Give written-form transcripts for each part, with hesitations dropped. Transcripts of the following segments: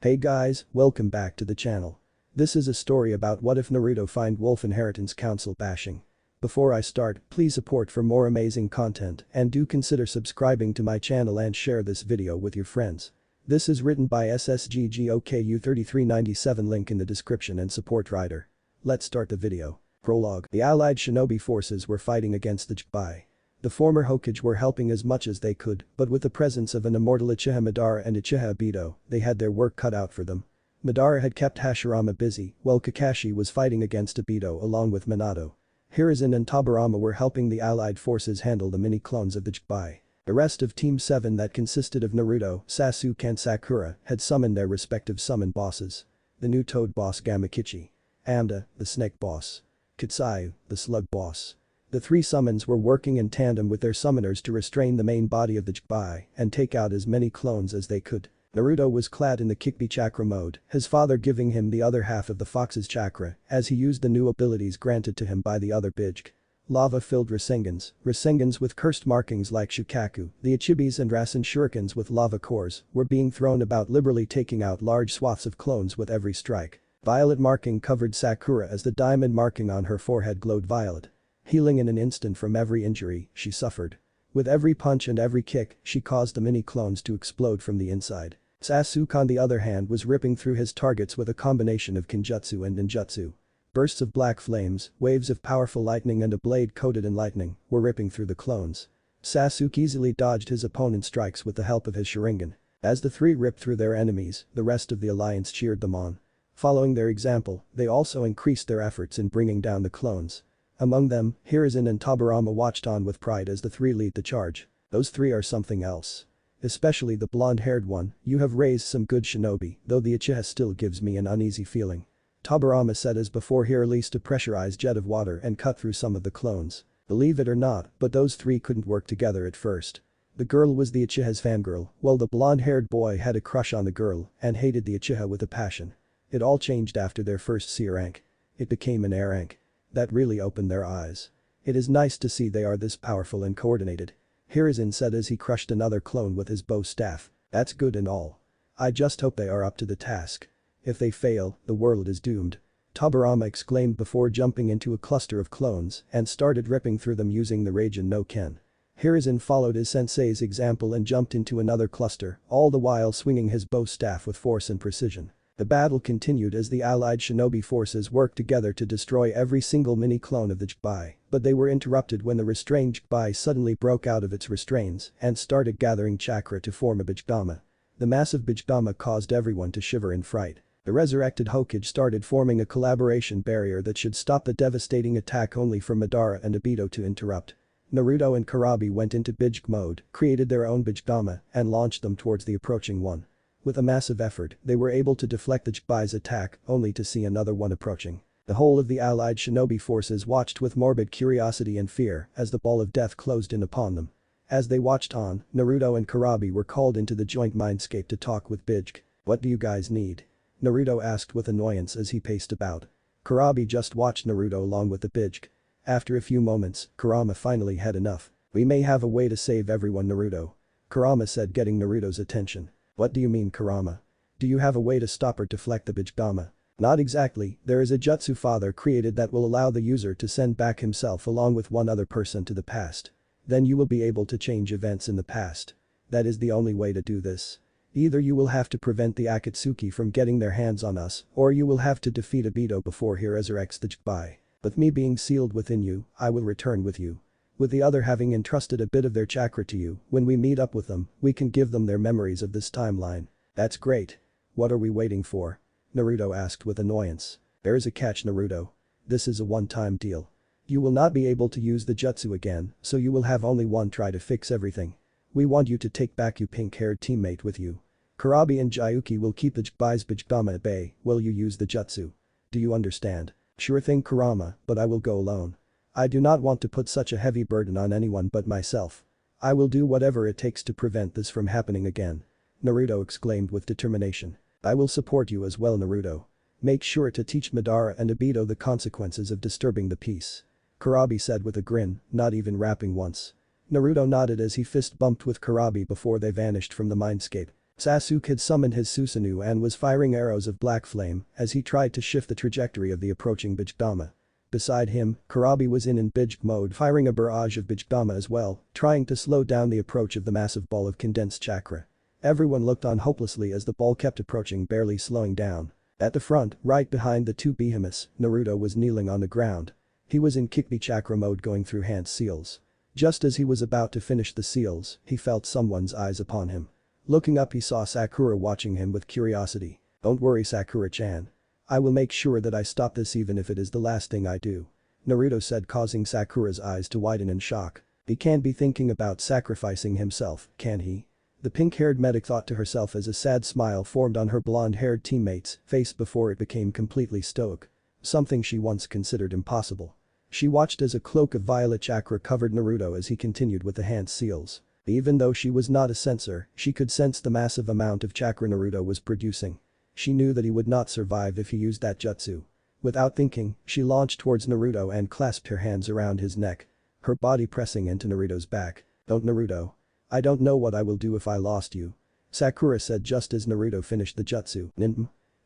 Hey guys, welcome back to the channel. This is a story about what if Naruto find Wolf Inheritance Council bashing. Before I start, please support for more amazing content and do consider subscribing to my channel and share this video with your friends. This is written by SSGGOKU3397, link in the description and support writer. Let's start the video. Prologue. The allied shinobi forces were fighting against the Jikbai. The former Hokage were helping as much as they could, but with the presence of an immortal Uchiha Madara and Uchiha Obito, they had their work cut out for them. Madara had kept Hashirama busy, while Kakashi was fighting against Obito along with Minato. Hiruzen and Tobirama were helping the allied forces handle the mini-clones of the Jikbai. The rest of Team 7 that consisted of Naruto, Sasuke and Sakura had summoned their respective summon bosses. The new Toad boss Gamakichi. Amda, the Snake boss. Kitsayu, the Slug boss. The three summons were working in tandem with their summoners to restrain the main body of the Jikbai and take out as many clones as they could. Naruto was clad in the Kikbi chakra mode, his father giving him the other half of the Fox's chakra as he used the new abilities granted to him by the other Bijk. Lava-filled Rasengans with cursed markings like Shukaku, the Ichibis and Rasen shurikens with lava cores were being thrown about, liberally taking out large swaths of clones with every strike. Violet marking covered Sakura as the diamond marking on her forehead glowed violet. Healing in an instant from every injury she suffered. With every punch and every kick, she caused the mini-clones to explode from the inside. Sasuke on the other hand was ripping through his targets with a combination of Kinjutsu and Ninjutsu. Bursts of black flames, waves of powerful lightning and a blade coated in lightning were ripping through the clones. Sasuke easily dodged his opponent's strikes with the help of his Sharingan. As the three ripped through their enemies, the rest of the alliance cheered them on. Following their example, they also increased their efforts in bringing down the clones. Among them, Hiruzen and Tobirama watched on with pride as the three lead the charge. Those three are something else. Especially the blonde-haired one, you have raised some good shinobi, though the Uchiha still gives me an uneasy feeling. Tobirama said as before he released a pressurized jet of water and cut through some of the clones. Believe it or not, but those three couldn't work together at first. The girl was the Uchiha's fangirl, while the blonde-haired boy had a crush on the girl and hated the Uchiha with a passion. It all changed after their first C rank. It became an A rank. That really opened their eyes. It is nice to see they are this powerful and coordinated. Hiruzen said as he crushed another clone with his bow staff. That's good and all. I just hope they are up to the task. If they fail, the world is doomed. Tobirama exclaimed before jumping into a cluster of clones and started ripping through them using the Raijin no Ken. Hiruzen followed his sensei's example and jumped into another cluster, all the while swinging his bow staff with force and precision. The battle continued as the allied shinobi forces worked together to destroy every single mini-clone of the Jikbai, but they were interrupted when the restrained Jikbai suddenly broke out of its restraints and started gathering chakra to form a Bijdama. The massive Bijdama caused everyone to shiver in fright. The resurrected Hokage started forming a collaboration barrier that should stop the devastating attack, only for Madara and Obito to interrupt. Naruto and Karabi went into Bijk mode, created their own Bijdama, and launched them towards the approaching one. With a massive effort, they were able to deflect the Jikbai's attack, only to see another one approaching. The whole of the allied shinobi forces watched with morbid curiosity and fear as the ball of death closed in upon them. As they watched on, Naruto and Karabi were called into the joint mindscape to talk with Bijk. What do you guys need? Naruto asked with annoyance as he paced about. Karabi just watched Naruto along with the Bijk. After a few moments, Kurama finally had enough. We may have a way to save everyone, Naruto. Kurama said, getting Naruto's attention. What do you mean, Kurama? Do you have a way to stop or deflect the Bijdama? Not exactly, there is a jutsu father created that will allow the user to send back himself along with one other person to the past. Then you will be able to change events in the past. That is the only way to do this. Either you will have to prevent the Akatsuki from getting their hands on us, or you will have to defeat Obito before he resurrects the Jikbai. With me being sealed within you, I will return with you. With the other having entrusted a bit of their chakra to you, when we meet up with them, we can give them their memories of this timeline. That's great. What are we waiting for? Naruto asked with annoyance. There is a catch, Naruto. This is a one-time deal. You will not be able to use the jutsu again, so you will have only one try to fix everything. We want you to take back your pink-haired teammate with you. Karabi and Jayuki will keep the Jikbai's Bijdama at bay while you use the jutsu. Do you understand? Sure thing, Kurama, but I will go alone. I do not want to put such a heavy burden on anyone but myself. I will do whatever it takes to prevent this from happening again. Naruto exclaimed with determination. I will support you as well, Naruto. Make sure to teach Madara and Obito the consequences of disturbing the peace. Karabi said with a grin, not even rapping once. Naruto nodded as he fist bumped with Karabi before they vanished from the mindscape. Sasuke had summoned his Susanoo and was firing arrows of black flame as he tried to shift the trajectory of the approaching Bijidama. Beside him, Kurabi was in Bijg mode firing a barrage of Bijidama as well, trying to slow down the approach of the massive ball of condensed chakra. Everyone looked on hopelessly as the ball kept approaching, barely slowing down. At the front, right behind the two behemoths, Naruto was kneeling on the ground. He was in Kikbi chakra mode going through hand seals. Just as he was about to finish the seals, he felt someone's eyes upon him. Looking up, he saw Sakura watching him with curiosity. "Don't worry, Sakura-chan. I will make sure that I stop this even if it is the last thing I do," Naruto said, causing Sakura's eyes to widen in shock. He can't be thinking about sacrificing himself, can he? The pink-haired medic thought to herself as a sad smile formed on her blonde-haired teammate's face before it became completely stoic. Something she once considered impossible. She watched as a cloak of violet chakra covered Naruto as he continued with the hand seals. Even though she was not a sensor, she could sense the massive amount of chakra Naruto was producing. She knew that he would not survive if he used that jutsu. Without thinking, she launched towards Naruto and clasped her hands around his neck. Her body pressing into Naruto's back. "Don't, Naruto. I don't know what I will do if I lost you," Sakura said just as Naruto finished the jutsu.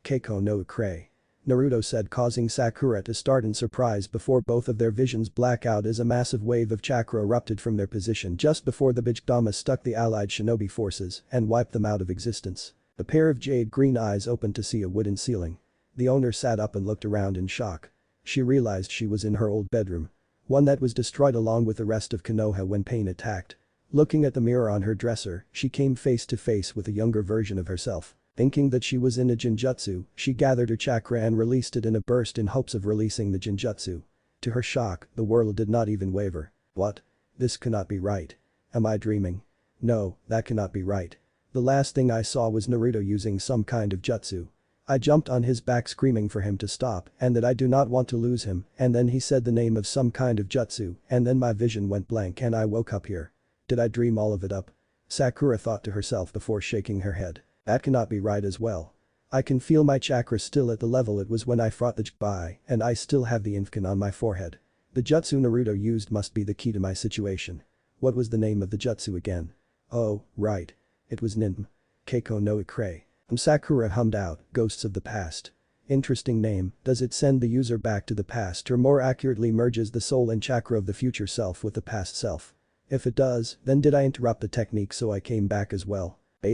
"Keiko no Ukrai," Naruto said, causing Sakura to start in surprise before both of their visions black out as a massive wave of chakra erupted from their position just before the Bijidama struck the allied shinobi forces and wiped them out of existence. A pair of jade green eyes opened to see a wooden ceiling. The owner sat up and looked around in shock. She realized she was in her old bedroom. One that was destroyed along with the rest of Konoha when pain attacked. Looking at the mirror on her dresser, she came face to face with a younger version of herself. Thinking that she was in a Jinjutsu, she gathered her chakra and released it in a burst in hopes of releasing the Jinjutsu. To her shock, the world did not even waver. "What? This cannot be right. Am I dreaming? No, that cannot be right. The last thing I saw was Naruto using some kind of jutsu. I jumped on his back screaming for him to stop and that I do not want to lose him, and then he said the name of some kind of jutsu and then my vision went blank and I woke up here. Did I dream all of it up?" Sakura thought to herself before shaking her head. "That cannot be right as well. I can feel my chakra still at the level it was when I fought the Jibai and I still have the infkin on my forehead. The jutsu Naruto used must be the key to my situation. What was the name of the jutsu again? Oh, right. It was Keiko no Ukrai." Sakura hummed out, "Ghosts of the past. Interesting name. Does it send the user back to the past or more accurately merges the soul and chakra of the future self with the past self? If it does, then did I interrupt the technique so I came back as well? I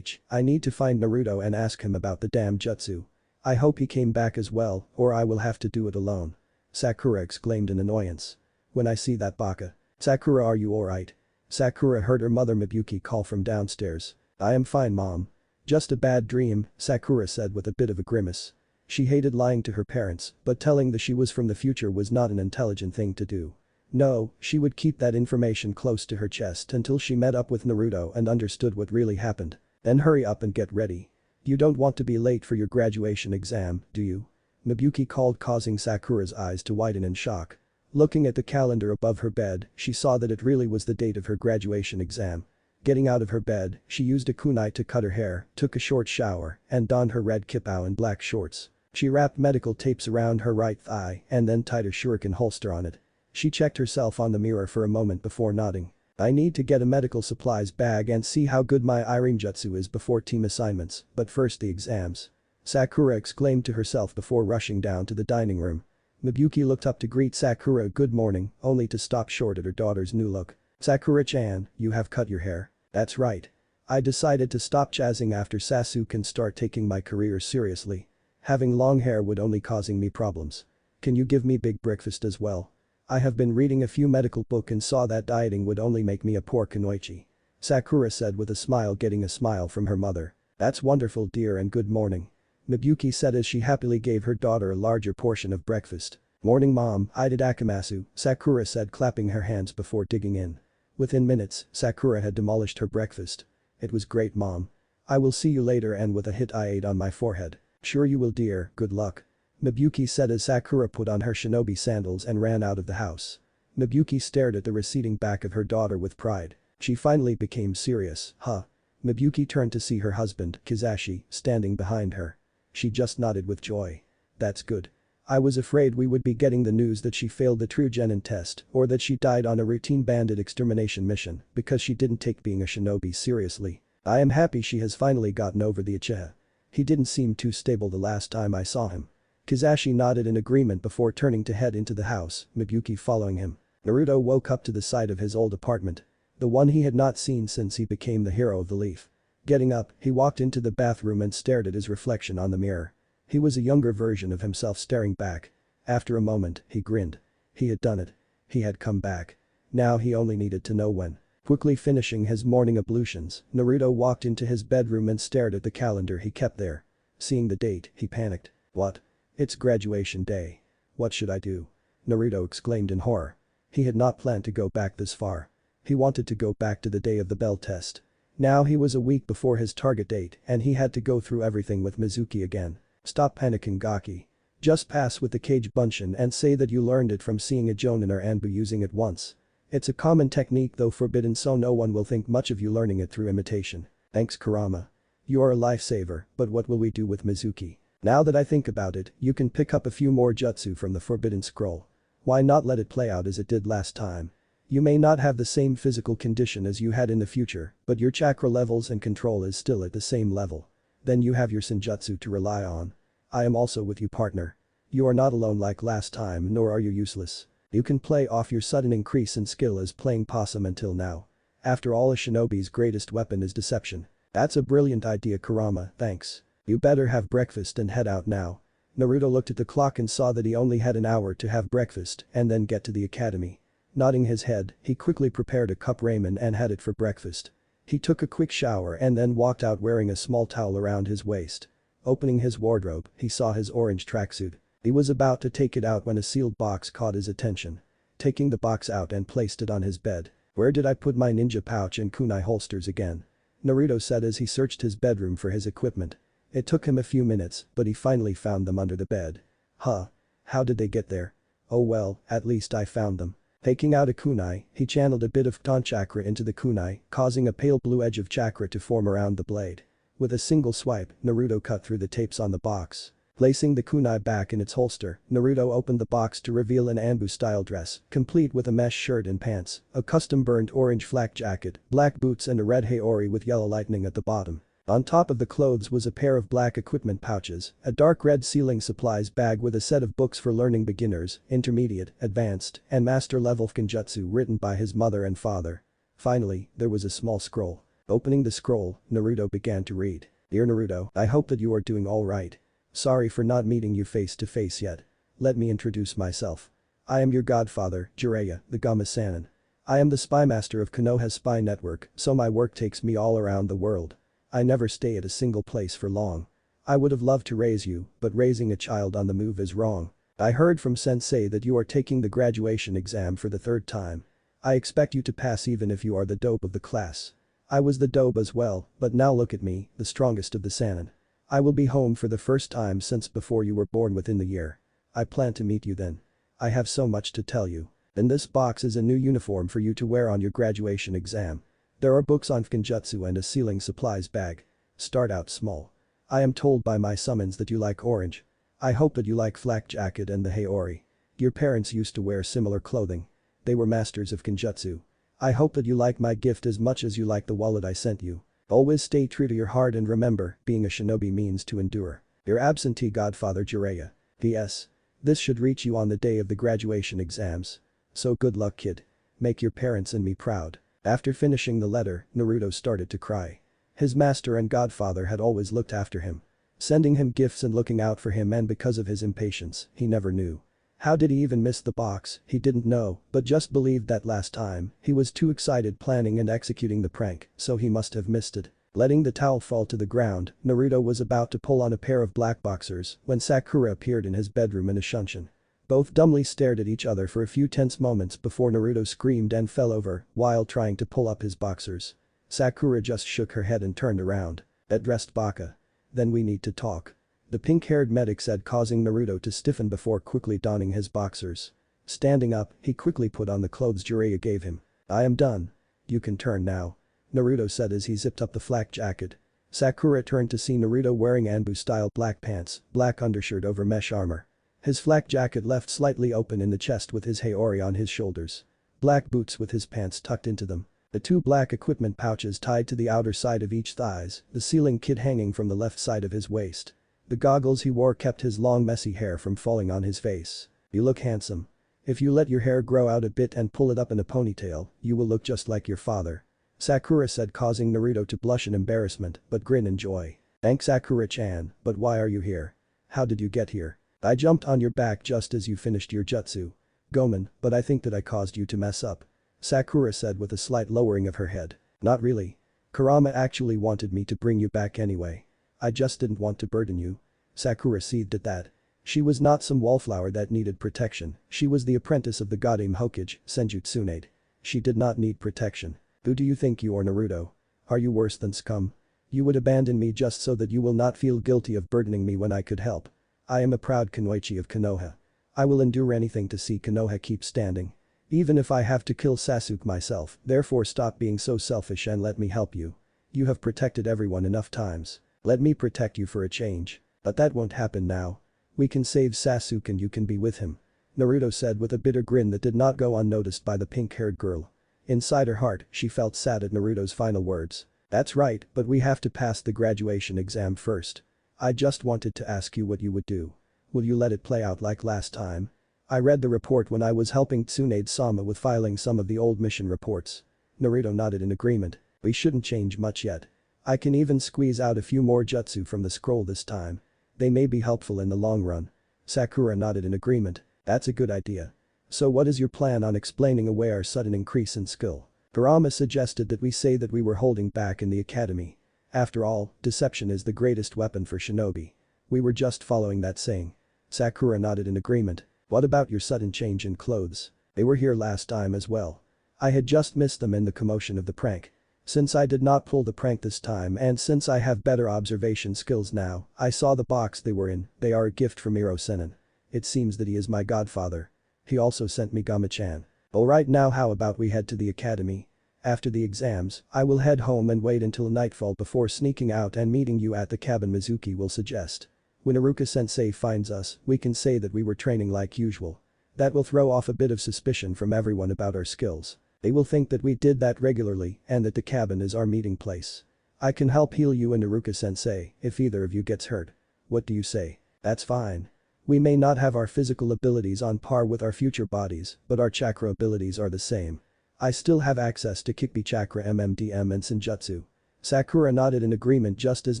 need to find Naruto and ask him about the damn jutsu. I hope he came back as well or I will have to do it alone," Sakura exclaimed in annoyance. "When I see that baka." "Sakura, are you alright?" Sakura heard her mother Mibuki call from downstairs. "I am fine, mom. Just a bad dream," Sakura said with a bit of a grimace. She hated lying to her parents, but telling that she was from the future was not an intelligent thing to do. No, she would keep that information close to her chest until she met up with Naruto and understood what really happened. Then hurry up and get ready. You don't want to be late for your graduation exam, do you? Mibuki called, causing Sakura's eyes to widen in shock. Looking at the calendar above her bed, she saw that it really was the date of her graduation exam. Getting out of her bed, she used a kunai to cut her hair, took a short shower, and donned her red kippao and black shorts. She wrapped medical tapes around her right thigh and then tied a shuriken holster on it. She checked herself on the mirror for a moment before nodding. "I need to get a medical supplies bag and see how good my Irene jutsu is before team assignments, but first the exams," Sakura exclaimed to herself before rushing down to the dining room. Mibuki looked up to greet Sakura good morning, only to stop short at her daughter's new look. "Sakura-chan, you have cut your hair." "That's right. I decided to stop jazzing after Sasuke and start taking my career seriously. Having long hair would only causing me problems. Can you give me big breakfast as well? I have been reading a few medical book and saw that dieting would only make me a poor kunoichi," Sakura said with a smile, getting a smile from her mother. "That's wonderful, dear, and good morning," Mibuki said as she happily gave her daughter a larger portion of breakfast. "Morning, mom, I did akamasu," Sakura said, clapping her hands before digging in. Within minutes, Sakura had demolished her breakfast. "It was great, mom. I will see you later," and with a hit I ate on my forehead. "Sure you will, dear, good luck," Mibuki said as Sakura put on her shinobi sandals and ran out of the house. Mibuki stared at the receding back of her daughter with pride. She finally became serious. "Huh?" Mibuki turned to see her husband, Kizashi, standing behind her. She just nodded with joy. "That's good. I was afraid we would be getting the news that she failed the True Genin test or that she died on a routine bandit extermination mission because she didn't take being a shinobi seriously." I am happy she has finally gotten over the Uchiha. He didn't seem too stable the last time I saw him. Kizashi nodded in agreement before turning to head into the house, Mizuki following him. Naruto woke up to the sight of his old apartment. The one he had not seen since he became the hero of the Leaf. Getting up, he walked into the bathroom and stared at his reflection on the mirror. He was a younger version of himself staring back. After a moment, he grinned. He had done it. He had come back. Now he only needed to know when. Quickly finishing his morning ablutions, Naruto walked into his bedroom and stared at the calendar he kept there. Seeing the date, he panicked. What? It's graduation day. What should I do? Naruto exclaimed in horror. He had not planned to go back this far. He wanted to go back to the day of the bell test. Now he was a week before his target date and he had to go through everything with Mizuki again. Stop panicking, Gaki. Just pass with the Kage Bunshin and say that you learned it from seeing a Jonin or Anbu using it once. It's a common technique though forbidden, so no one will think much of you learning it through imitation. Thanks, Kurama. You are a lifesaver, but what will we do with Mizuki? Now that I think about it, you can pick up a few more jutsu from the Forbidden Scroll. Why not let it play out as it did last time? You may not have the same physical condition as you had in the future, but your chakra levels and control is still at the same level. Then you have your senjutsu to rely on. I am also with you, partner. You are not alone like last time, nor are you useless. You can play off your sudden increase in skill as playing possum until now. After all, a shinobi's greatest weapon is deception. That's a brilliant idea, Kurama, thanks. You better have breakfast and head out now. Naruto looked at the clock and saw that he only had an hour to have breakfast and then get to the academy. Nodding his head, he quickly prepared a cup ramen and had it for breakfast. He took a quick shower and then walked out wearing a small towel around his waist. Opening his wardrobe, he saw his orange tracksuit. He was about to take it out when a sealed box caught his attention. Taking the box out and placed it on his bed. Where did I put my ninja pouch and kunai holsters again? Naruto said as he searched his bedroom for his equipment. It took him a few minutes, but he finally found them under the bed. Huh? How did they get there? Oh well, at least I found them. Taking out a kunai, he channeled a bit of Ton chakra into the kunai, causing a pale blue edge of chakra to form around the blade. With a single swipe, Naruto cut through the tapes on the box. Placing the kunai back in its holster, Naruto opened the box to reveal an Anbu-style dress, complete with a mesh shirt and pants, a custom-burned orange flak jacket, black boots and a red haori with yellow lightning at the bottom. On top of the clothes was a pair of black equipment pouches, a dark red sealing supplies bag with a set of books for learning beginners, intermediate, advanced, and master level Genjutsu written by his mother and father. Finally, there was a small scroll. Opening the scroll, Naruto began to read. Dear Naruto, I hope that you are doing alright. Sorry for not meeting you face to face yet. Let me introduce myself. I am your godfather, Jiraiya, the Gama-sanin. I am the spy master of Konoha's spy network, so my work takes me all around the world. I never stay at a single place for long. I would have loved to raise you, but raising a child on the move is wrong. I heard from sensei that you are taking the graduation exam for the third time. I expect you to pass even if you are the dope of the class. I was the dope as well, but now look at me, the strongest of the Sanin. I will be home for the first time since before you were born within the year. I plan to meet you then. I have so much to tell you. In this box is a new uniform for you to wear on your graduation exam. There are books on Genjutsu and a sealing supplies bag. Start out small. I am told by my summons that you like orange. I hope that you like flak jacket and the haori. Your parents used to wear similar clothing. They were masters of Genjutsu. I hope that you like my gift as much as you like the wallet I sent you. Always stay true to your heart and remember, being a shinobi means to endure. Your absentee godfather Jiraiya. P.S. This should reach you on the day of the graduation exams. So good luck, kid. Make your parents and me proud. After finishing the letter, Naruto started to cry. His master and godfather had always looked after him. Sending him gifts and looking out for him, and because of his impatience, he never knew. How did he even miss the box? He didn't know, but just believed that last time, he was too excited planning and executing the prank, so he must have missed it. Letting the towel fall to the ground, Naruto was about to pull on a pair of black boxers when Sakura appeared in his bedroom in a shunshin. Both dumbly stared at each other for a few tense moments before Naruto screamed and fell over while trying to pull up his boxers. Sakura just shook her head and turned around. Addressed Baka. Then we need to talk. The pink-haired medic said, causing Naruto to stiffen before quickly donning his boxers. Standing up, he quickly put on the clothes Jiraiya gave him. I am done. You can turn now. Naruto said as he zipped up the flak jacket. Sakura turned to see Naruto wearing Anbu-style black pants, black undershirt over mesh armor. His flak jacket left slightly open in the chest with his haori on his shoulders. Black boots with his pants tucked into them. The two black equipment pouches tied to the outer side of each thighs, the ceiling kit hanging from the left side of his waist. The goggles he wore kept his long messy hair from falling on his face. You look handsome. If you let your hair grow out a bit and pull it up in a ponytail, you will look just like your father. Sakura said, causing Naruto to blush in embarrassment but grin in joy. Thanks Sakura-chan, but why are you here? How did you get here? I jumped on your back just as you finished your jutsu. Gomen, but I think that I caused you to mess up. Sakura said with a slight lowering of her head. Not really. Kurama actually wanted me to bring you back anyway. I just didn't want to burden you. Sakura seethed at that. She was not some wallflower that needed protection, she was the apprentice of the Goddamn Hokage, Senjutsunade. She did not need protection. Who do you think you are, Naruto? Are you worse than scum? You would abandon me just so that you will not feel guilty of burdening me when I could help. I am a proud Kunoichi of Konoha. I will endure anything to see Konoha keep standing. Even if I have to kill Sasuke myself, therefore stop being so selfish and let me help you. You have protected everyone enough times. Let me protect you for a change. But that won't happen now. We can save Sasuke and you can be with him. Naruto said with a bitter grin that did not go unnoticed by the pink-haired girl. Inside her heart, she felt sad at Naruto's final words. That's right, but we have to pass the graduation exam first. I just wanted to ask you what you would do. Will you let it play out like last time? I read the report when I was helping Tsunade-sama with filing some of the old mission reports. Naruto nodded in agreement. We shouldn't change much yet. I can even squeeze out a few more jutsu from the scroll this time. They may be helpful in the long run. Sakura nodded in agreement. That's a good idea. So what is your plan on explaining away our sudden increase in skill? Kurama suggested that we say that we were holding back in the academy. After all, deception is the greatest weapon for shinobi. We were just following that saying. Sakura nodded in agreement. What about your sudden change in clothes? They were here last time as well. I had just missed them in the commotion of the prank. Since I did not pull the prank this time and since I have better observation skills now, I saw the box they were in. They are a gift from Iro-senin. It seems that he is my godfather. He also sent me Gama-chan. Alright, now how about we head to the academy? After the exams, I will head home and wait until nightfall before sneaking out and meeting you at the cabin Mizuki will suggest. When Iruka-sensei finds us, we can say that we were training like usual. That will throw off a bit of suspicion from everyone about our skills. They will think that we did that regularly and that the cabin is our meeting place. I can help heal you and Iruka-sensei if either of you gets hurt. What do you say? That's fine. We may not have our physical abilities on par with our future bodies, but our chakra abilities are the same. I still have access to Kikbi Chakra MMDM and Senjutsu. Sakura nodded in agreement just as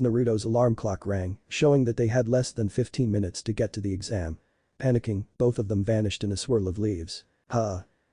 Naruto's alarm clock rang, showing that they had less than 15 minutes to get to the exam. Panicking, both of them vanished in a swirl of leaves.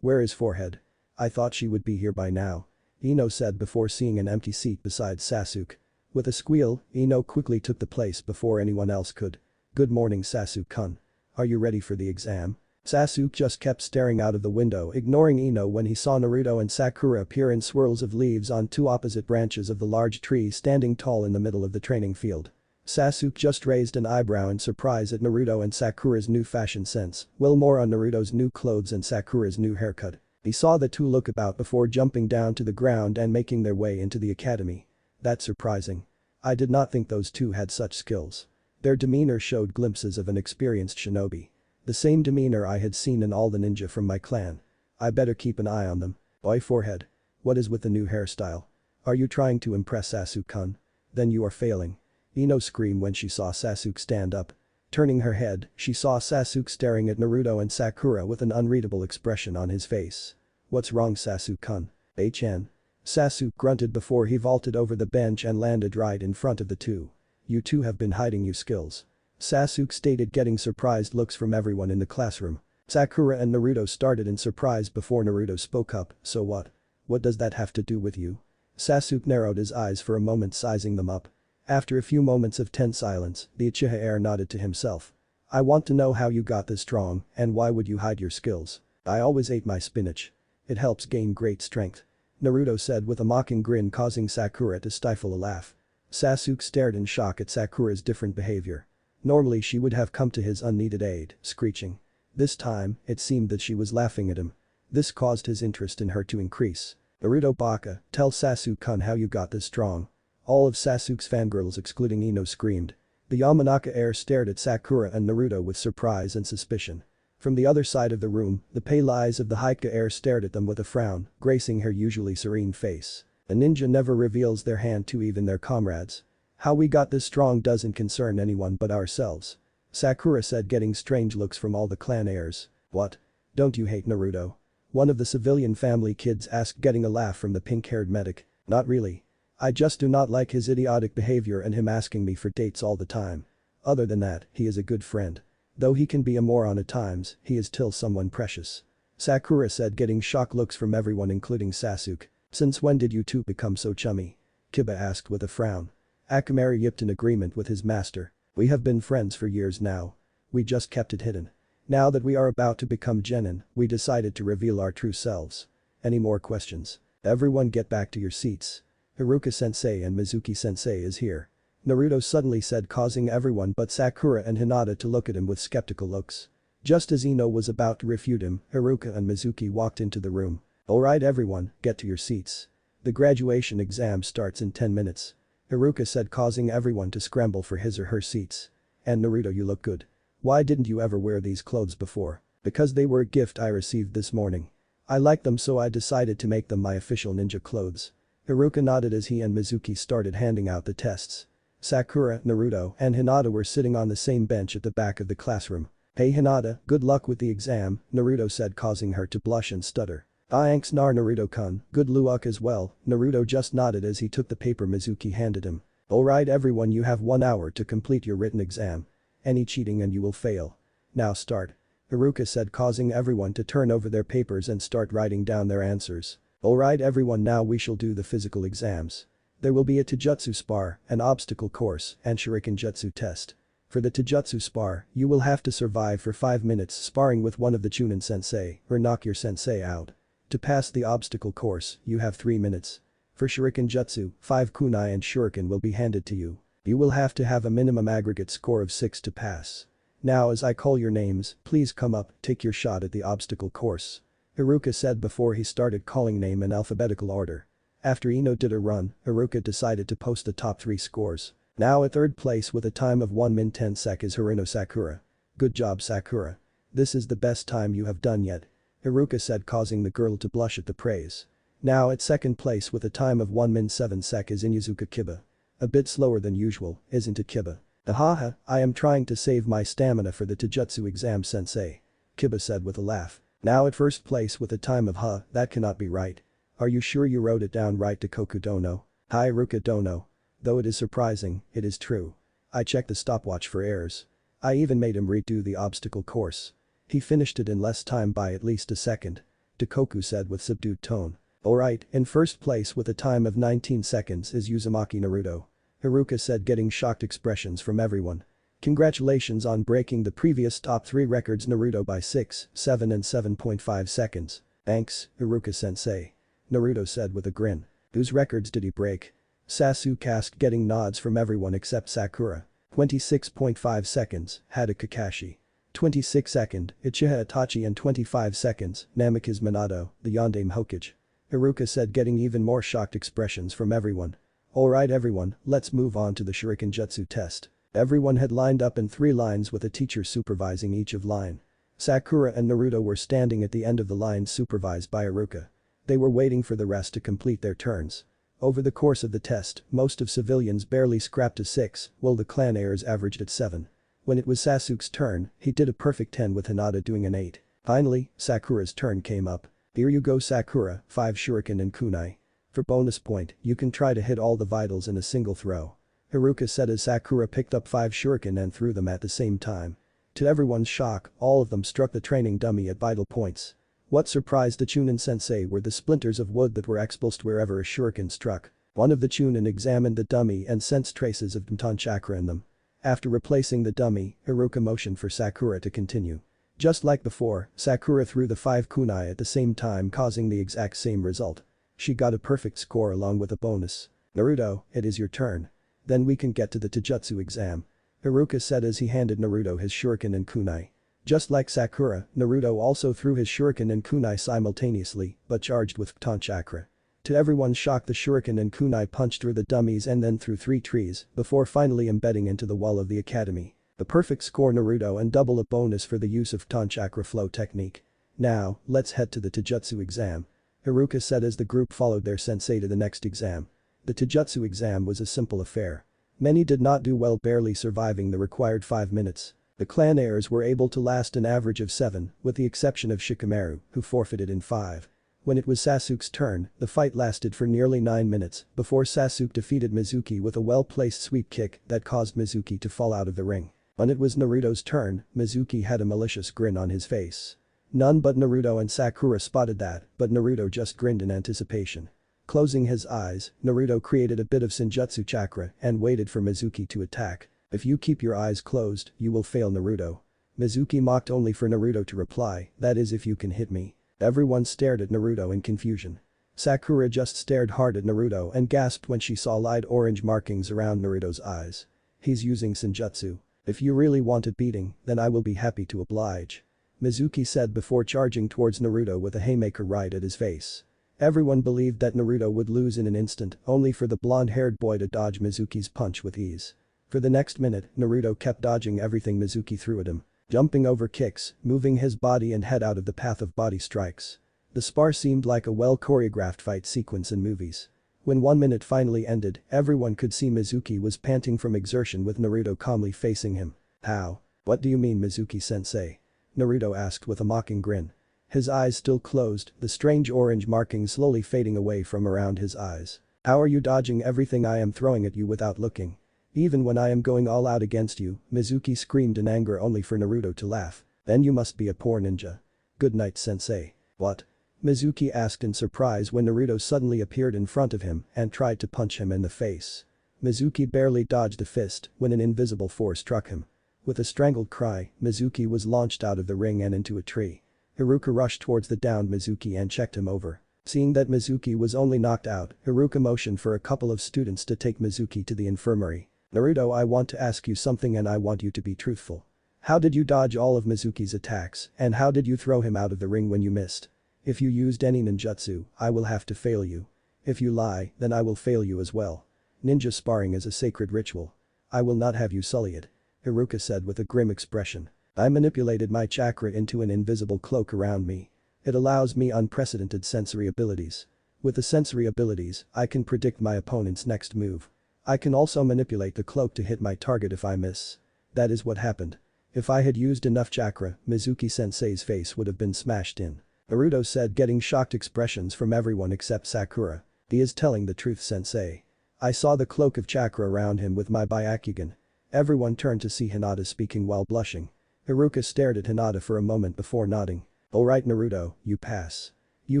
Where is Forehead? I thought she would be here by now. Ino said before seeing an empty seat beside Sasuke. With a squeal, Ino quickly took the place before anyone else could. Good morning Sasuke-kun. Are you ready for the exam? Sasuke just kept staring out of the window, ignoring Ino when he saw Naruto and Sakura appear in swirls of leaves on two opposite branches of the large tree standing tall in the middle of the training field. Sasuke just raised an eyebrow in surprise at Naruto and Sakura's new fashion sense, well more on Naruto's new clothes and Sakura's new haircut. He saw the two look about before jumping down to the ground and making their way into the academy. That's surprising. I did not think those two had such skills. Their demeanor showed glimpses of an experienced shinobi. The same demeanor I had seen in all the ninja from my clan. I better keep an eye on them. Oi Forehead. What is with the new hairstyle? Are you trying to impress Sasuke-kun? Then you are failing. Ino screamed when she saw Sasuke stand up. Turning her head, she saw Sasuke staring at Naruto and Sakura with an unreadable expression on his face. What's wrong Sasuke-kun? Chan. Sasuke grunted before he vaulted over the bench and landed right in front of the two. You two have been hiding your skills. Sasuke stated, getting surprised looks from everyone in the classroom. Sakura and Naruto started in surprise before Naruto spoke up, so what? What does that have to do with you? Sasuke narrowed his eyes for a moment, sizing them up. After a few moments of tense silence, the Uchiha heir nodded to himself. I want to know how you got this strong and why would you hide your skills? I always ate my spinach. It helps gain great strength. Naruto said with a mocking grin, causing Sakura to stifle a laugh. Sasuke stared in shock at Sakura's different behavior. Normally she would have come to his unneeded aid, screeching. This time, it seemed that she was laughing at him. This caused his interest in her to increase. Naruto Baka, tell Sasuke-kun how you got this strong. All of Sasuke's fangirls excluding Ino screamed. The Yamanaka heir stared at Sakura and Naruto with surprise and suspicion. From the other side of the room, the pale eyes of the Haika heir stared at them with a frown, gracing her usually serene face. A ninja never reveals their hand to even their comrades. How we got this strong doesn't concern anyone but ourselves. Sakura said, getting strange looks from all the clan heirs. What? Don't you hate Naruto? One of the civilian family kids asked, getting a laugh from the pink-haired medic. Not really. I just do not like his idiotic behavior and him asking me for dates all the time. Other than that, he is a good friend. Though he can be a moron at times, he is still someone precious. Sakura said, getting shocked looks from everyone including Sasuke. Since when did you two become so chummy? Kiba asked with a frown. Akamaru yipped in agreement with his master. We have been friends for years now. We just kept it hidden. Now that we are about to become genin, we decided to reveal our true selves. Any more questions? Everyone get back to your seats. Haruka-sensei and Mizuki-sensei is here. Naruto suddenly said, causing everyone but Sakura and Hinata to look at him with skeptical looks. Just as Ino was about to refute him, Haruka and Mizuki walked into the room. Alright everyone, get to your seats. The graduation exam starts in 10 minutes. Haruka said, causing everyone to scramble for his or her seats. And Naruto, you look good. Why didn't you ever wear these clothes before? Because they were a gift I received this morning. I like them, so I decided to make them my official ninja clothes. Haruka nodded as he and Mizuki started handing out the tests. Sakura, Naruto, and Hinata were sitting on the same bench at the back of the classroom. Hey Hinata, good luck with the exam, Naruto said, causing her to blush and stutter. Thanks Naruto-kun, good luck as well, Naruto just nodded as he took the paper Mizuki handed him. Alright everyone, you have 1 hour to complete your written exam. Any cheating and you will fail. Now start. Haruka said, causing everyone to turn over their papers and start writing down their answers. Alright everyone, now we shall do the physical exams. There will be a Taijutsu spar, an obstacle course, and Shuriken Jutsu test. For the Taijutsu spar, you will have to survive for 5 minutes sparring with one of the Chunin sensei or knock your sensei out. To pass the obstacle course, you have 3 minutes. For Shuriken Jutsu, 5 kunai and shuriken will be handed to you. You will have to have a minimum aggregate score of 6 to pass. Now as I call your names, please come up, take your shot at the obstacle course. Haruka said before he started calling name in alphabetical order. After Ino did a run, Haruka decided to post the top 3 scores. Now at 3rd place with a time of 1 min 10 sec is Haruno Sakura. Good job Sakura. This is the best time you have done yet. Haruka said, causing the girl to blush at the praise. Now at 2nd place with a time of 1 min 7 sec is Inuzuka Kiba. A bit slower than usual, isn't it Kiba? Ahaha, I am trying to save my stamina for the Taijutsu exam sensei. Kiba said with a laugh. Now at 1st place with a time of that cannot be right. Are you sure you wrote it down right, Koku Dono? Hi Haruka Dono. Though it is surprising, it is true. I checked the stopwatch for errors. I even made him redo the obstacle course. He finished it in less time by at least a second. Koku said with subdued tone. Alright, in 1st place with a time of 19 seconds is Uzumaki Naruto. Haruka said, getting shocked expressions from everyone. Congratulations on breaking the previous top 3 records Naruto by 6, 7 and 7.5 seconds. Thanks, Haruka-sensei. Naruto said with a grin. Whose records did he break? Sasuke asked, getting nods from everyone except Sakura. 26.5 seconds, Hada Kakashi. 26 second, Uchiha Itachi, and 25 seconds, Namikaze Minato, the Yondaime Hokage. Haruka said, getting even more shocked expressions from everyone. Alright everyone, let's move on to the Shuriken Jutsu test. Everyone had lined up in 3 lines with a teacher supervising each of line. Sakura and Naruto were standing at the end of the line supervised by Haruka. They were waiting for the rest to complete their turns. Over the course of the test, most of civilians barely scrapped a 6, while the clan heirs averaged at 7. When it was Sasuke's turn, he did a perfect 10 with Hinata doing an 8. Finally, Sakura's turn came up. Here you go Sakura, 5 shuriken and kunai. For bonus point, you can try to hit all the vitals in a single throw. Haruka said as Sakura picked up 5 shuriken and threw them at the same time. To everyone's shock, all of them struck the training dummy at vital points. What surprised the Chunin sensei were the splinters of wood that were expulsed wherever a shuriken struck. One of the Chunin examined the dummy and sensed traces of Danton chakra in them. After replacing the dummy, Haruka motioned for Sakura to continue. Just like before, Sakura threw the 5 kunai at the same time, causing the exact same result. She got a perfect score along with a bonus. Naruto, it is your turn. Then we can get to the Taijutsu exam. Haruka said as he handed Naruto his shuriken and kunai. Just like Sakura, Naruto also threw his shuriken and kunai simultaneously, but charged with Danton chakra. To everyone's shock, the shuriken and kunai punched through the dummies and then through 3 trees, before finally embedding into the wall of the academy. The perfect score Naruto and double a bonus for the use of Ton Chakra Flow technique. Now, let's head to the Taijutsu exam. Haruka said as the group followed their sensei to the next exam. The Taijutsu exam was a simple affair. Many did not do well, barely surviving the required 5 minutes. The clan heirs were able to last an average of 7, with the exception of Shikamaru, who forfeited in 5. When it was Sasuke's turn, the fight lasted for nearly 9 minutes before Sasuke defeated Mizuki with a well-placed sweep kick that caused Mizuki to fall out of the ring. When it was Naruto's turn, Mizuki had a malicious grin on his face. None but Naruto and Sakura spotted that, but Naruto just grinned in anticipation. Closing his eyes, Naruto created a bit of Senjutsu chakra and waited for Mizuki to attack. If you keep your eyes closed, you will fail, Naruto. Mizuki mocked, only for Naruto to reply, that is if you can hit me. Everyone stared at Naruto in confusion. Sakura just stared hard at Naruto and gasped when she saw light orange markings around Naruto's eyes. He's using Senjutsu. If you really want a beating, then I will be happy to oblige. Mizuki said before charging towards Naruto with a haymaker right at his face. Everyone believed that Naruto would lose in an instant, only for the blonde-haired boy to dodge Mizuki's punch with ease. For the next minute, Naruto kept dodging everything Mizuki threw at him, jumping over kicks, moving his body and head out of the path of body strikes. The spar seemed like a well-choreographed fight sequence in movies. When 1 minute finally ended, everyone could see Mizuki was panting from exertion with Naruto calmly facing him. How? What do you mean, Mizuki-sensei? Naruto asked with a mocking grin. His eyes still closed, the strange orange markings slowly fading away from around his eyes. How are you dodging everything I am throwing at you without looking? Even when I am going all out against you, Mizuki screamed in anger, only for Naruto to laugh. Then you must be a poor ninja. Good night, sensei. What? Mizuki asked in surprise when Naruto suddenly appeared in front of him and tried to punch him in the face. Mizuki barely dodged a fist when an invisible force struck him. With a strangled cry, Mizuki was launched out of the ring and into a tree. Haruka rushed towards the downed Mizuki and checked him over. Seeing that Mizuki was only knocked out, Haruka motioned for a couple of students to take Mizuki to the infirmary. Naruto, I want to ask you something and I want you to be truthful. How did you dodge all of Mizuki's attacks and how did you throw him out of the ring when you missed? If you used any ninjutsu, I will have to fail you. If you lie, then I will fail you as well. Ninja sparring is a sacred ritual. I will not have you sully it. Haruka said with a grim expression. I manipulated my chakra into an invisible cloak around me. It allows me unprecedented sensory abilities. With the sensory abilities, I can predict my opponent's next move. I can also manipulate the cloak to hit my target if I miss. That is what happened. If I had used enough chakra, Mizuki-sensei's face would have been smashed in. Naruto said, getting shocked expressions from everyone except Sakura. He is telling the truth, sensei. I saw the cloak of chakra around him with my Byakugan. Everyone turned to see Hinata speaking while blushing. Haruka stared at Hinata for a moment before nodding. Alright Naruto, you pass. You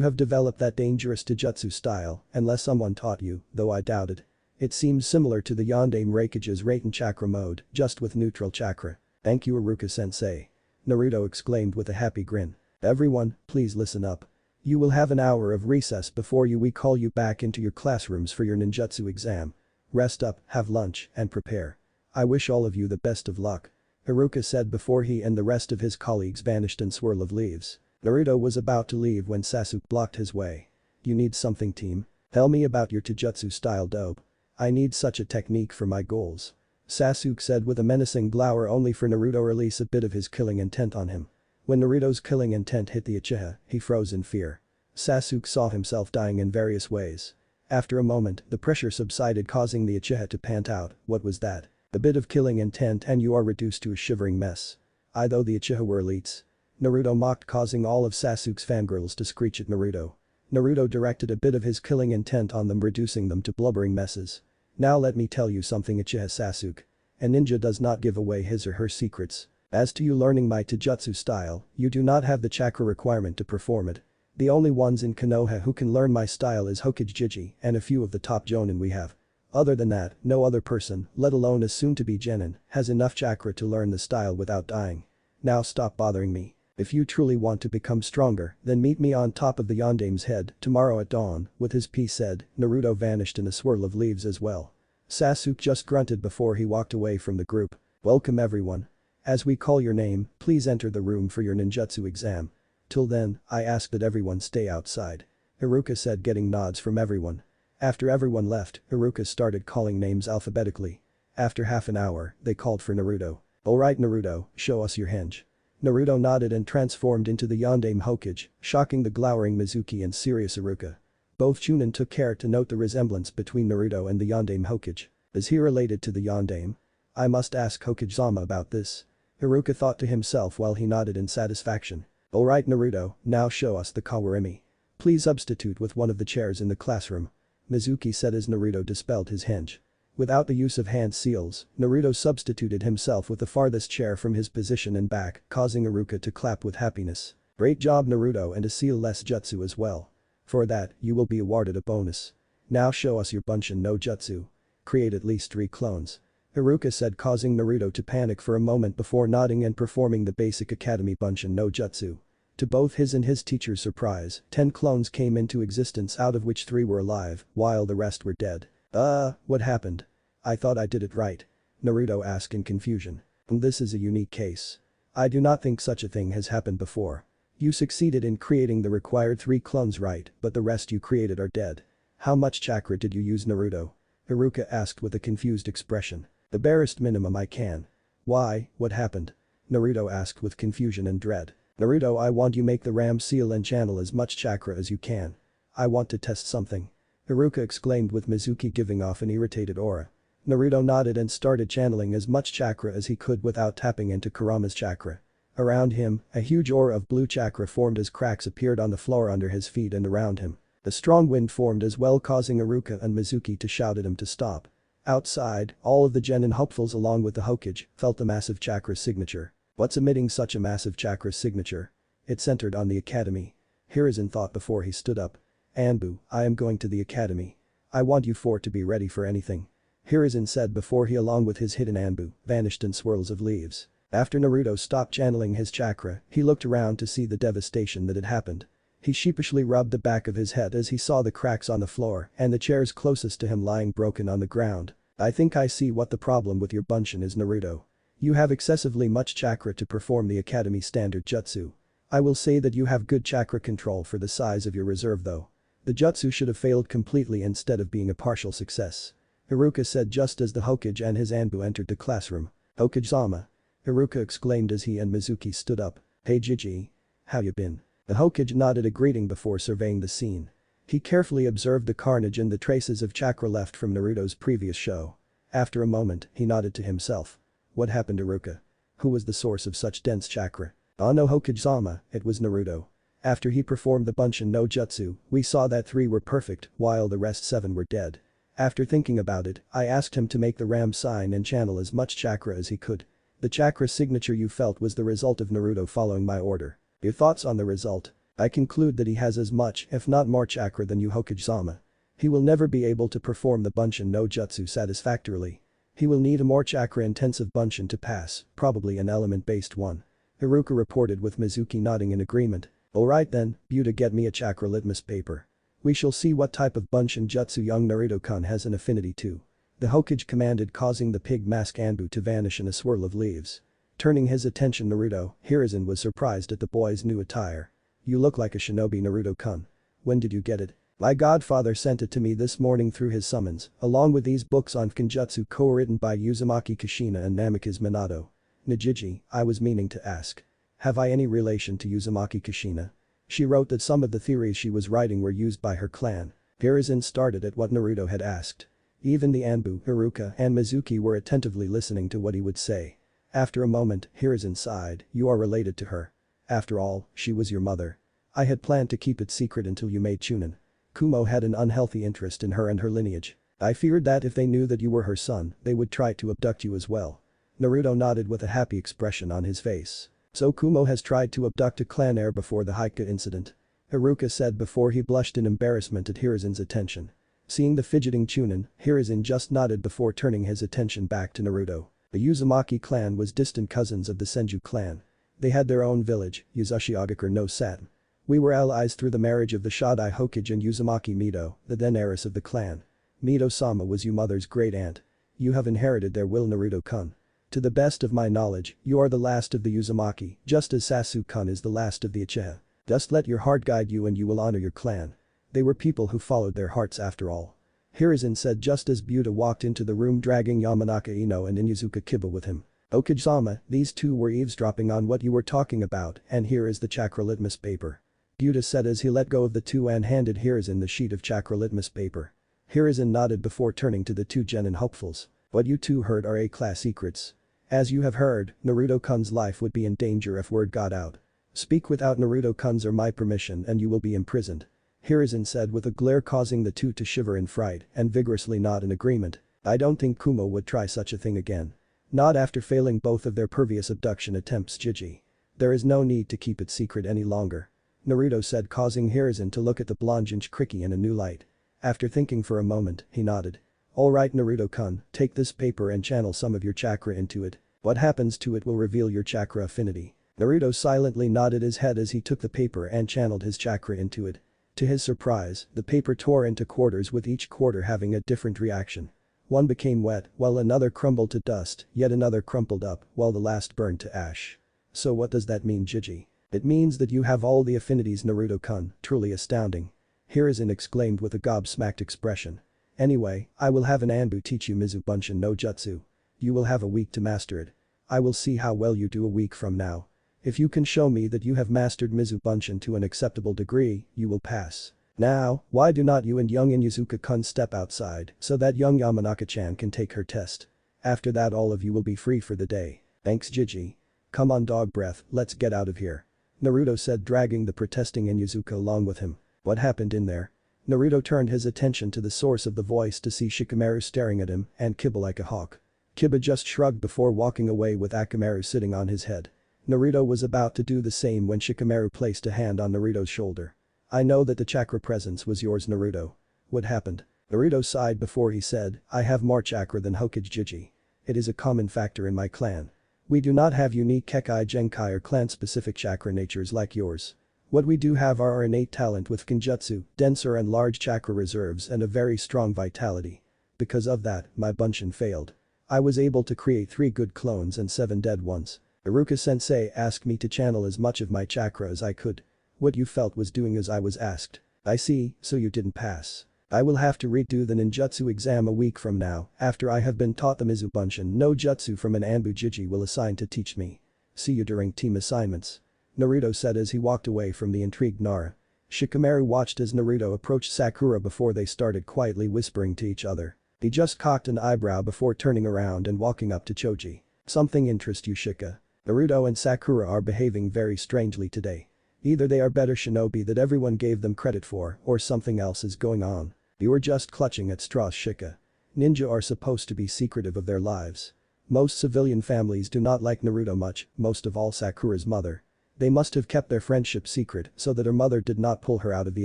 have developed that dangerous taijutsu style, unless someone taught you, though I doubt it. It seems similar to the Yondaime Reikage's Raiten chakra mode, just with neutral chakra. Thank you Haruka-sensei. Naruto exclaimed with a happy grin. Everyone, please listen up. You will have an hour of recess before we call you back into your classrooms for your ninjutsu exam. Rest up, have lunch, and prepare. I wish all of you the best of luck. Haruka said before he and the rest of his colleagues vanished in swirl of leaves. Naruto was about to leave when Sasuke blocked his way. You need something, team? Tell me about your taijutsu style, dope. I need such a technique for my goals. Sasuke said with a menacing glower, only for Naruto to release a bit of his killing intent on him. When Naruto's killing intent hit the Uchiha, he froze in fear. Sasuke saw himself dying in various ways. After a moment, the pressure subsided, causing the Uchiha to pant out. What was that? A bit of killing intent and you are reduced to a shivering mess. I thought the Uchiha were elites. Naruto mocked, causing all of Sasuke's fangirls to screech at Naruto. Naruto directed a bit of his killing intent on them, reducing them to blubbering messes. Now let me tell you something, Uchiha Sasuke. A ninja does not give away his or her secrets. As to you learning my taijutsu style, you do not have the chakra requirement to perform it. The only ones in Konoha who can learn my style is Hokage Jiji and a few of the top jonin we have. Other than that, no other person, let alone a soon-to-be genin, has enough chakra to learn the style without dying. Now stop bothering me. If you truly want to become stronger, then meet me on top of the Yondaime's head tomorrow at dawn. With his piece said, Naruto vanished in a swirl of leaves as well. Sasuke just grunted before he walked away from the group. Welcome everyone. As we call your name, please enter the room for your ninjutsu exam. Till then, I ask that everyone stay outside. Haruka said, getting nods from everyone. After everyone left, Haruka started calling names alphabetically. After half an hour, they called for Naruto. Alright Naruto, show us your henge. Naruto nodded and transformed into the Yondaime Hokage, shocking the glowering Mizuki and serious Iruka. Both Chunin took care to note the resemblance between Naruto and the Yondaime Hokage. Is he related to the Yondaime? I must ask Hokage-sama about this. Iruka thought to himself while he nodded in satisfaction. Alright Naruto, now show us the Kawarimi. Please substitute with one of the chairs in the classroom. Mizuki said as Naruto dispelled his henge. Without the use of hand seals, Naruto substituted himself with the farthest chair from his position and back, causing Iruka to clap with happiness. Great job Naruto, and a seal-less jutsu as well. For that, you will be awarded a bonus. Now show us your Bunshin no Jutsu. Create at least 3 clones. Iruka said, causing Naruto to panic for a moment before nodding and performing the basic academy Bunshin no Jutsu. To both his and his teacher's surprise, 10 clones came into existence, out of which 3 were alive, while the rest were dead. What happened? I thought I did it right. Naruto asked in confusion. This is a unique case. I do not think such a thing has happened before. You succeeded in creating the required 3 clones right, but the rest you created are dead. How much chakra did you use Naruto? Iruka asked with a confused expression. The barest minimum I can. Why, what happened? Naruto asked with confusion and dread. Naruto, I want you make the ram seal and channel as much chakra as you can. I want to test something. Iruka exclaimed with Mizuki giving off an irritated aura. Naruto nodded and started channeling as much chakra as he could without tapping into Kurama's chakra. Around him, a huge aura of blue chakra formed as cracks appeared on the floor under his feet and around him. A strong wind formed as well, causing Iruka and Mizuki to shout at him to stop. Outside, all of the genin hopefuls along with the Hokage felt the massive chakra signature. What's emitting such a massive chakra signature? It centered on the academy. Hiruzen thought before he stood up. Anbu, I am going to the academy. I want you 4 to be ready for anything. Hiruzen said before he, along with his hidden Anbu, vanished in swirls of leaves. After Naruto stopped channeling his chakra, he looked around to see the devastation that had happened. He sheepishly rubbed the back of his head as he saw the cracks on the floor and the chairs closest to him lying broken on the ground. I think I see what the problem with your Bunshin is, Naruto. You have excessively much chakra to perform the academy standard jutsu. I will say that you have good chakra control for the size of your reserve though. The jutsu should have failed completely instead of being a partial success. Iruka said just as the Hokage and his Anbu entered the classroom. Hokage-sama. Iruka exclaimed as he and Mizuki stood up. Hey Jiji. How you been? The Hokage nodded a greeting before surveying the scene. He carefully observed the carnage and the traces of chakra left from Naruto's previous show. After a moment, he nodded to himself. What happened, Iruka? Who was the source of such dense chakra? Oh no Hokage-sama, it was Naruto. After he performed the Bunshin no Jutsu, we saw that 3 were perfect while the rest 7 were dead. After thinking about it, I asked him to make the ram sign and channel as much chakra as he could. The chakra signature you felt was the result of Naruto following my order. Your thoughts on the result? I conclude that he has as much, if not more chakra than you Hokage-sama. He will never be able to perform the Bunshin no Jutsu satisfactorily. He will need a more chakra-intensive Bunshin to pass, probably an element-based one. Iruka reported with Mizuki nodding in agreement. Alright then, Buta, get me a chakra litmus paper. We shall see what type of Bunshin jutsu young Naruto-kun has an affinity to. The Hokage commanded, causing the pig mask Anbu to vanish in a swirl of leaves. Turning his attention Naruto, Hiruzen was surprised at the boy's new attire. You look like a shinobi, Naruto-kun. When did you get it? My godfather sent it to me this morning through his summons, along with these books on Kenjutsu co-written by Uzumaki Kushina and Namikaze Minato. Najiji, I was meaning to ask. Have I any relation to Uzumaki Kushina? She wrote that some of the theories she was writing were used by her clan. Hiruzen started at what Naruto had asked. Even the Anbu, Iruka and Mizuki were attentively listening to what he would say. After a moment, Hiruzen sighed, you are related to her. After all, she was your mother. I had planned to keep it secret until you made Chunin. Kumo had an unhealthy interest in her and her lineage. I feared that if they knew that you were her son, they would try to abduct you as well. Naruto nodded with a happy expression on his face. So Kumo has tried to abduct a clan heir before the Haika incident. Iruka said before he blushed in embarrassment at Hiruzen's attention. Seeing the fidgeting Chunin, Hiruzen just nodded before turning his attention back to Naruto. The Uzumaki clan was distant cousins of the Senju clan. They had their own village, Yuzashiogakure no Saten. We were allies through the marriage of the Shodai Hokage and Uzumaki Mido, the then heiress of the clan. Mido-sama was your mother's great aunt. You have inherited their will, Naruto-kun. To the best of my knowledge, you are the last of the Uzumaki, just as Sasuke-kun is the last of the Uchiha. Just let your heart guide you and you will honor your clan. They were people who followed their hearts after all. Hiruzen said just as Buta walked into the room dragging Yamanaka Ino and Inyazuka Kiba with him. Okage-sama, these two were eavesdropping on what you were talking about and here is the chakra litmus paper. Gyuta said as he let go of the two and handed Hiruzen the sheet of chakra litmus paper. Hiruzen nodded before turning to the two genin hopefuls. What you two heard are A-class secrets. As you have heard, Naruto-kun's life would be in danger if word got out. Speak without Naruto-kun's or my permission and you will be imprisoned. Hiruzen said with a glare causing the two to shiver in fright and vigorously nod in agreement. I don't think Kumo would try such a thing again. Not after failing both of their previous abduction attempts, Gigi. There is no need to keep it secret any longer. Naruto said, causing Hiruzen to look at the blonde Jinchuriki in a new light. After thinking for a moment, he nodded. Alright Naruto-kun, take this paper and channel some of your chakra into it. What happens to it will reveal your chakra affinity. Naruto silently nodded his head as he took the paper and channeled his chakra into it. To his surprise, the paper tore into quarters with each quarter having a different reaction. One became wet, while another crumbled to dust, yet another crumpled up, while the last burned to ash. So what does that mean, Gigi? It means that you have all the affinities, Naruto-kun, truly astounding. Hiruzen exclaimed with a gobsmacked expression. Anyway, I will have an Anbu teach you Mizubunshin no Jutsu. You will have a week to master it. I will see how well you do a week from now. If you can show me that you have mastered Mizubunshin to an acceptable degree, you will pass. Now, why do not you and young Inuzuka-kun step outside so that young Yamanaka-chan can take her test? After that all of you will be free for the day. Thanks Gigi. Come on dog breath, let's get out of here. Naruto said, dragging the protesting Inuzuka along with him. What happened in there? Naruto turned his attention to the source of the voice to see Shikamaru staring at him and Kiba like a hawk. Kiba just shrugged before walking away with Akamaru sitting on his head. Naruto was about to do the same when Shikamaru placed a hand on Naruto's shoulder. I know that the chakra presence was yours, Naruto. What happened? Naruto sighed before he said, I have more chakra than Hokage Gigi. It is a common factor in my clan. We do not have unique Kekai Genkai or clan-specific chakra natures like yours. What we do have are our innate talent with Genjutsu, denser and large chakra reserves and a very strong vitality. Because of that, my Bunshin failed. I was able to create 3 good clones and 7 dead ones. Iruka-sensei asked me to channel as much of my chakra as I could. What you felt was doing as I was asked. I see, so you didn't pass. I will have to redo the ninjutsu exam a week from now after I have been taught the Mizubunshin no Jutsu from an Anbu Gigi will assign to teach me. See you during team assignments. Naruto said as he walked away from the intrigued Nara. Shikamaru watched as Naruto approached Sakura before they started quietly whispering to each other. He just cocked an eyebrow before turning around and walking up to Choji. Something interests you, Shika. Naruto and Sakura are behaving very strangely today. Either they are better shinobi that everyone gave them credit for or something else is going on. You are just clutching at straws, Shika. Ninja are supposed to be secretive of their lives. Most civilian families do not like Naruto much, most of all Sakura's mother. They must have kept their friendship secret so that her mother did not pull her out of the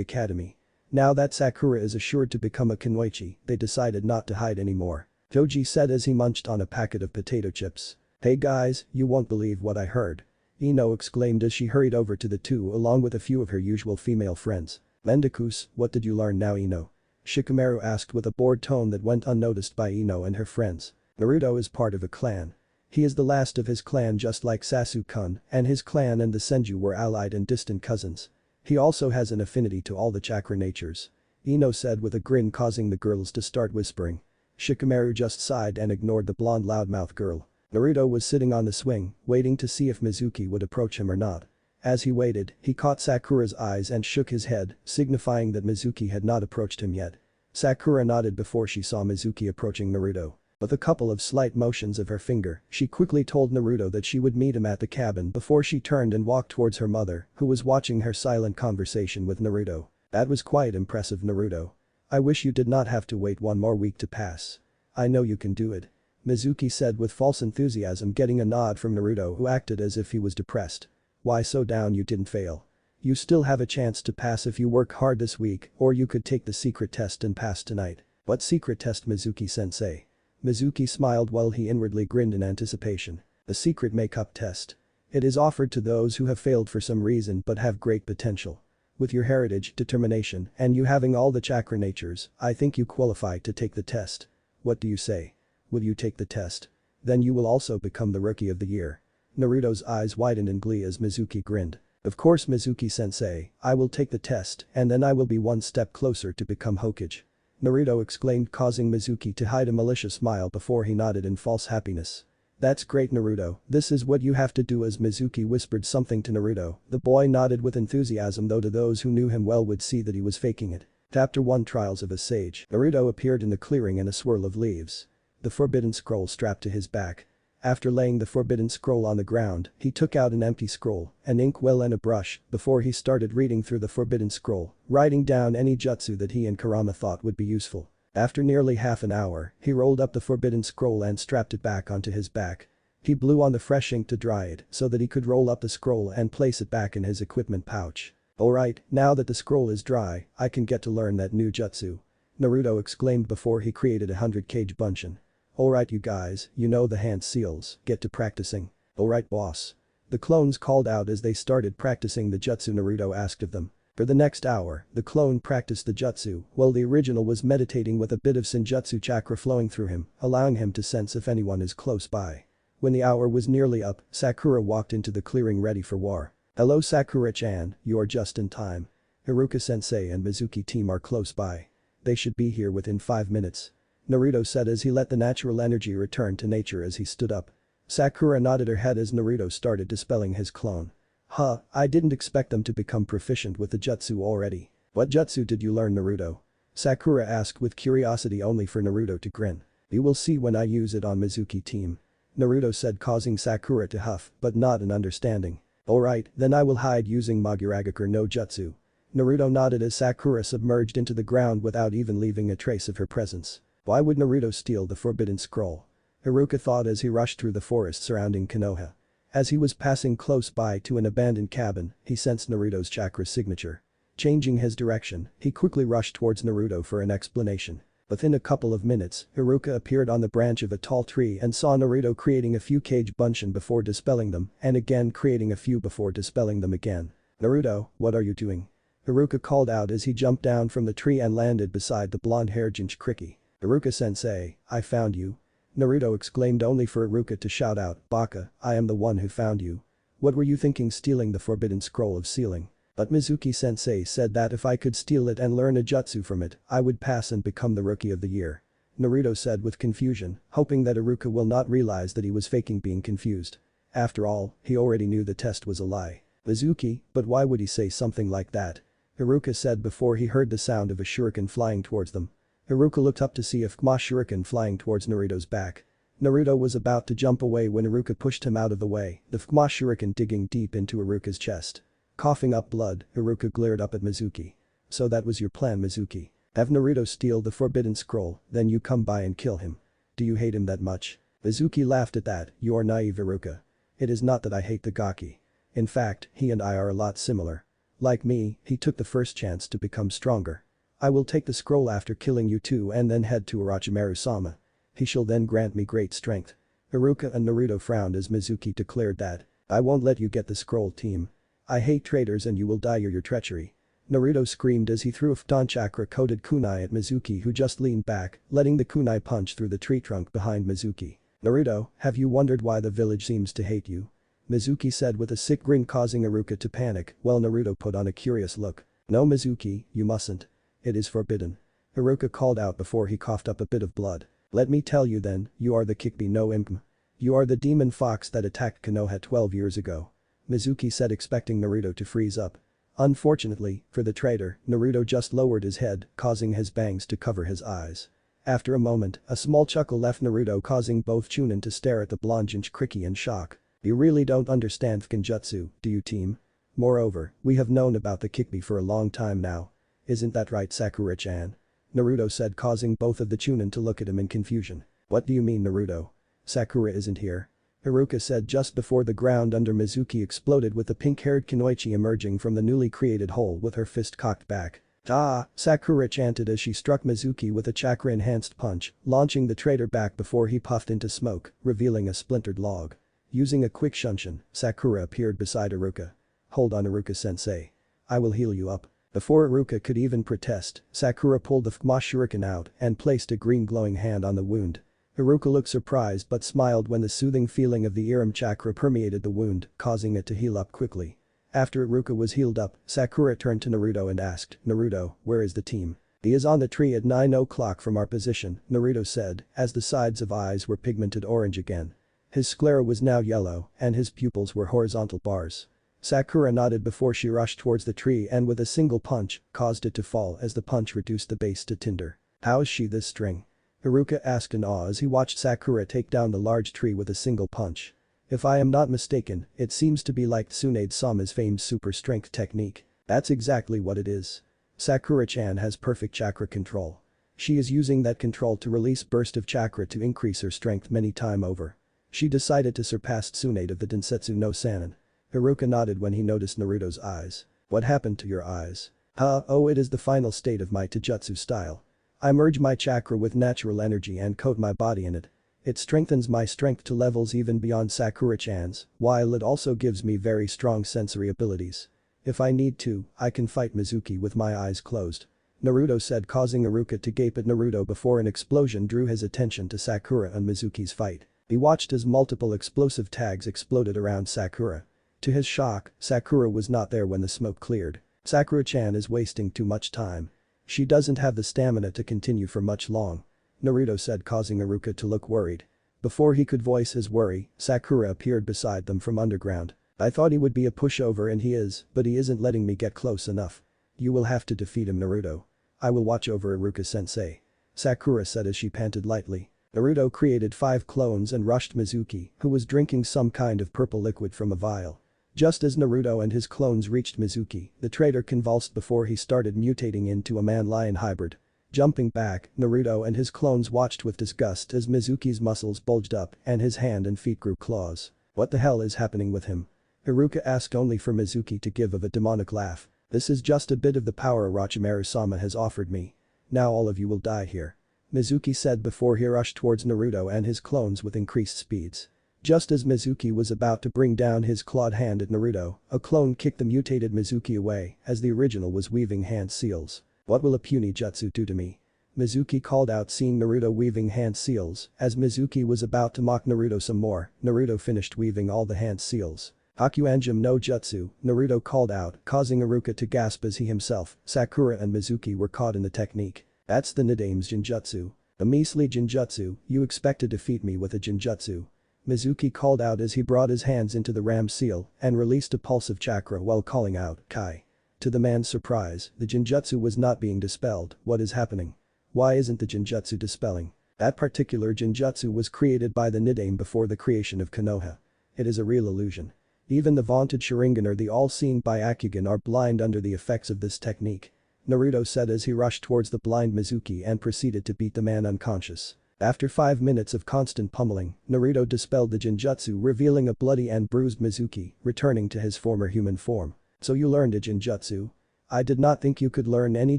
academy. Now that Sakura is assured to become a Kunoichi, they decided not to hide anymore. Choji said as he munched on a packet of potato chips. Hey guys, you won't believe what I heard. Ino exclaimed as she hurried over to the two along with a few of her usual female friends. Mendikus, what did you learn now, Ino? Shikamaru asked with a bored tone that went unnoticed by Ino and her friends. Naruto is part of a clan. He is the last of his clan just like Sasuke-kun, and his clan and the Senju were allied and distant cousins. He also has an affinity to all the chakra natures. Ino said with a grin causing the girls to start whispering. Shikamaru just sighed and ignored the blonde loudmouth girl. Naruto was sitting on the swing, waiting to see if Mizuki would approach him or not. As he waited, he caught Sakura's eyes and shook his head, signifying that Mizuki had not approached him yet. Sakura nodded before she saw Mizuki approaching Naruto. With a couple of slight motions of her finger, she quickly told Naruto that she would meet him at the cabin before she turned and walked towards her mother, who was watching her silent conversation with Naruto. That was quite impressive, Naruto. I wish you did not have to wait one more week to pass. I know you can do it. Mizuki said with false enthusiasm, getting a nod from Naruto who acted as if he was depressed. Why so down? You didn't fail. You still have a chance to pass if you work hard this week, or you could take the secret test and pass tonight. What secret test, Mizuki-sensei? Mizuki smiled while he inwardly grinned in anticipation. The secret makeup test. It is offered to those who have failed for some reason but have great potential. With your heritage, determination, and you having all the chakra natures, I think you qualify to take the test. What do you say? Will you take the test? Then you will also become the Rookie of the Year. Naruto's eyes widened in glee as Mizuki grinned. Of course, Mizuki-sensei, I will take the test and then I will be one step closer to become Hokage. Naruto exclaimed, causing Mizuki to hide a malicious smile before he nodded in false happiness. That's great Naruto, this is what you have to do as Mizuki whispered something to Naruto. The boy nodded with enthusiasm though to those who knew him well would see that he was faking it. Chapter 1 Trials of a Sage. Naruto appeared in the clearing in a swirl of leaves. The forbidden scroll strapped to his back. After laying the forbidden scroll on the ground, he took out an empty scroll, an inkwell and a brush before he started reading through the forbidden scroll, writing down any jutsu that he and Kurama thought would be useful. After nearly half an hour, he rolled up the forbidden scroll and strapped it back onto his back. He blew on the fresh ink to dry it so that he could roll up the scroll and place it back in his equipment pouch. Alright, now that the scroll is dry, I can get to learn that new jutsu. Naruto exclaimed before he created a 100 Bunshin. Alright you guys, you know the hand seals, get to practicing. Alright boss. The clones called out as they started practicing the jutsu Naruto asked of them. For the next hour, the clone practiced the jutsu while the original was meditating with a bit of senjutsu chakra flowing through him, allowing him to sense if anyone is close by. When the hour was nearly up, Sakura walked into the clearing ready for war. Hello Sakura-chan, you are just in time. Haruka-sensei and Mizuki team are close by. They should be here within 5 minutes. Naruto said as he let the natural energy return to nature as he stood up. Sakura nodded her head as Naruto started dispelling his clone. Huh, I didn't expect them to become proficient with the jutsu already. What jutsu did you learn Naruto? Sakura asked with curiosity only for Naruto to grin. You will see when I use it on Mizuki team. Naruto said causing Sakura to huff but nod in understanding. Alright, then I will hide using Maguragakure no jutsu. Naruto nodded as Sakura submerged into the ground without even leaving a trace of her presence. Why would Naruto steal the forbidden scroll? Haruka thought as he rushed through the forest surrounding Konoha. As he was passing close by to an abandoned cabin, he sensed Naruto's chakra signature. Changing his direction, he quickly rushed towards Naruto for an explanation. Within a couple of minutes, Haruka appeared on the branch of a tall tree and saw Naruto creating a few Bunshin before dispelling them and again creating a few before dispelling them again. Naruto, what are you doing? Haruka called out as he jumped down from the tree and landed beside the blonde-haired Jinchuriki. Haruka-sensei, I found you. Naruto exclaimed only for Haruka to shout out, Baka, I am the one who found you. What were you thinking stealing the forbidden scroll of sealing? But Mizuki-sensei said that if I could steal it and learn a jutsu from it, I would pass and become the rookie of the year. Naruto said with confusion, hoping that Haruka will not realize that he was faking being confused. After all, he already knew the test was a lie. Mizuki, but why would he say something like that? Haruka said before he heard the sound of a shuriken flying towards them. Haruka looked up to see a Fukma shuriken flying towards Naruto's back. Naruto was about to jump away when Haruka pushed him out of the way, the Fukma shuriken digging deep into Haruka's chest. Coughing up blood, Haruka glared up at Mizuki. So that was your plan Mizuki. Have Naruto steal the forbidden scroll, then you come by and kill him. Do you hate him that much? Mizuki laughed at that, you are naive Haruka. It is not that I hate the Gaki. In fact, he and I are a lot similar. Like me, he took the first chance to become stronger. I will take the scroll after killing you two and then head to Orochimaru-sama. He shall then grant me great strength. Haruka and Naruto frowned as Mizuki declared that. I won't let you get the scroll team. I hate traitors and you will die your treachery. Naruto screamed as he threw a Futon chakra-coated kunai at Mizuki who just leaned back, letting the kunai punch through the tree trunk behind Mizuki. Naruto, have you wondered why the village seems to hate you? Mizuki said with a sick grin causing Haruka to panic while Naruto put on a curious look. No Mizuki, you mustn't. It is forbidden. Haruka called out before he coughed up a bit of blood. Let me tell you then, you are the Kikbi no Imp. You are the demon fox that attacked Konoha 12 years ago. Mizuki said expecting Naruto to freeze up. Unfortunately, for the traitor, Naruto just lowered his head, causing his bangs to cover his eyes. After a moment, a small chuckle left Naruto causing both Chunin to stare at the blonde Jinchuriki in shock. You really don't understand Fukinjutsu, do you team? Moreover, we have known about the Kikbi for a long time now. Isn't that right Sakura-chan? Naruto said causing both of the Chunin to look at him in confusion. What do you mean Naruto? Sakura isn't here. Haruka said just before the ground under Mizuki exploded with the pink-haired Kunoichi emerging from the newly created hole with her fist cocked back. Ah! Sakura chanted as she struck Mizuki with a chakra-enhanced punch, launching the traitor back before he puffed into smoke, revealing a splintered log. Using a quick shunshin, Sakura appeared beside Haruka. Hold on Haruka-sensei. I will heal you up. Before Haruka could even protest, Sakura pulled the Fukma shuriken out and placed a green glowing hand on the wound. Haruka looked surprised but smiled when the soothing feeling of the Iram chakra permeated the wound, causing it to heal up quickly. After Haruka was healed up, Sakura turned to Naruto and asked, Naruto, where is the team? He is on the tree at 9 o'clock from our position, Naruto said, as the sides of eyes were pigmented orange again. His sclera was now yellow, and his pupils were horizontal bars. Sakura nodded before she rushed towards the tree and with a single punch, caused it to fall as the punch reduced the base to tinder. "How is she this string?" Iruka asked in awe as he watched Sakura take down the large tree with a single punch. "If I am not mistaken, it seems to be like Tsunade Sama's famed super strength technique." "That's exactly what it is. Sakura-chan has perfect chakra control. She is using that control to release burst of chakra to increase her strength many times over. She decided to surpass Tsunade of the Densetsu no Sanin." Iruka nodded when he noticed Naruto's eyes. "What happened to your eyes?" Oh, it is the final state of my taijutsu style. I merge my chakra with natural energy and coat my body in it. It strengthens my strength to levels even beyond Sakura-chan's, while it also gives me very strong sensory abilities. If I need to, I can fight Mizuki with my eyes closed," Naruto said, causing Iruka to gape at Naruto before an explosion drew his attention to Sakura and Mizuki's fight. He watched as multiple explosive tags exploded around Sakura. To his shock, Sakura was not there when the smoke cleared. "Sakura-chan is wasting too much time. She doesn't have the stamina to continue for much long," Naruto said, causing Iruka to look worried. Before he could voice his worry, Sakura appeared beside them from underground. "I thought he would be a pushover and he is, but he isn't letting me get close enough. You will have to defeat him, Naruto. I will watch over Iruka-sensei," Sakura said as she panted lightly. Naruto created 5 clones and rushed Mizuki, who was drinking some kind of purple liquid from a vial. Just as Naruto and his clones reached Mizuki, the traitor convulsed before he started mutating into a man-lion hybrid. Jumping back, Naruto and his clones watched with disgust as Mizuki's muscles bulged up and his hand and feet grew claws. "What the hell is happening with him?" Iruka asked, only for Mizuki to give a demonic laugh. "This is just a bit of the power Orochimaru-sama has offered me. Now all of you will die here," Mizuki said before he rushed towards Naruto and his clones with increased speeds. Just as Mizuki was about to bring down his clawed hand at Naruto, a clone kicked the mutated Mizuki away as the original was weaving hand seals. "What will a puny jutsu do to me?" Mizuki called out, seeing Naruto weaving hand seals. As Mizuki was about to mock Naruto some more, Naruto finished weaving all the hand seals. "Hakuanjim no jutsu," Naruto called out, causing Iruka to gasp as he himself, Sakura and Mizuki were caught in the technique. "That's the Nidame's Jinjutsu. A measly Jinjutsu, you expect to defeat me with a Jinjutsu?" Mizuki called out as he brought his hands into the ram seal and released a pulse of chakra while calling out, "Kai." To the man's surprise, the Jinjutsu was not being dispelled. "What is happening? Why isn't the Jinjutsu dispelling?" That particular Jinjutsu was created by the Nidame before the creation of Konoha. It is a real illusion. Even the vaunted Sharingan or the all-seeing Byakugan are blind under the effects of this technique, Naruto said as he rushed towards the blind Mizuki and proceeded to beat the man unconscious. After 5 minutes of constant pummeling, Naruto dispelled the Jinjutsu, revealing a bloody and bruised Mizuki, returning to his former human form. "So you learned a Jinjutsu? I did not think you could learn any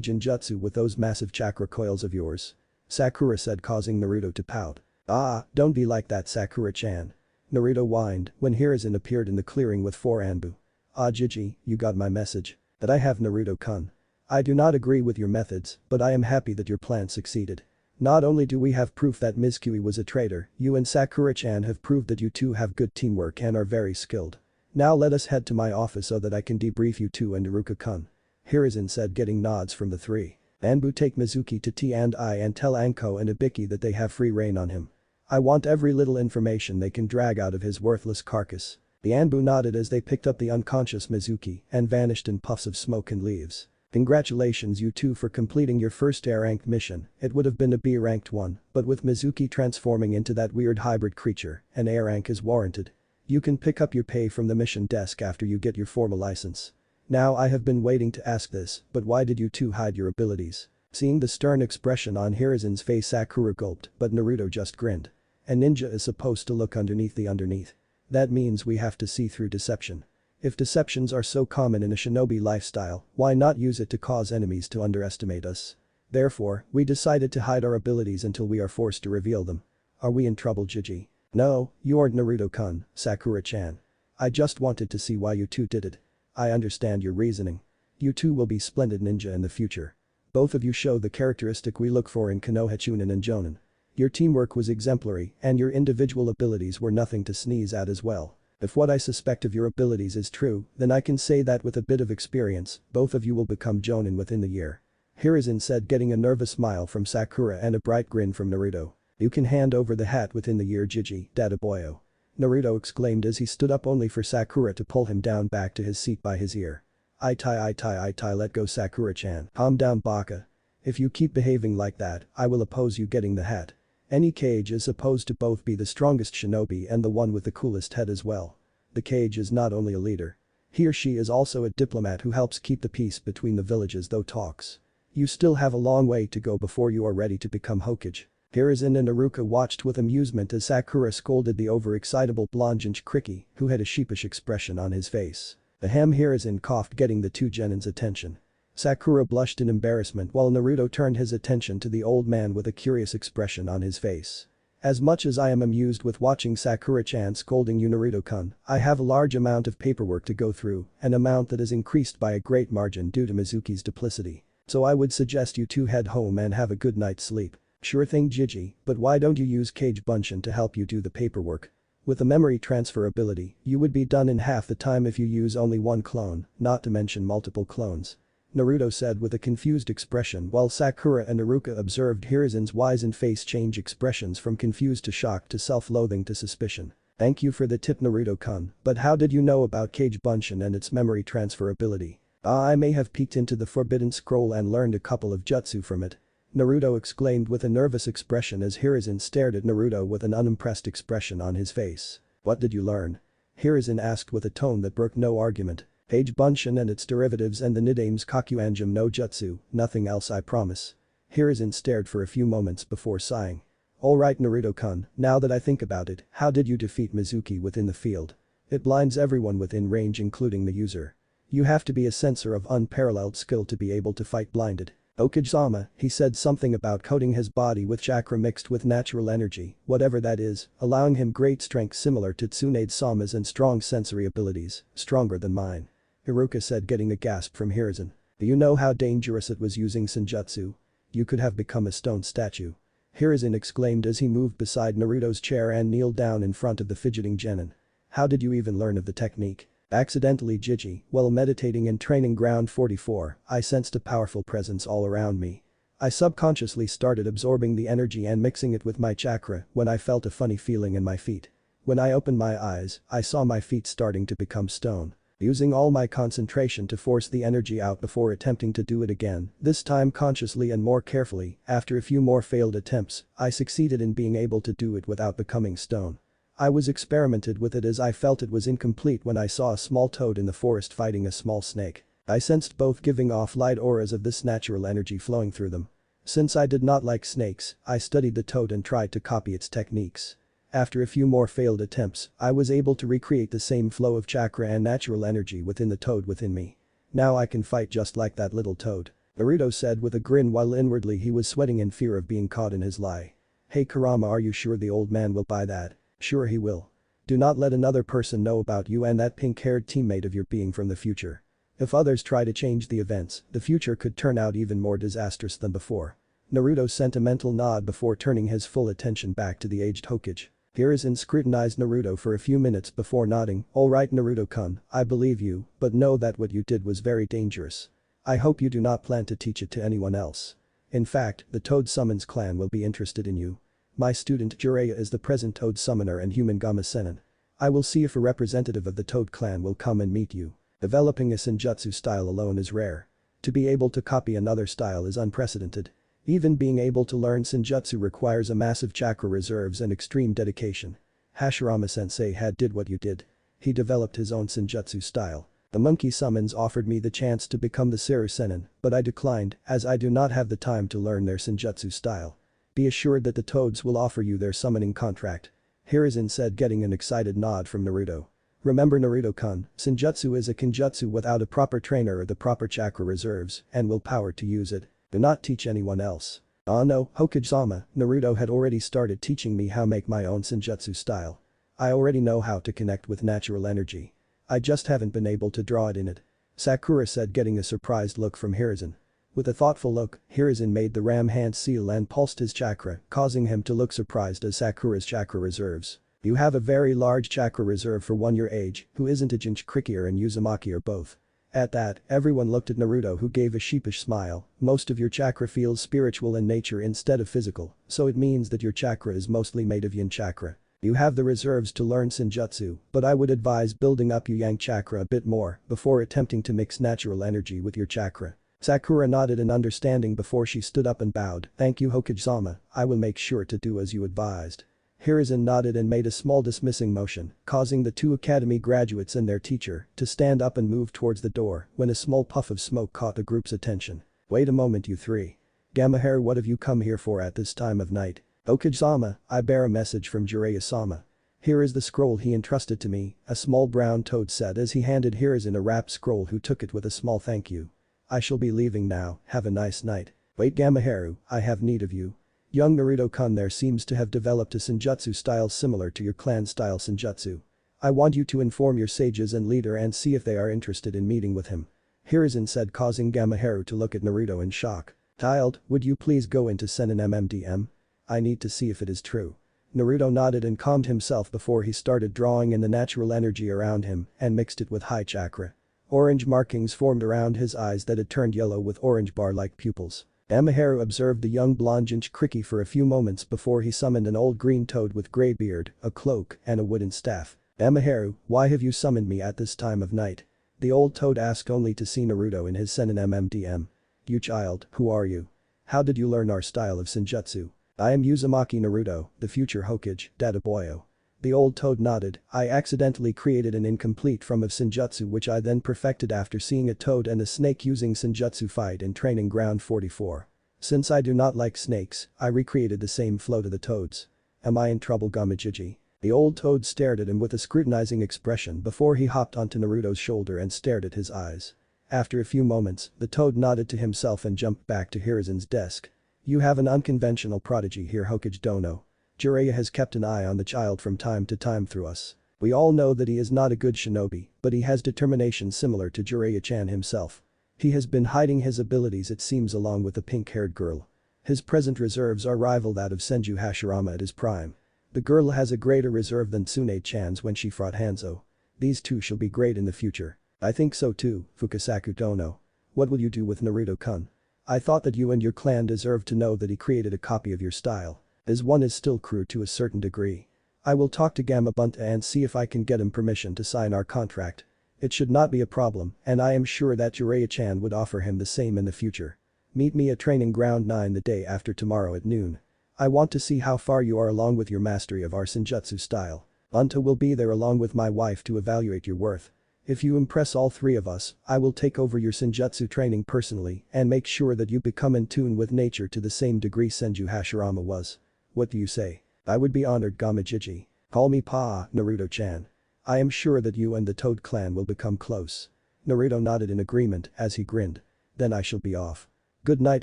Jinjutsu with those massive chakra coils of yours," Sakura said, causing Naruto to pout. "Ah, don't be like that, Sakura-chan," Naruto whined when Hiruzen appeared in the clearing with 4 Anbu. "Ah, Jiji, you got my message. That I have Naruto-kun. I do not agree with your methods, but I am happy that your plan succeeded. Not only do we have proof that Mizukui was a traitor, you and Sakura-chan have proved that you two have good teamwork and are very skilled. Now let us head to my office so that I can debrief you two and Iruka-kun," Hiruzen said, getting nods from the 3. "Anbu, take Mizuki to T&I and tell Anko and Ibiki that they have free rein on him. I want every little information they can drag out of his worthless carcass." The Anbu nodded as they picked up the unconscious Mizuki and vanished in puffs of smoke and leaves. "Congratulations you two for completing your first A-ranked mission. It would have been a B-ranked one, but with Mizuki transforming into that weird hybrid creature, an A rank is warranted. You can pick up your pay from the mission desk after you get your formal license. Now I have been waiting to ask this, but why did you two hide your abilities?" Seeing the stern expression on Hiruzen's face, Sakura gulped, but Naruto just grinned. "A ninja is supposed to look underneath the underneath. That means we have to see through deception. If deceptions are so common in a shinobi lifestyle, why not use it to cause enemies to underestimate us? Therefore, we decided to hide our abilities until we are forced to reveal them. Are we in trouble, Jiji?" "No, you aren't, Naruto-kun, Sakura-chan. I just wanted to see why you two did it. I understand your reasoning. You two will be splendid ninja in the future. Both of you show the characteristic we look for in Konoha Chunin and Jonin. Your teamwork was exemplary and your individual abilities were nothing to sneeze at as well. If what I suspect of your abilities is true, then I can say that with a bit of experience, both of you will become Jonin within the year," Hiruzen said, getting a nervous smile from Sakura and a bright grin from Naruto. "You can hand over the hat within the year, Jiji, Dadaboyo." Naruto exclaimed as he stood up only for Sakura to pull him down back to his seat by his ear. I let go Sakura-chan. Calm down Baka. If you keep behaving like that, I will oppose you getting the hat. Any Kage is supposed to both be the strongest shinobi and the one with the coolest head as well. The Kage is not only a leader. He or she is also a diplomat who helps keep the peace between the villages though talks. You still have a long way to go before you are ready to become Hokage. Hiruzen and Iruka watched with amusement as Sakura scolded the overexcitable blonde Jinchuriki, who had a sheepish expression on his face. Ahem, Hiruzen coughed, getting the two genins' attention. Sakura blushed in embarrassment while Naruto turned his attention to the old man with a curious expression on his face. As much as I am amused with watching Sakura-chan scolding you Naruto-kun, I have a large amount of paperwork to go through, an amount that is increased by a great margin due to Mizuki's duplicity. So I would suggest you two head home and have a good night's sleep. Sure thing Gigi, but why don't you use Kage Bunshin to help you do the paperwork? With the memory transfer ability, you would be done in half the time if you use only one clone, not to mention multiple clones. Naruto said with a confused expression while Sakura and Iruka observed Hiruzen's wizened face change expressions from confused to shocked to self-loathing to suspicion. Thank you for the tip Naruto-kun, but how did you know about Kage Bunshin and its memory transfer ability? I may have peeked into the Forbidden Scroll and learned a couple of jutsu from it. Naruto exclaimed with a nervous expression as Hiruzen stared at Naruto with an unimpressed expression on his face. What did you learn? Hiruzen asked with a tone that broke no argument. Kage Bunshin and its derivatives and the Nidame's Kakuanjim no Jutsu, nothing else I promise. Hiruzen stared for a few moments before sighing. Alright Naruto-kun, now that I think about it, how did you defeat Mizuki within the field? It blinds everyone within range including the user. You have to be a sensor of unparalleled skill to be able to fight blinded. Okage-sama, he said something about coating his body with chakra mixed with natural energy, whatever that is, allowing him great strength similar to Tsunade-sama's and strong sensory abilities, stronger than mine. Iruka said getting a gasp from Hiruzen. Do you know how dangerous it was using Senjutsu? You could have become a stone statue. Hiruzen exclaimed as he moved beside Naruto's chair and kneeled down in front of the fidgeting genin. How did you even learn of the technique? Accidentally Gigi, while meditating in training ground 44, I sensed a powerful presence all around me. I subconsciously started absorbing the energy and mixing it with my chakra when I felt a funny feeling in my feet. When I opened my eyes, I saw my feet starting to become stone. Using all my concentration to force the energy out before attempting to do it again, this time consciously and more carefully, after a few more failed attempts, I succeeded in being able to do it without becoming stone. I was experimented with it as I felt it was incomplete when I saw a small toad in the forest fighting a small snake. I sensed both giving off light auras of this natural energy flowing through them. Since I did not like snakes, I studied the toad and tried to copy its techniques. After a few more failed attempts, I was able to recreate the same flow of chakra and natural energy within the toad within me. Now I can fight just like that little toad. Naruto said with a grin while inwardly he was sweating in fear of being caught in his lie. Hey Kurama, are you sure the old man will buy that? Sure he will. Do not let another person know about you and that pink-haired teammate of your being from the future. If others try to change the events, the future could turn out even more disastrous than before. Naruto sent a mental nod before turning his full attention back to the aged Hokage. Hiruzen scrutinized Naruto for a few minutes before nodding. Alright Naruto-kun, I believe you, but know that what you did was very dangerous. I hope you do not plan to teach it to anyone else. In fact, the Toad Summons clan will be interested in you. My student Jiraiya is the present Toad Summoner and human Gamma Sennin. I will see if a representative of the Toad clan will come and meet you. Developing a Senjutsu style alone is rare. To be able to copy another style is unprecedented. Even being able to learn Senjutsu requires a massive chakra reserves and extreme dedication. Hashirama-sensei had did what you did. He developed his own Senjutsu style. The monkey summons offered me the chance to become the Seru Sennin, but I declined as I do not have the time to learn their Senjutsu style. Be assured that the Toads will offer you their summoning contract. Hiruzen said getting an excited nod from Naruto. Remember Naruto-kun, Senjutsu is a kinjutsu without a proper trainer or the proper chakra reserves and willpower to use it. Do not teach anyone else. Ah no, Hokage-sama, Naruto had already started teaching me how make my own Senjutsu style. I already know how to connect with natural energy. I just haven't been able to draw it in it. Sakura said getting a surprised look from Hiruzen. With a thoughtful look, Hiruzen made the ram hand seal and pulsed his chakra, causing him to look surprised at Sakura's chakra reserves. You have a very large chakra reserve for one your age, who isn't a Jinchuriki and Uzumaki or both. At that, everyone looked at Naruto who gave a sheepish smile. Most of your chakra feels spiritual in nature instead of physical, so it means that your chakra is mostly made of yin chakra. You have the reserves to learn Senjutsu, but I would advise building up your yang chakra a bit more before attempting to mix natural energy with your chakra. Sakura nodded in understanding before she stood up and bowed. Thank you Hokage-sama, I will make sure to do as you advised. Hiruzen nodded and made a small dismissing motion, causing the two academy graduates and their teacher to stand up and move towards the door when a small puff of smoke caught the group's attention. Wait a moment you three. Gamaharu, what have you come here for at this time of night? Hokage-sama, I bear a message from Jiraiya-sama. Here is the scroll he entrusted to me, a small brown toad said as he handed Hiruzen a wrapped scroll, who took it with a small thank you. I shall be leaving now, have a nice night. Wait Gamaharu, I have need of you. Young Naruto-kun, there seems to have developed a Senjutsu style similar to your clan style Senjutsu. I want you to inform your sages and leader and see if they are interested in meeting with him. Hiruzen said, causing Gamaharu to look at Naruto in shock. Child, would you please go into Senin MMDM? I need to see if it is true. Naruto nodded and calmed himself before he started drawing in the natural energy around him and mixed it with high chakra. Orange markings formed around his eyes that had turned yellow with orange bar-like pupils. Gamaharu observed the young blonde Jinchuriki for a few moments before he summoned an old green toad with grey beard, a cloak, and a wooden staff. Gamaharu, why have you summoned me at this time of night? The old toad asked only to see Naruto in his Senin MMDM. You child, who are you? How did you learn our style of Senjutsu? I am Uzumaki Naruto, the future Hokage, Dada Boyo. The old toad nodded. I accidentally created an incomplete form of Senjutsu which I then perfected after seeing a toad and a snake using Senjutsu fight in Training Ground 44. Since I do not like snakes, I recreated the same flow to the toads. Am I in trouble Gamajiji? The old toad stared at him with a scrutinizing expression before he hopped onto Naruto's shoulder and stared at his eyes. After a few moments, the toad nodded to himself and jumped back to Hiruzen's desk. You have an unconventional prodigy here Hokage Dono. Jiraiya has kept an eye on the child from time to time through us. We all know that he is not a good shinobi, but he has determination similar to Jiraiya-chan himself. He has been hiding his abilities it seems along with the pink-haired girl. His present reserves are rival that of Senju Hashirama at his prime. The girl has a greater reserve than Tsunade-chan's when she fought Hanzo. These two shall be great in the future. I think so too, Fukasaku Dono. What will you do with Naruto-kun? I thought that you and your clan deserved to know that he created a copy of your style. His one is still crude to a certain degree. I will talk to Gamabunta and see if I can get him permission to sign our contract. It should not be a problem, and I am sure that Jiraiya-chan would offer him the same in the future. Meet me at Training Ground 9 the day after tomorrow at noon. I want to see how far you are along with your mastery of our Senjutsu style. Bunta will be there along with my wife to evaluate your worth. If you impress all three of us, I will take over your Senjutsu training personally and make sure that you become in tune with nature to the same degree Senju Hashirama was. What do you say? I would be honored Gamajiji. Call me Pa, Naruto-chan. I am sure that you and the Toad clan will become close. Naruto nodded in agreement as he grinned. Then I shall be off. Good night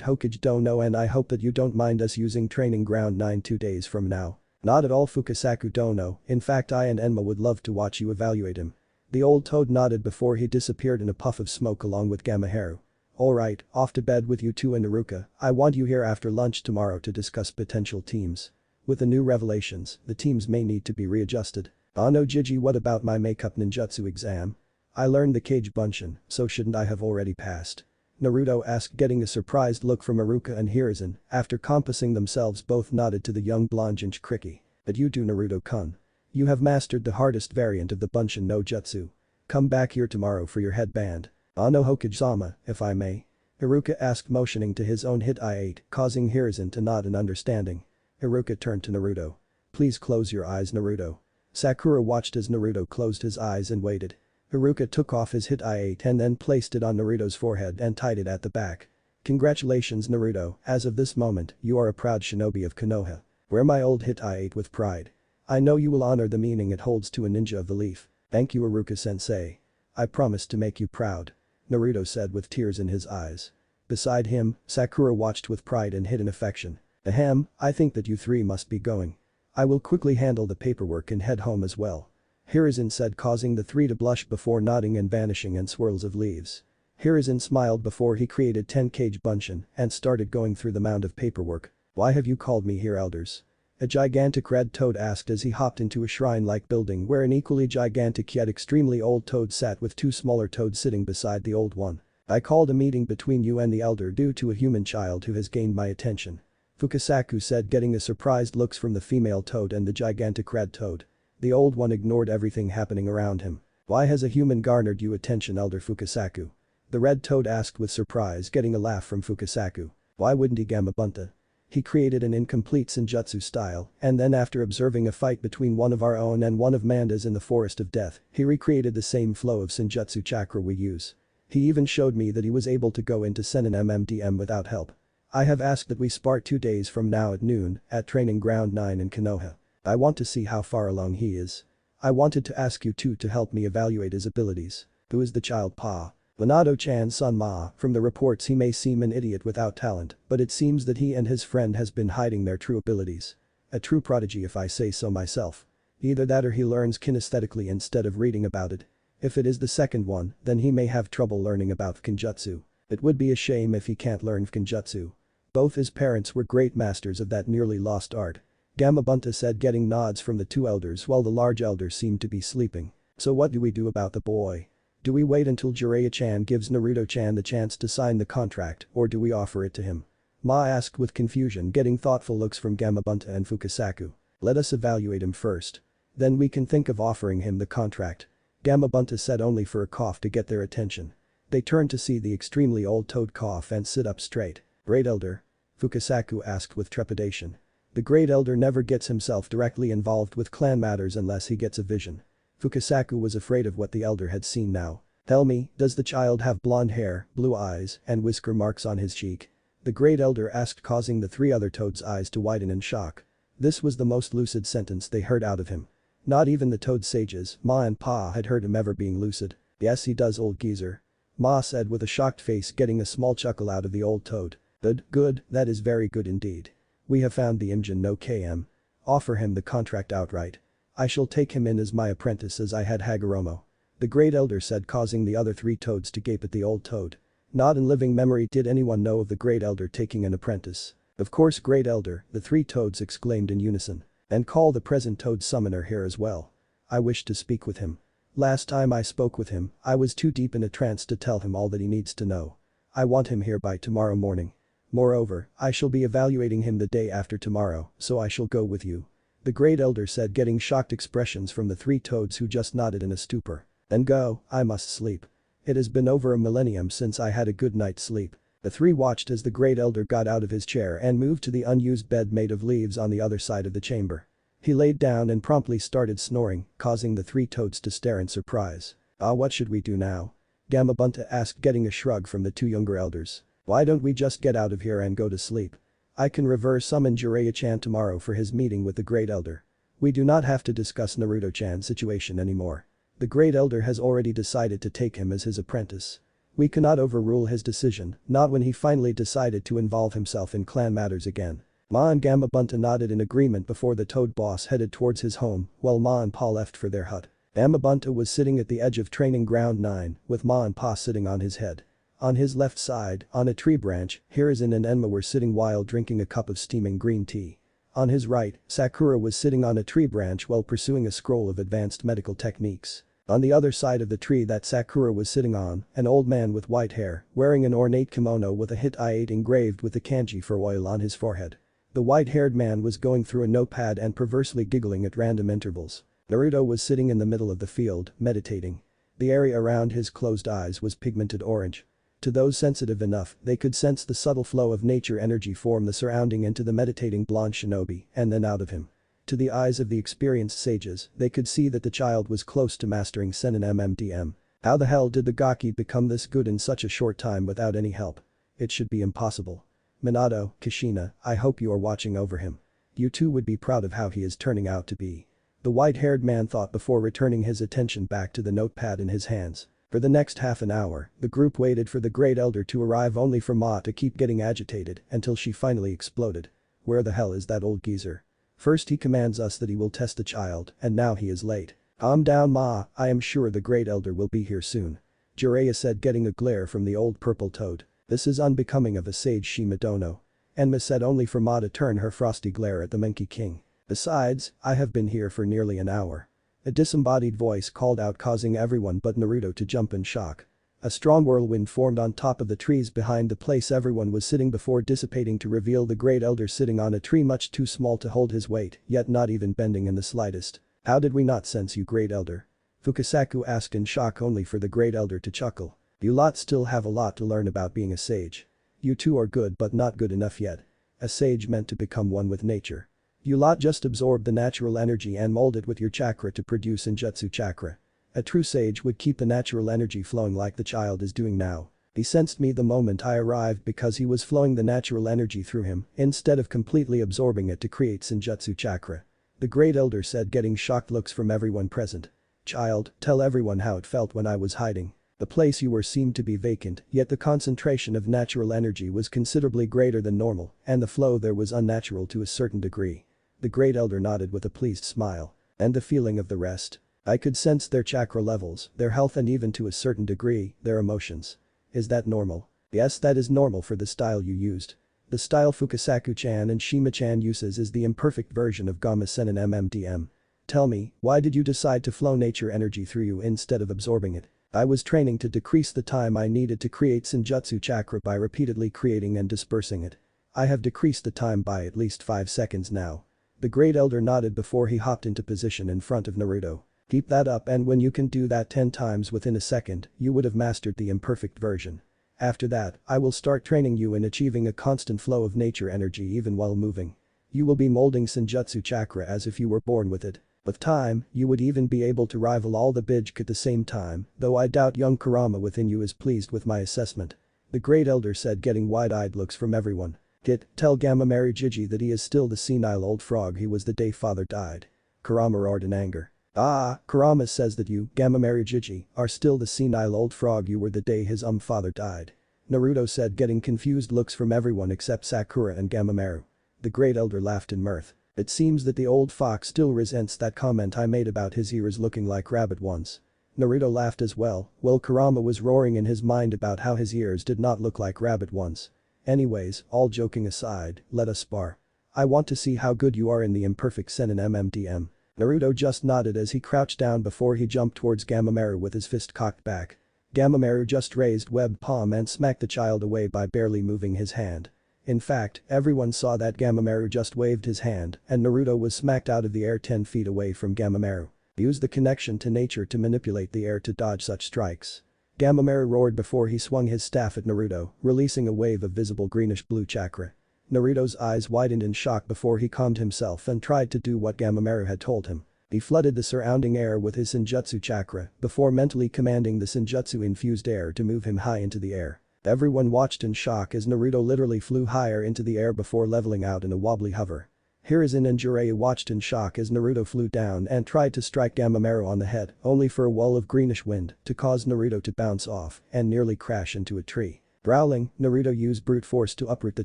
Hokage Dono, and I hope that you don't mind us using Training Ground 9 2 days from now. Not at all Fukasaku Dono, in fact I and Enma would love to watch you evaluate him. The old toad nodded before he disappeared in a puff of smoke along with Gamaharu. Alright, off to bed with you two and Iruka, I want you here after lunch tomorrow to discuss potential teams. With the new revelations, the teams may need to be readjusted. Oh no Jiji, what about my makeup ninjutsu exam? I learned the Kage Bunshin, so shouldn't I have already passed? Naruto asked, getting a surprised look from Iruka and Hiruzen. After compassing themselves both nodded to the young blonde Jinchuriki. But you do Naruto-kun. You have mastered the hardest variant of the Bunshin no Jutsu. Come back here tomorrow for your headband. No Hokage-sama, if I may. Iruka asked, motioning to his own hit I-8, causing Hiruzen to nod in understanding. Iruka turned to Naruto. Please close your eyes Naruto. Sakura watched as Naruto closed his eyes and waited. Iruka took off his hit I-8 and then placed it on Naruto's forehead and tied it at the back. Congratulations Naruto, as of this moment, you are a proud shinobi of Konoha. Wear my old hit I-8 with pride. I know you will honor the meaning it holds to a ninja of the leaf. Thank you Iruka-sensei. I promise to make you proud. Naruto said with tears in his eyes. Beside him, Sakura watched with pride and hidden affection. Ahem, I think that you three must be going. I will quickly handle the paperwork and head home as well. Hiruzen said, causing the three to blush before nodding and vanishing in swirls of leaves. Hiruzen smiled before he created 10 Kage Bunshin and started going through the mound of paperwork. Why have you called me here elders? A gigantic red toad asked as he hopped into a shrine-like building where an equally gigantic yet extremely old toad sat with two smaller toads sitting beside the old one. I called a meeting between you and the elder due to a human child who has gained my attention. Fukasaku said, getting a surprised looks from the female toad and the gigantic red toad. The old one ignored everything happening around him. Why has a human garnered you attention, Elder Fukasaku? The red toad asked with surprise, getting a laugh from Fukasaku. Why wouldn't he, Gamabunta? He created an incomplete Ninjutsu style, and then after observing a fight between one of our own and one of Manda's in the Forest of Death, he recreated the same flow of Ninjutsu chakra we use. He even showed me that he was able to go into Senin MMDM without help. I have asked that we spar 2 days from now at noon, at Training Ground 9 in Konoha. I want to see how far along he is. I wanted to ask you two to help me evaluate his abilities. Who is the child, Pa? Minato-chan's son Ma. From the reports he may seem an idiot without talent, but it seems that he and his friend has been hiding their true abilities. A true prodigy if I say so myself. Either that or he learns kinesthetically instead of reading about it. If it is the second one, then he may have trouble learning about Kenjutsu. It would be a shame if he can't learn Kenjutsu. Both his parents were great masters of that nearly lost art. Gamabunta said, getting nods from the two elders while the large elder seemed to be sleeping. So what do we do about the boy? Do we wait until Jiraiya-chan gives Naruto-chan the chance to sign the contract, or do we offer it to him? Ma asked with confusion, getting thoughtful looks from Gamabunta and Fukasaku. Let us evaluate him first. Then we can think of offering him the contract. Gamabunta said, only for a cough to get their attention. They turned to see the extremely old toad cough and sit up straight. Great Elder? Fukasaku asked with trepidation. The Great Elder never gets himself directly involved with clan matters unless he gets a vision. Fukasaku was afraid of what the elder had seen now. Tell me, does the child have blonde hair, blue eyes, and whisker marks on his cheek? The Great Elder asked, causing the 3 other toads' eyes to widen in shock. This was the most lucid sentence they heard out of him. Not even the toad sages, Ma and Pa, had heard him ever being lucid. Yes, he does, old geezer. Ma said with a shocked face, getting a small chuckle out of the old toad. Good, that is very good indeed. We have found the Imjin no KM. Offer him the contract outright. I shall take him in as my apprentice as I had Hagoromo. The Great Elder said, causing the other 3 toads to gape at the old toad. Not in living memory did anyone know of the Great Elder taking an apprentice. Of course, Great Elder, the 3 toads exclaimed in unison. And call the present toad summoner here as well. I wish to speak with him. Last time I spoke with him, I was too deep in a trance to tell him all that he needs to know. I want him here by tomorrow morning. Moreover, I shall be evaluating him the day after tomorrow, so I shall go with you. The Great Elder said, getting shocked expressions from the 3 toads who just nodded in a stupor. Then go, I must sleep. It has been over a millennium since I had a good night's sleep. The 3 watched as the Great Elder got out of his chair and moved to the unused bed made of leaves on the other side of the chamber. He laid down and promptly started snoring, causing the 3 toads to stare in surprise. What should we do now? Gamabunta asked, getting a shrug from the 2 younger elders. Why don't we just get out of here and go to sleep? I can reverse summon Jiraiya-chan tomorrow for his meeting with the Great Elder. We do not have to discuss Naruto-chan's situation anymore. The Great Elder has already decided to take him as his apprentice. We cannot overrule his decision, not when he finally decided to involve himself in clan matters again. Ma and Gamabunta nodded in agreement before the toad boss headed towards his home, while Ma and Pa left for their hut. Gamabunta was sitting at the edge of Training Ground 9, with Ma and Pa sitting on his head. On his left side, on a tree branch, Hiruzen and Enma were sitting while drinking a cup of steaming green tea. On his right, Sakura was sitting on a tree branch while pursuing a scroll of advanced medical techniques. On the other side of the tree that Sakura was sitting on, an old man with white hair, wearing an ornate kimono with a hit I8 engraved with the kanji for oil on his forehead. The white-haired man was going through a notepad and perversely giggling at random intervals. Naruto was sitting in the middle of the field, meditating. The area around his closed eyes was pigmented orange. To those sensitive enough, they could sense the subtle flow of nature energy from the surrounding into the meditating blonde shinobi and then out of him. To the eyes of the experienced sages, they could see that the child was close to mastering Senin MMDM. How the hell did the Gaki become this good in such a short time without any help? It should be impossible. Minato, Kushina, I hope you are watching over him. You two would be proud of how he is turning out to be. The white-haired man thought before returning his attention back to the notepad in his hands. For the next half an hour, the group waited for the Great Elder to arrive, only for Ma to keep getting agitated until she finally exploded. Where the hell is that old geezer? First he commands us that he will test the child, and now he is late. Calm down, Ma, I am sure the Great Elder will be here soon. Jiraiya said, getting a glare from the old purple toad. This is unbecoming of a sage Shimadono. Enma said, only for Ma to turn her frosty glare at the Monkey King. Besides, I have been here for nearly an hour. A disembodied voice called out, causing everyone but Naruto to jump in shock. A strong whirlwind formed on top of the trees behind the place everyone was sitting before dissipating to reveal the great elder sitting on a tree much too small to hold his weight, yet not even bending in the slightest. "How did we not sense you, great elder?" Fukasaku asked in shock only for the great elder to chuckle. "You lot still have a lot to learn about being a sage. You two are good but not good enough yet. A sage meant to become one with nature. You lot just absorb the natural energy and mold it with your chakra to produce ninjutsu chakra. A true sage would keep the natural energy flowing like the child is doing now. He sensed me the moment I arrived because he was flowing the natural energy through him instead of completely absorbing it to create ninjutsu chakra." The great elder said, getting shocked looks from everyone present. "Child, tell everyone how it felt when I was hiding. The place you were seemed to be vacant, yet the concentration of natural energy was considerably greater than normal, and the flow there was unnatural to a certain degree." The great elder nodded with a pleased smile. "And the feeling of the rest? I could sense their chakra levels, their health and even to a certain degree, their emotions. Is that normal?" "Yes, that is normal for the style you used. The style Fukasaku-chan and Shima-chan uses is the imperfect version of Gamma-sen and MMDM. Tell me, why did you decide to flow nature energy through you instead of absorbing it?" "I was training to decrease the time I needed to create Senjutsu chakra by repeatedly creating and dispersing it. I have decreased the time by at least 5 seconds now." The great elder nodded before he hopped into position in front of Naruto. "Keep that up, and when you can do that 10 times within a second, you would have mastered the imperfect version. After that, I will start training you in achieving a constant flow of nature energy even while moving. You will be molding Senjutsu chakra as if you were born with it. With time, you would even be able to rival all the Bijk at the same time, though I doubt young Kurama within you is pleased with my assessment." The great elder said, getting wide-eyed looks from everyone. "Kit, tell Gamamaru Jiji that he is still the senile old frog he was the day father died." Kurama roared in anger. "Ah, Kurama says that you, Gamamaru Jiji, are still the senile old frog you were the day his father died." Naruto said, getting confused looks from everyone except Sakura and Gamamaru. The great elder laughed in mirth. "It seems that the old fox still resents that comment I made about his ears looking like rabbit ones." Naruto laughed as well, while Kurama was roaring in his mind about how his ears did not look like rabbit ones. "Anyways, all joking aside, let us spar. I want to see how good you are in the imperfect Sen and MMDM." Naruto just nodded as he crouched down before he jumped towards Gamamaru with his fist cocked back. Gamamaru just raised webbed palm and smacked the child away by barely moving his hand. In fact, everyone saw that Gamamaru just waved his hand and Naruto was smacked out of the air 10 feet away from Gamamaru. Use the connection to nature to manipulate the air to dodge such strikes. Gamamaru roared before he swung his staff at Naruto, releasing a wave of visible greenish-blue chakra. Naruto's eyes widened in shock before he calmed himself and tried to do what Gamamaru had told him. He flooded the surrounding air with his Senjutsu chakra before mentally commanding the Senjutsu-infused air to move him high into the air. Everyone watched in shock as Naruto literally flew higher into the air before leveling out in a wobbly hover. Hiruzen and Jiraiya watched in shock as Naruto flew down and tried to strike Gamamaru on the head, only for a wall of greenish wind to cause Naruto to bounce off and nearly crash into a tree. Growling, Naruto used brute force to uproot the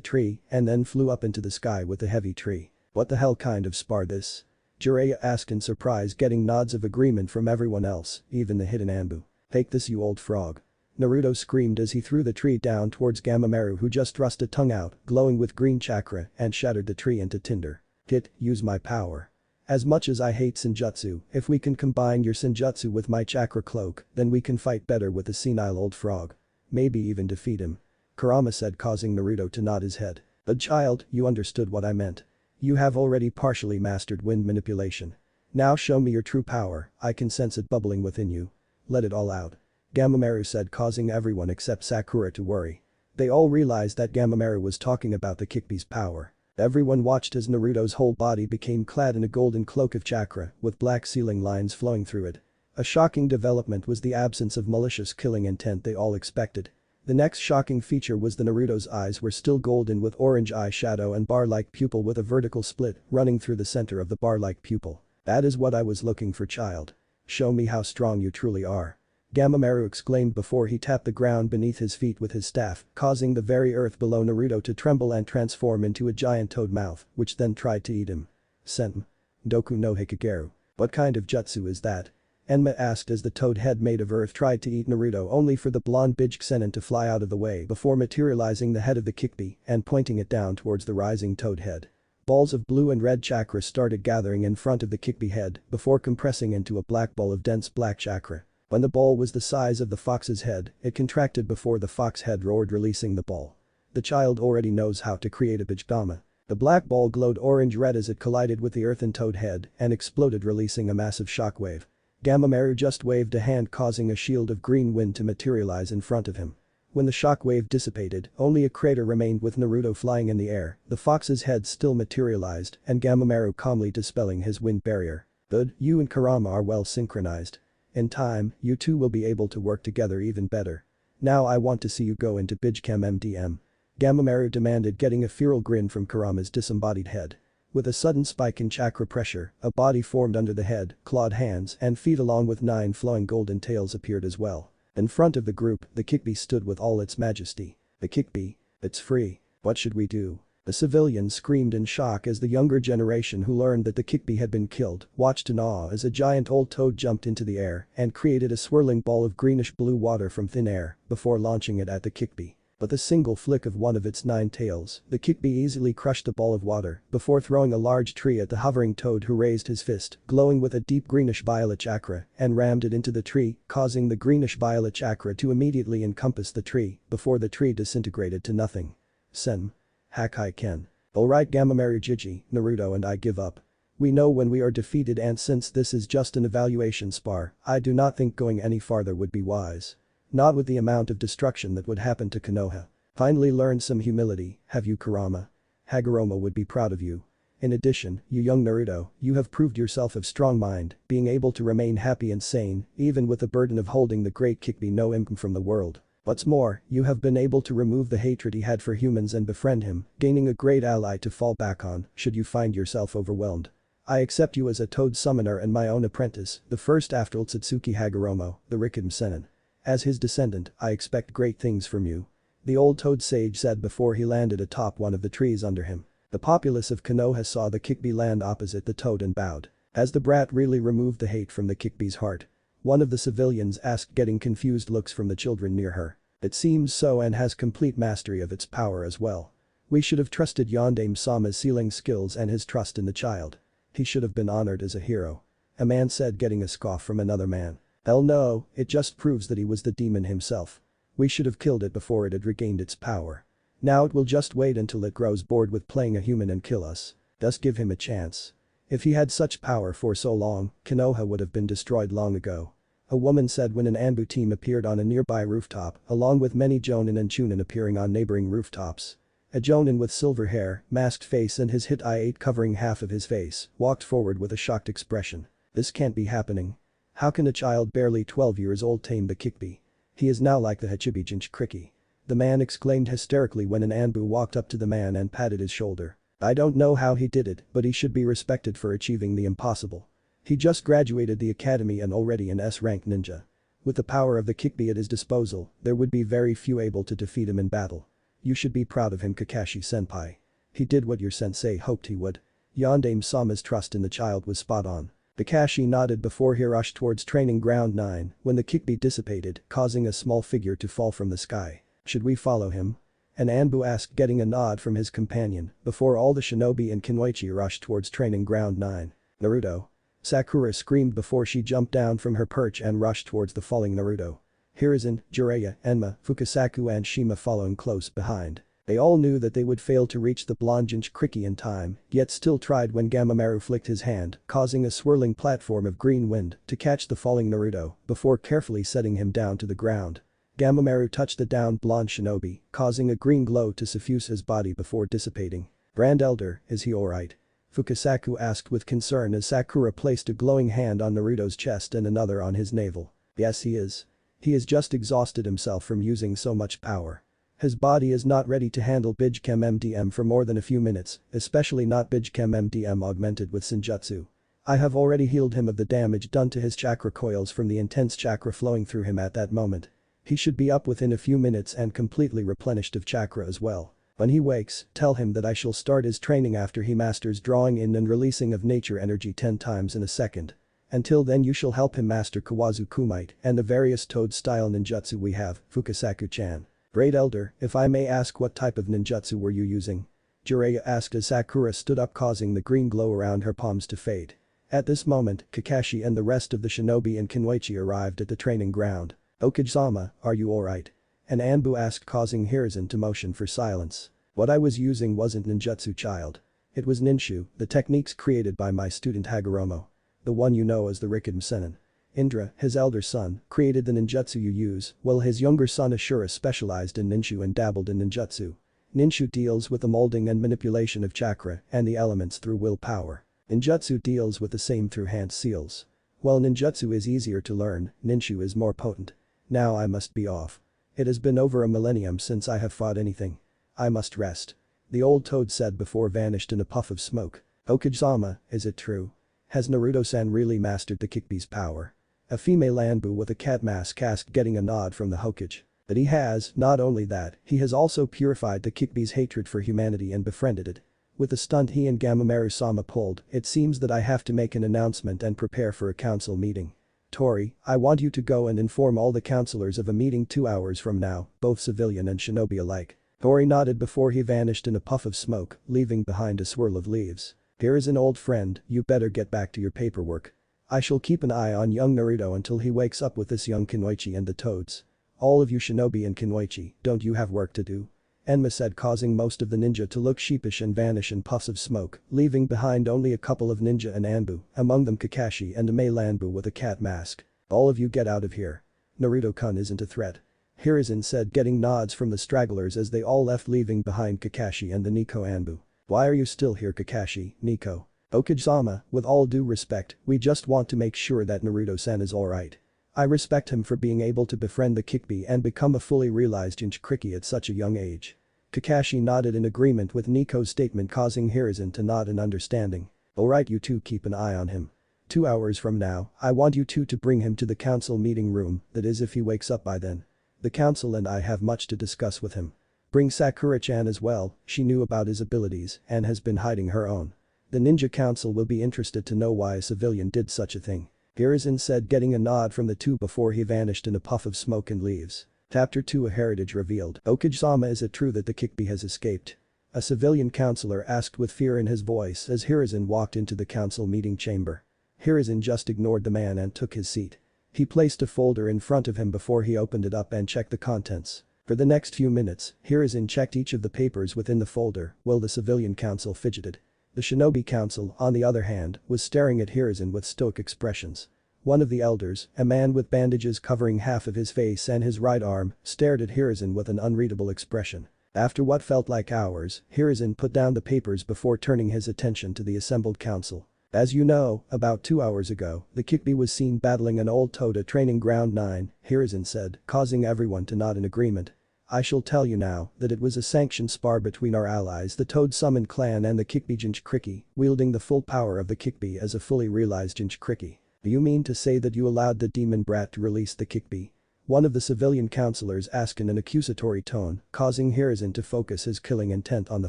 tree and then flew up into the sky with the heavy tree. "What the hell kind of spar this?" Jiraiya asked in surprise, getting nods of agreement from everyone else, even the hidden Anbu. "Take this, you old frog." Naruto screamed as he threw the tree down towards Gamamaru, who just thrust a tongue out, glowing with green chakra, and shattered the tree into tinder. "Kit, use my power. As much as I hate Senjutsu, if we can combine your Senjutsu with my chakra cloak, then we can fight better with the senile old frog. Maybe even defeat him." Kurama said, causing Naruto to nod his head. "But child, you understood what I meant. You have already partially mastered wind manipulation. Now show me your true power, I can sense it bubbling within you. Let it all out." Gamamaru said, causing everyone except Sakura to worry. They all realized that Gamamaru was talking about the Kikbi's power. Everyone watched as Naruto's whole body became clad in a golden cloak of chakra with black ceiling lines flowing through it. A shocking development was the absence of malicious killing intent they all expected. The next shocking feature was that Naruto's eyes were still golden with orange eyeshadow and bar-like pupil with a vertical split running through the center of the bar-like pupil. "That is what I was looking for, child. Show me how strong you truly are." Gamamaru exclaimed before he tapped the ground beneath his feet with his staff, causing the very earth below Naruto to tremble and transform into a giant toad mouth, which then tried to eat him. "Senm. Doku no Hikageru. What kind of jutsu is that?" Enma asked as the toad head made of earth tried to eat Naruto, only for the blonde Bijk Senin to fly out of the way before materializing the head of the Kikbi and pointing it down towards the rising toad head. Balls of blue and red chakra started gathering in front of the Kikbi head before compressing into a black ball of dense black chakra. When the ball was the size of the fox's head, it contracted before the fox head roared, releasing the ball. The child already knows how to create a pijama. The black ball glowed orange-red as it collided with the earthen toad head and exploded, releasing a massive shockwave. Gamamaru just waved a hand, causing a shield of green wind to materialize in front of him. When the shockwave dissipated, only a crater remained with Naruto flying in the air. The fox's head still materialized and Gamamaru calmly dispelling his wind barrier. Good, you and Kurama are well synchronized. In time, you two will be able to work together even better. Now I want to see you go into Bijchem MDM. Gamamaru demanded, getting a feral grin from Kurama's disembodied head. With a sudden spike in chakra pressure, a body formed under the head, clawed hands and feet along with 9 flowing golden tails appeared as well. In front of the group, the Kikbi stood with all its majesty. The Kikbi? It's free. What should we do? The civilians screamed in shock as the younger generation who learned that the Kikbi had been killed watched in awe as a giant old toad jumped into the air and created a swirling ball of greenish-blue water from thin air before launching it at the Kikbi. With a single flick of one of its 9 tails, the Kikbi easily crushed the ball of water before throwing a large tree at the hovering toad, who raised his fist, glowing with a deep greenish-violet chakra, and rammed it into the tree, causing the greenish-violet chakra to immediately encompass the tree before the tree disintegrated to nothing. Sen. Hakai Ken. Alright Gamamaru Jiji, Naruto and I give up. We know when we are defeated, and since this is just an evaluation spar, I do not think going any farther would be wise. Not with the amount of destruction that would happen to Konoha. Finally learn some humility, have you, Kurama? Hagoromo would be proud of you. In addition, you young Naruto, you have proved yourself of strong mind, being able to remain happy and sane, even with the burden of holding the great Kikbi no Imp from the world. What's more, you have been able to remove the hatred he had for humans and befriend him, gaining a great ally to fall back on should you find yourself overwhelmed. I accept you as a toad summoner and my own apprentice, the first after Otsutsuki Hagoromo, the Rikiden Sennin. As his descendant, I expect great things from you. The old toad sage said before he landed atop one of the trees under him. The populace of Konoha saw the Kikbi land opposite the toad and bowed. As the brat really removed the hate from the Kikbi's heart. One of the civilians asked, getting confused looks from the children near her. It seems so, and has complete mastery of its power as well. We should have trusted Yondaime Sama's sealing skills and his trust in the child. He should have been honored as a hero. A man said, getting a scoff from another man. Hell no, it just proves that he was the demon himself. We should have killed it before it had regained its power. Now it will just wait until it grows bored with playing a human and kill us. Thus give him a chance. If he had such power for so long, Konoha would have been destroyed long ago. A woman said when an Anbu team appeared on a nearby rooftop, along with many Jonin and Chunin appearing on neighboring rooftops. A Jonin with silver hair, masked face and his hit eye covering half of his face, walked forward with a shocked expression. This can't be happening. How can a child barely 12 years old tame the Kikbi? He is now like the Hachibi Jinchuriki. The man exclaimed hysterically when an Anbu walked up to the man and patted his shoulder. I don't know how he did it, but he should be respected for achieving the impossible. He just graduated the academy and already an S-rank ninja. With the power of the Kikbi at his disposal, there would be very few able to defeat him in battle. You should be proud of him, Kakashi-senpai. He did what your sensei hoped he would. Yondaime Sama's trust in the child was spot on. Kakashi nodded before he rushed towards training ground 9 when the Kikbi dissipated, causing a small figure to fall from the sky. Should we follow him? An Anbu asked, getting a nod from his companion before all the shinobi and Kunoichi rushed towards training ground 9. Naruto. Sakura screamed before she jumped down from her perch and rushed towards the falling Naruto. Hiruzen, Jiraiya, Enma, Fukasaku and Shima following close behind. They all knew that they would fail to reach the blonde Jinchuriki in time, yet still tried when Gamamaru flicked his hand, causing a swirling platform of green wind to catch the falling Naruto before carefully setting him down to the ground. Gamamaru touched the downed blonde shinobi, causing a green glow to suffuse his body before dissipating. Grand Elder, is he alright? Fukasaku asked with concern as Sakura placed a glowing hand on Naruto's chest and another on his navel. Yes, he is. He has just exhausted himself from using so much power. His body is not ready to handle Bijchem MDM for more than a few minutes, especially not Bijchem MDM augmented with Senjutsu. I have already healed him of the damage done to his chakra coils from the intense chakra flowing through him at that moment. He should be up within a few minutes and completely replenished of chakra as well. When he wakes, tell him that I shall start his training after he masters drawing in and releasing of nature energy 10 times in a second. Until then you shall help him master Kawazu Kumite and the various toad-style ninjutsu we have, Fukasaku-chan. Great Elder, if I may ask, what type of ninjutsu were you using? Jiraiya asked as Sakura stood up, causing the green glow around her palms to fade. At this moment, Kakashi and the rest of the shinobi in Kunoichi arrived at the training ground. "Okage-sama, are you alright?" An Anbu asked, causing Hiruzen to motion for silence. "What I was using wasn't ninjutsu, child. It was ninshu, the techniques created by my student Hagoromo. The one you know as the Rikiden Sennin. Indra, his elder son, created the ninjutsu you use, while his younger son Ashura specialized in ninshu and dabbled in ninjutsu. Ninshu deals with the molding and manipulation of chakra and the elements through willpower. Ninjutsu deals with the same through hand seals. While ninjutsu is easier to learn, ninshu is more potent. Now I must be off. It has been over a millennium since I have fought anything. I must rest." The old toad said before vanished in a puff of smoke. "Okage-sama, is it true? Has Naruto-san really mastered the Kikbi's power?" A female Anbu with a cat mask asked, getting a nod from the Hokage. "But he has, not only that, he has also purified the Kikbi's hatred for humanity and befriended it. With the stunt he and Gamomaru-sama pulled, it seems that I have to make an announcement and prepare for a council meeting. Tori, I want you to go and inform all the counselors of a meeting 2 hours from now, both civilian and shinobi alike." Tori nodded before he vanished in a puff of smoke, leaving behind a swirl of leaves. "Here is an old friend, you better get back to your paperwork. I shall keep an eye on young Naruto until he wakes up with this young Kunoichi and the toads. All of you shinobi in Kunoichi, don't you have work to do?" Enma said, causing most of the ninja to look sheepish and vanish in puffs of smoke, leaving behind only a couple of ninja and Anbu, among them Kakashi and a male Anbu with a cat mask. "All of you get out of here. Naruto-kun isn't a threat." Hiruzen said, getting nods from the stragglers as they all left, leaving behind Kakashi and the Nico Anbu. "Why are you still here, Kakashi, Nico?" "Okage-sama, with all due respect, we just want to make sure that Naruto-san is alright. I respect him for being able to befriend the Kikbi and become a fully realized Jinchuriki at such a young age." Kakashi nodded in agreement with Nico's statement, causing Hiruzen to nod in understanding. "Alright, you two keep an eye on him. 2 hours from now, I want you two to bring him to the council meeting room, that is if he wakes up by then. The council and I have much to discuss with him. Bring Sakura-chan as well, she knew about his abilities and has been hiding her own. The ninja council will be interested to know why a civilian did such a thing." Hiruzen said, getting a nod from the two before he vanished in a puff of smoke and leaves. Chapter 2, A Heritage Revealed. "Okage-sama, is it true that the Kikbi has escaped?" A civilian counselor asked with fear in his voice as Hiruzen walked into the council meeting chamber. Hiruzen just ignored the man and took his seat. He placed a folder in front of him before he opened it up and checked the contents. For the next few minutes, Hiruzen checked each of the papers within the folder while the civilian council fidgeted. The shinobi council, on the other hand, was staring at Hiruzen with stoic expressions. One of the elders, a man with bandages covering half of his face and his right arm, stared at Hiruzen with an unreadable expression. After what felt like hours, Hiruzen put down the papers before turning his attention to the assembled council. "As you know, about 2 hours ago, the Kikbi was seen battling an old toad at Training Ground 9, Hiruzen said, causing everyone to nod in agreement. "I shall tell you now that it was a sanctioned spar between our allies, the Toad Summon Clan, and the Kikbi Jinchuriki, wielding the full power of the Kikbi as a fully realized Jinchuriki. Do you mean to say that you allowed the demon brat to release the Kikbi?" One of the civilian counselors asked in an accusatory tone, causing Hiruzen to focus his killing intent on the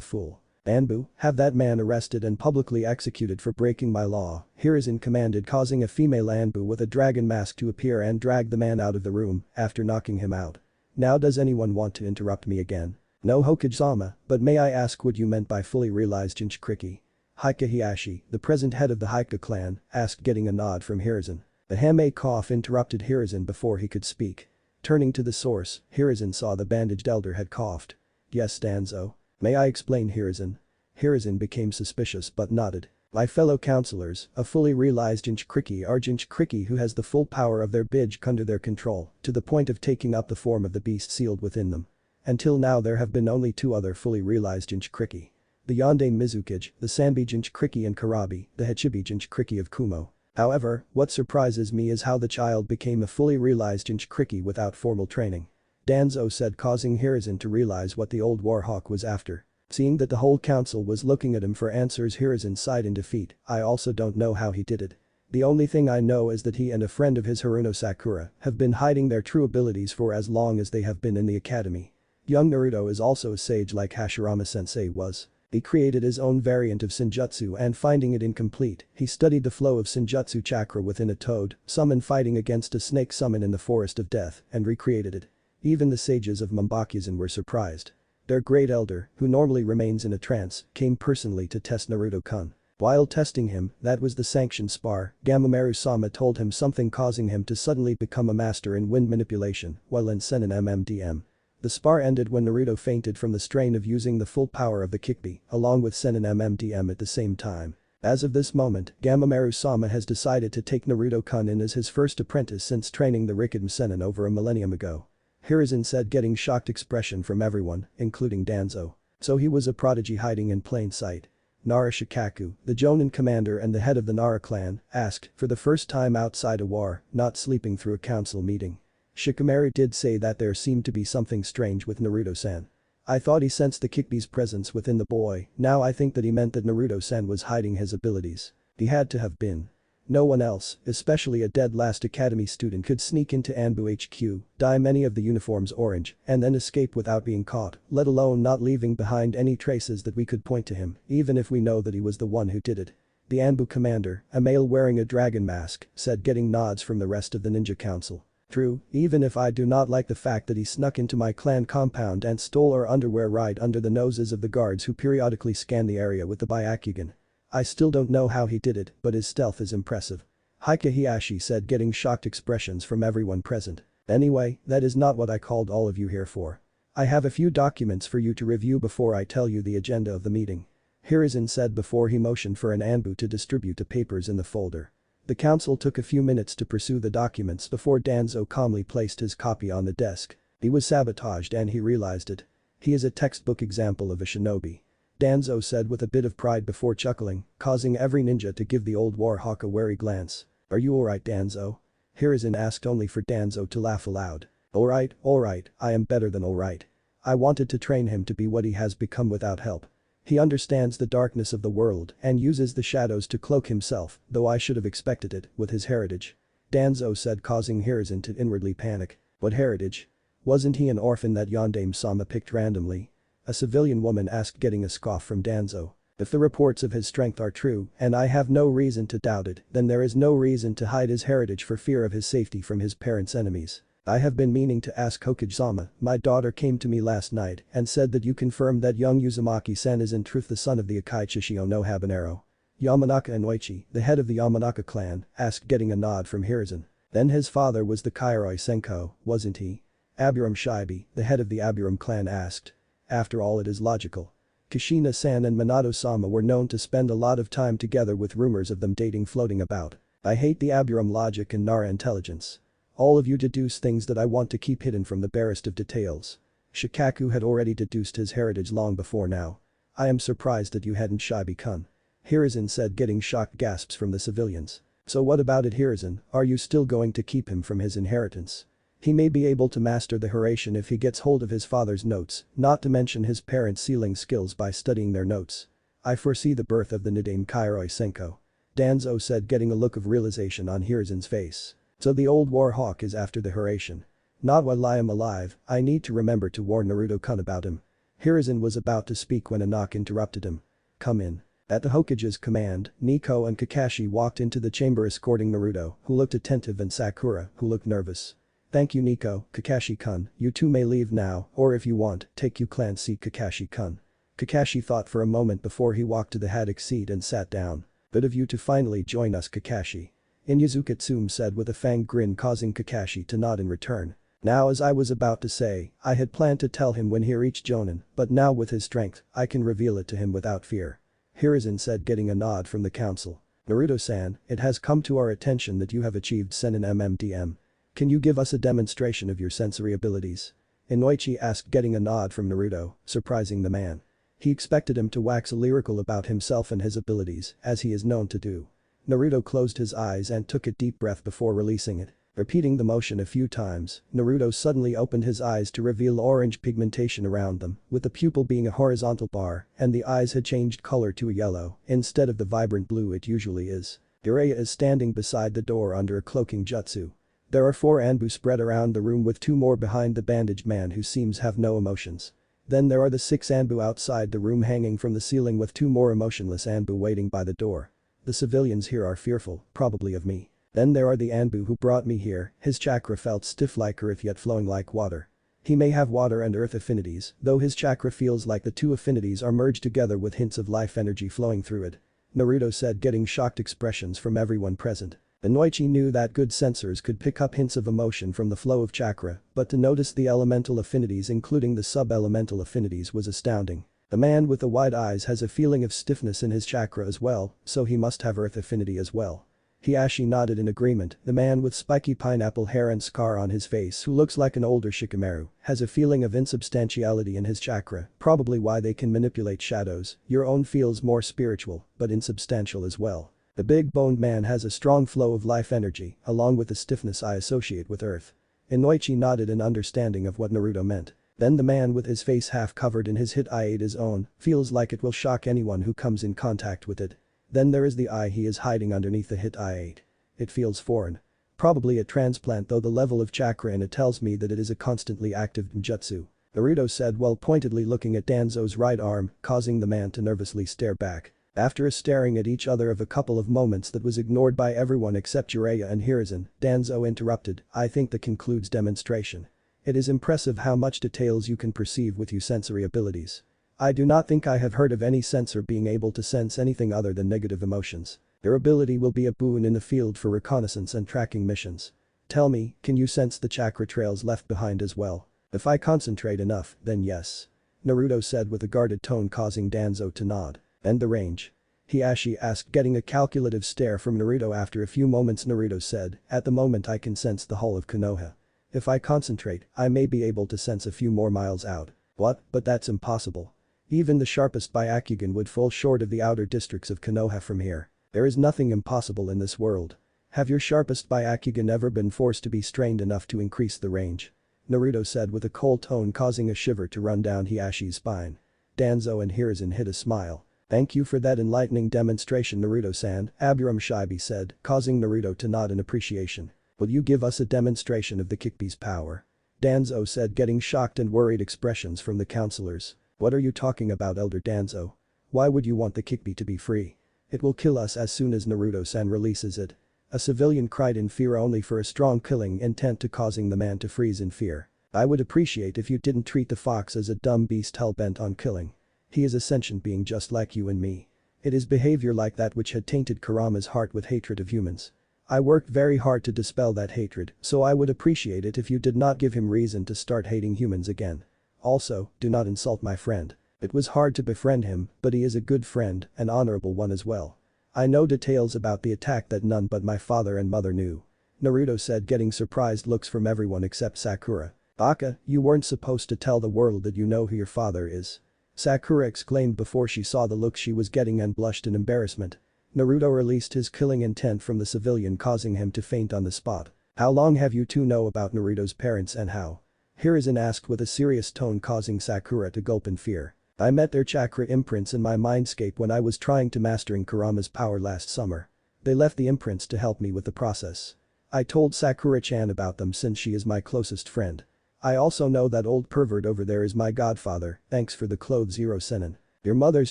fool. "Anbu, have that man arrested and publicly executed for breaking my law," Hiruzen commanded, causing a female Anbu with a dragon mask to appear and drag the man out of the room after knocking him out. "Now does anyone want to interrupt me again?" "No, Hokage-sama, but may I ask what you meant by fully realized Jinchuriki?" Haika Hiyashi, the present head of the Haika clan, asked, getting a nod from Hiruzen. The Hame cough interrupted Hiruzen before he could speak. Turning to the source, Hiruzen saw the bandaged elder had coughed. "Yes, Danzo. May I explain, Hiruzen?" Hiruzen became suspicious but nodded. "My fellow counselors, a fully realized Jinchuriki are Jinchuriki who has the full power of their bij under their control, to the point of taking up the form of the beast sealed within them. Until now there have been only 2 other fully realized Jinchuriki. The Yonde Mizukage, the Sanbi Jinchuriki, and Karabi, the Hachibi Jinchuriki of Kumo. However, what surprises me is how the child became a fully realized Jinchuriki without formal training," Danzo said, causing Hiruzen to realize what the old warhawk was after. Seeing that the whole council was looking at him for answers, Hiruzen sighed in defeat. "I also don't know how he did it. The only thing I know is that he and a friend of his, Haruno Sakura, have been hiding their true abilities for as long as they have been in the academy. Young Naruto is also a sage like Hashirama-sensei was. He created his own variant of Senjutsu, and finding it incomplete, he studied the flow of Senjutsu chakra within a toad summon fighting against a snake summon in the Forest of Death and recreated it. Even the sages of Mambakyuzen were surprised. Their great elder, who normally remains in a trance, came personally to test Naruto-kun. While testing him, that was the sanctioned spar, Gamamaru-sama told him something causing him to suddenly become a master in wind manipulation while in Senin MMDM. The spar ended when Naruto fainted from the strain of using the full power of the Kikbi, along with Senin MMDM at the same time. As of this moment, Gamamaru-sama has decided to take Naruto-kun in as his first apprentice since training the Rikiden Senin over a millennium ago. Hiruzen said, getting shocked expression from everyone, including Danzo. So he was a prodigy hiding in plain sight. Nara Shikaku, the Jonin commander and the head of the Nara clan, asked, for the first time outside a war, not sleeping through a council meeting. Shikamaru did say that there seemed to be something strange with Naruto-san. I thought he sensed the Kikbi's presence within the boy, now I think that he meant that Naruto-san was hiding his abilities. He had to have been. No one else, especially a dead last academy student, could sneak into Anbu HQ, dye many of the uniforms orange, and then escape without being caught, let alone not leaving behind any traces that we could point to him, even if we know that he was the one who did it. The Anbu commander, a male wearing a dragon mask, said, getting nods from the rest of the ninja council. True, even if I do not like the fact that he snuck into my clan compound and stole our underwear right under the noses of the guards who periodically scan the area with the Byakugan. I still don't know how he did it, but his stealth is impressive. Heike Hiyashi said, getting shocked expressions from everyone present. Anyway, that is not what I called all of you here for. I have a few documents for you to review before I tell you the agenda of the meeting. Hiruzen said before he motioned for an Anbu to distribute the papers in the folder. The council took a few minutes to pursue the documents before Danzo calmly placed his copy on the desk. He was sabotaged and he realized it. He is a textbook example of a shinobi. Danzo said with a bit of pride before chuckling, causing every ninja to give the old warhawk a wary glance. Are you alright, Danzo? Hiruzen asked only for Danzo to laugh aloud. Alright, I am better than alright. I wanted to train him to be what he has become without help. He understands the darkness of the world and uses the shadows to cloak himself, though I should have expected it, with his heritage. Danzo said, causing Hiruzen to inwardly panic. What heritage? Wasn't he an orphan that Yondaime-sama picked randomly? A civilian woman asked, getting a scoff from Danzo. If the reports of his strength are true, and I have no reason to doubt it, then there is no reason to hide his heritage for fear of his safety from his parents' enemies. I have been meaning to ask Hokage-sama, my daughter came to me last night and said that you confirmed that young Uzumaki-san is in truth the son of the Akai Chishio no Habanero. Yamanaka Inoichi, the head of the Yamanaka clan, asked, getting a nod from Hiruzen. Then his father was the Kairoi Senko, wasn't he? Aburam Shibi, the head of the Aburam clan, asked. After all, it is logical. Kushina-san and Minato-sama were known to spend a lot of time together, with rumors of them dating floating about. I hate the Aburam logic and Nara intelligence. All of you deduce things that I want to keep hidden from the barest of details. Shikaku had already deduced his heritage long before now. I am surprised that you hadn't, Shibi-kun. Hiruzen said, getting shocked gasps from the civilians. So what about it, Hiruzen, are you still going to keep him from his inheritance? He may be able to master the Hiraishin if he gets hold of his father's notes, not to mention his parents' sealing skills by studying their notes. I foresee the birth of the Nidaime Kairoi Senko. Danzo said, getting a look of realization on Hiruzen's face. So the old warhawk is after the Hiraishin. Not while I am alive, I need to remember to warn Naruto-kun about him. Hiruzen was about to speak when a knock interrupted him. Come in. At the Hokage's command, Nico and Kakashi walked into the chamber escorting Naruto, who looked attentive, and Sakura, who looked nervous. Thank you, Nico, Kakashi-kun, you two may leave now, or if you want, take you clan seat, Kakashi-kun. Kakashi thought for a moment before he walked to the haddock seat and sat down. Good of you to finally join us, Kakashi. Inyazuka Tsume said with a fanged grin, causing Kakashi to nod in return. Now, as I was about to say, I had planned to tell him when he reached Jonin, but now with his strength, I can reveal it to him without fear. Hiruzen said, getting a nod from the council. Naruto-san, it has come to our attention that you have achieved Senin MMDM. Can you give us a demonstration of your sensory abilities? Inoichi asked, getting a nod from Naruto, surprising the man. He expected him to wax lyrical about himself and his abilities, as he is known to do. Naruto closed his eyes and took a deep breath before releasing it. Repeating the motion a few times, Naruto suddenly opened his eyes to reveal orange pigmentation around them, with the pupil being a horizontal bar, and the eyes had changed color to a yellow, instead of the vibrant blue it usually is. Jiraiya is standing beside the door under a cloaking jutsu. There are 4 Anbu spread around the room, with 2 more behind the bandaged man who seems have no emotions. Then there are the 6 Anbu outside the room hanging from the ceiling, with 2 more emotionless Anbu waiting by the door. The civilians here are fearful, probably of me. Then there are the Anbu who brought me here, his chakra felt stiff like earth yet flowing like water. He may have water and earth affinities, though his chakra feels like the 2 affinities are merged together with hints of life energy flowing through it. Naruto said, getting shocked expressions from everyone present. Inoichi knew that good sensors could pick up hints of emotion from the flow of chakra, but to notice the elemental affinities including the sub-elemental affinities was astounding. The man with the wide eyes has a feeling of stiffness in his chakra as well, so he must have earth affinity as well. Hiashi nodded in agreement. The man with spiky pineapple hair and scar on his face, who looks like an older Shikamaru, has a feeling of insubstantiality in his chakra, probably why they can manipulate shadows. Your own feels more spiritual, but insubstantial as well. The big-boned man has a strong flow of life energy, along with the stiffness I associate with earth. Inoichi nodded in understanding of what Naruto meant. Then the man with his face half covered in his hit I ate his own, feels like it will shock anyone who comes in contact with it. Then there is the eye he is hiding underneath the hit I ate. It feels foreign. Probably a transplant, though the level of chakra in it tells me that it is a constantly active ninjutsu. Naruto said while pointedly looking at Danzo's right arm, causing the man to nervously stare back. After a staring at each other of a couple of moments that was ignored by everyone except Jiraiya and Hiruzen, Danzo interrupted, I think that concludes demonstration. It is impressive how much details you can perceive with your sensory abilities. I do not think I have heard of any sensor being able to sense anything other than negative emotions. Their ability will be a boon in the field for reconnaissance and tracking missions. Tell me, can you sense the chakra trails left behind as well? If I concentrate enough, then yes. Naruto said with a guarded tone, causing Danzo to nod. And the range? Hiashi asked, getting a calculative stare from Naruto. After a few moments Naruto said, at the moment I can sense the whole of Konoha. If I concentrate, I may be able to sense a few more miles out. What? But that's impossible. Even the sharpest Byakugan would fall short of the outer districts of Konoha from here. There is nothing impossible in this world. Have your sharpest Byakugan ever been forced to be strained enough to increase the range? Naruto said with a cold tone, causing a shiver to run down Hiashi's spine. Danzo and Hiruzen hid a smile. Thank you for that enlightening demonstration, Naruto-san, Aburam Shibi said, causing Naruto to nod in appreciation. Will you give us a demonstration of the Kikbi's power? Danzo said, getting shocked and worried expressions from the counselors. What are you talking about, Elder Danzo? Why would you want the Kikbi to be free? It will kill us as soon as Naruto-san releases it. A civilian cried in fear only for a strong killing intent to causing the man to freeze in fear. I would appreciate if you didn't treat the fox as a dumb beast hell-bent on killing. He is a sentient being just like you and me. It is behavior like that which had tainted Kurama's heart with hatred of humans. I worked very hard to dispel that hatred, so I would appreciate it if you did not give him reason to start hating humans again. Also, do not insult my friend. It was hard to befriend him, but he is a good friend, an honorable one as well. I know details about the attack that none but my father and mother knew. Naruto said, getting surprised looks from everyone except Sakura. Baka, you weren't supposed to tell the world that you know who your father is. Sakura exclaimed before she saw the look she was getting and blushed in embarrassment. Naruto released his killing intent from the civilian, causing him to faint on the spot. How long have you two know about Naruto's parents and how? Hiruzen asked with a serious tone, causing Sakura to gulp in fear. I met their chakra imprints in my mindscape when I was trying to mastering Kurama's power last summer. They left the imprints to help me with the process. I told Sakura-chan about them since she is my closest friend. I also know that old pervert over there is my godfather, thanks for the clothes Zero Senin. Your mother's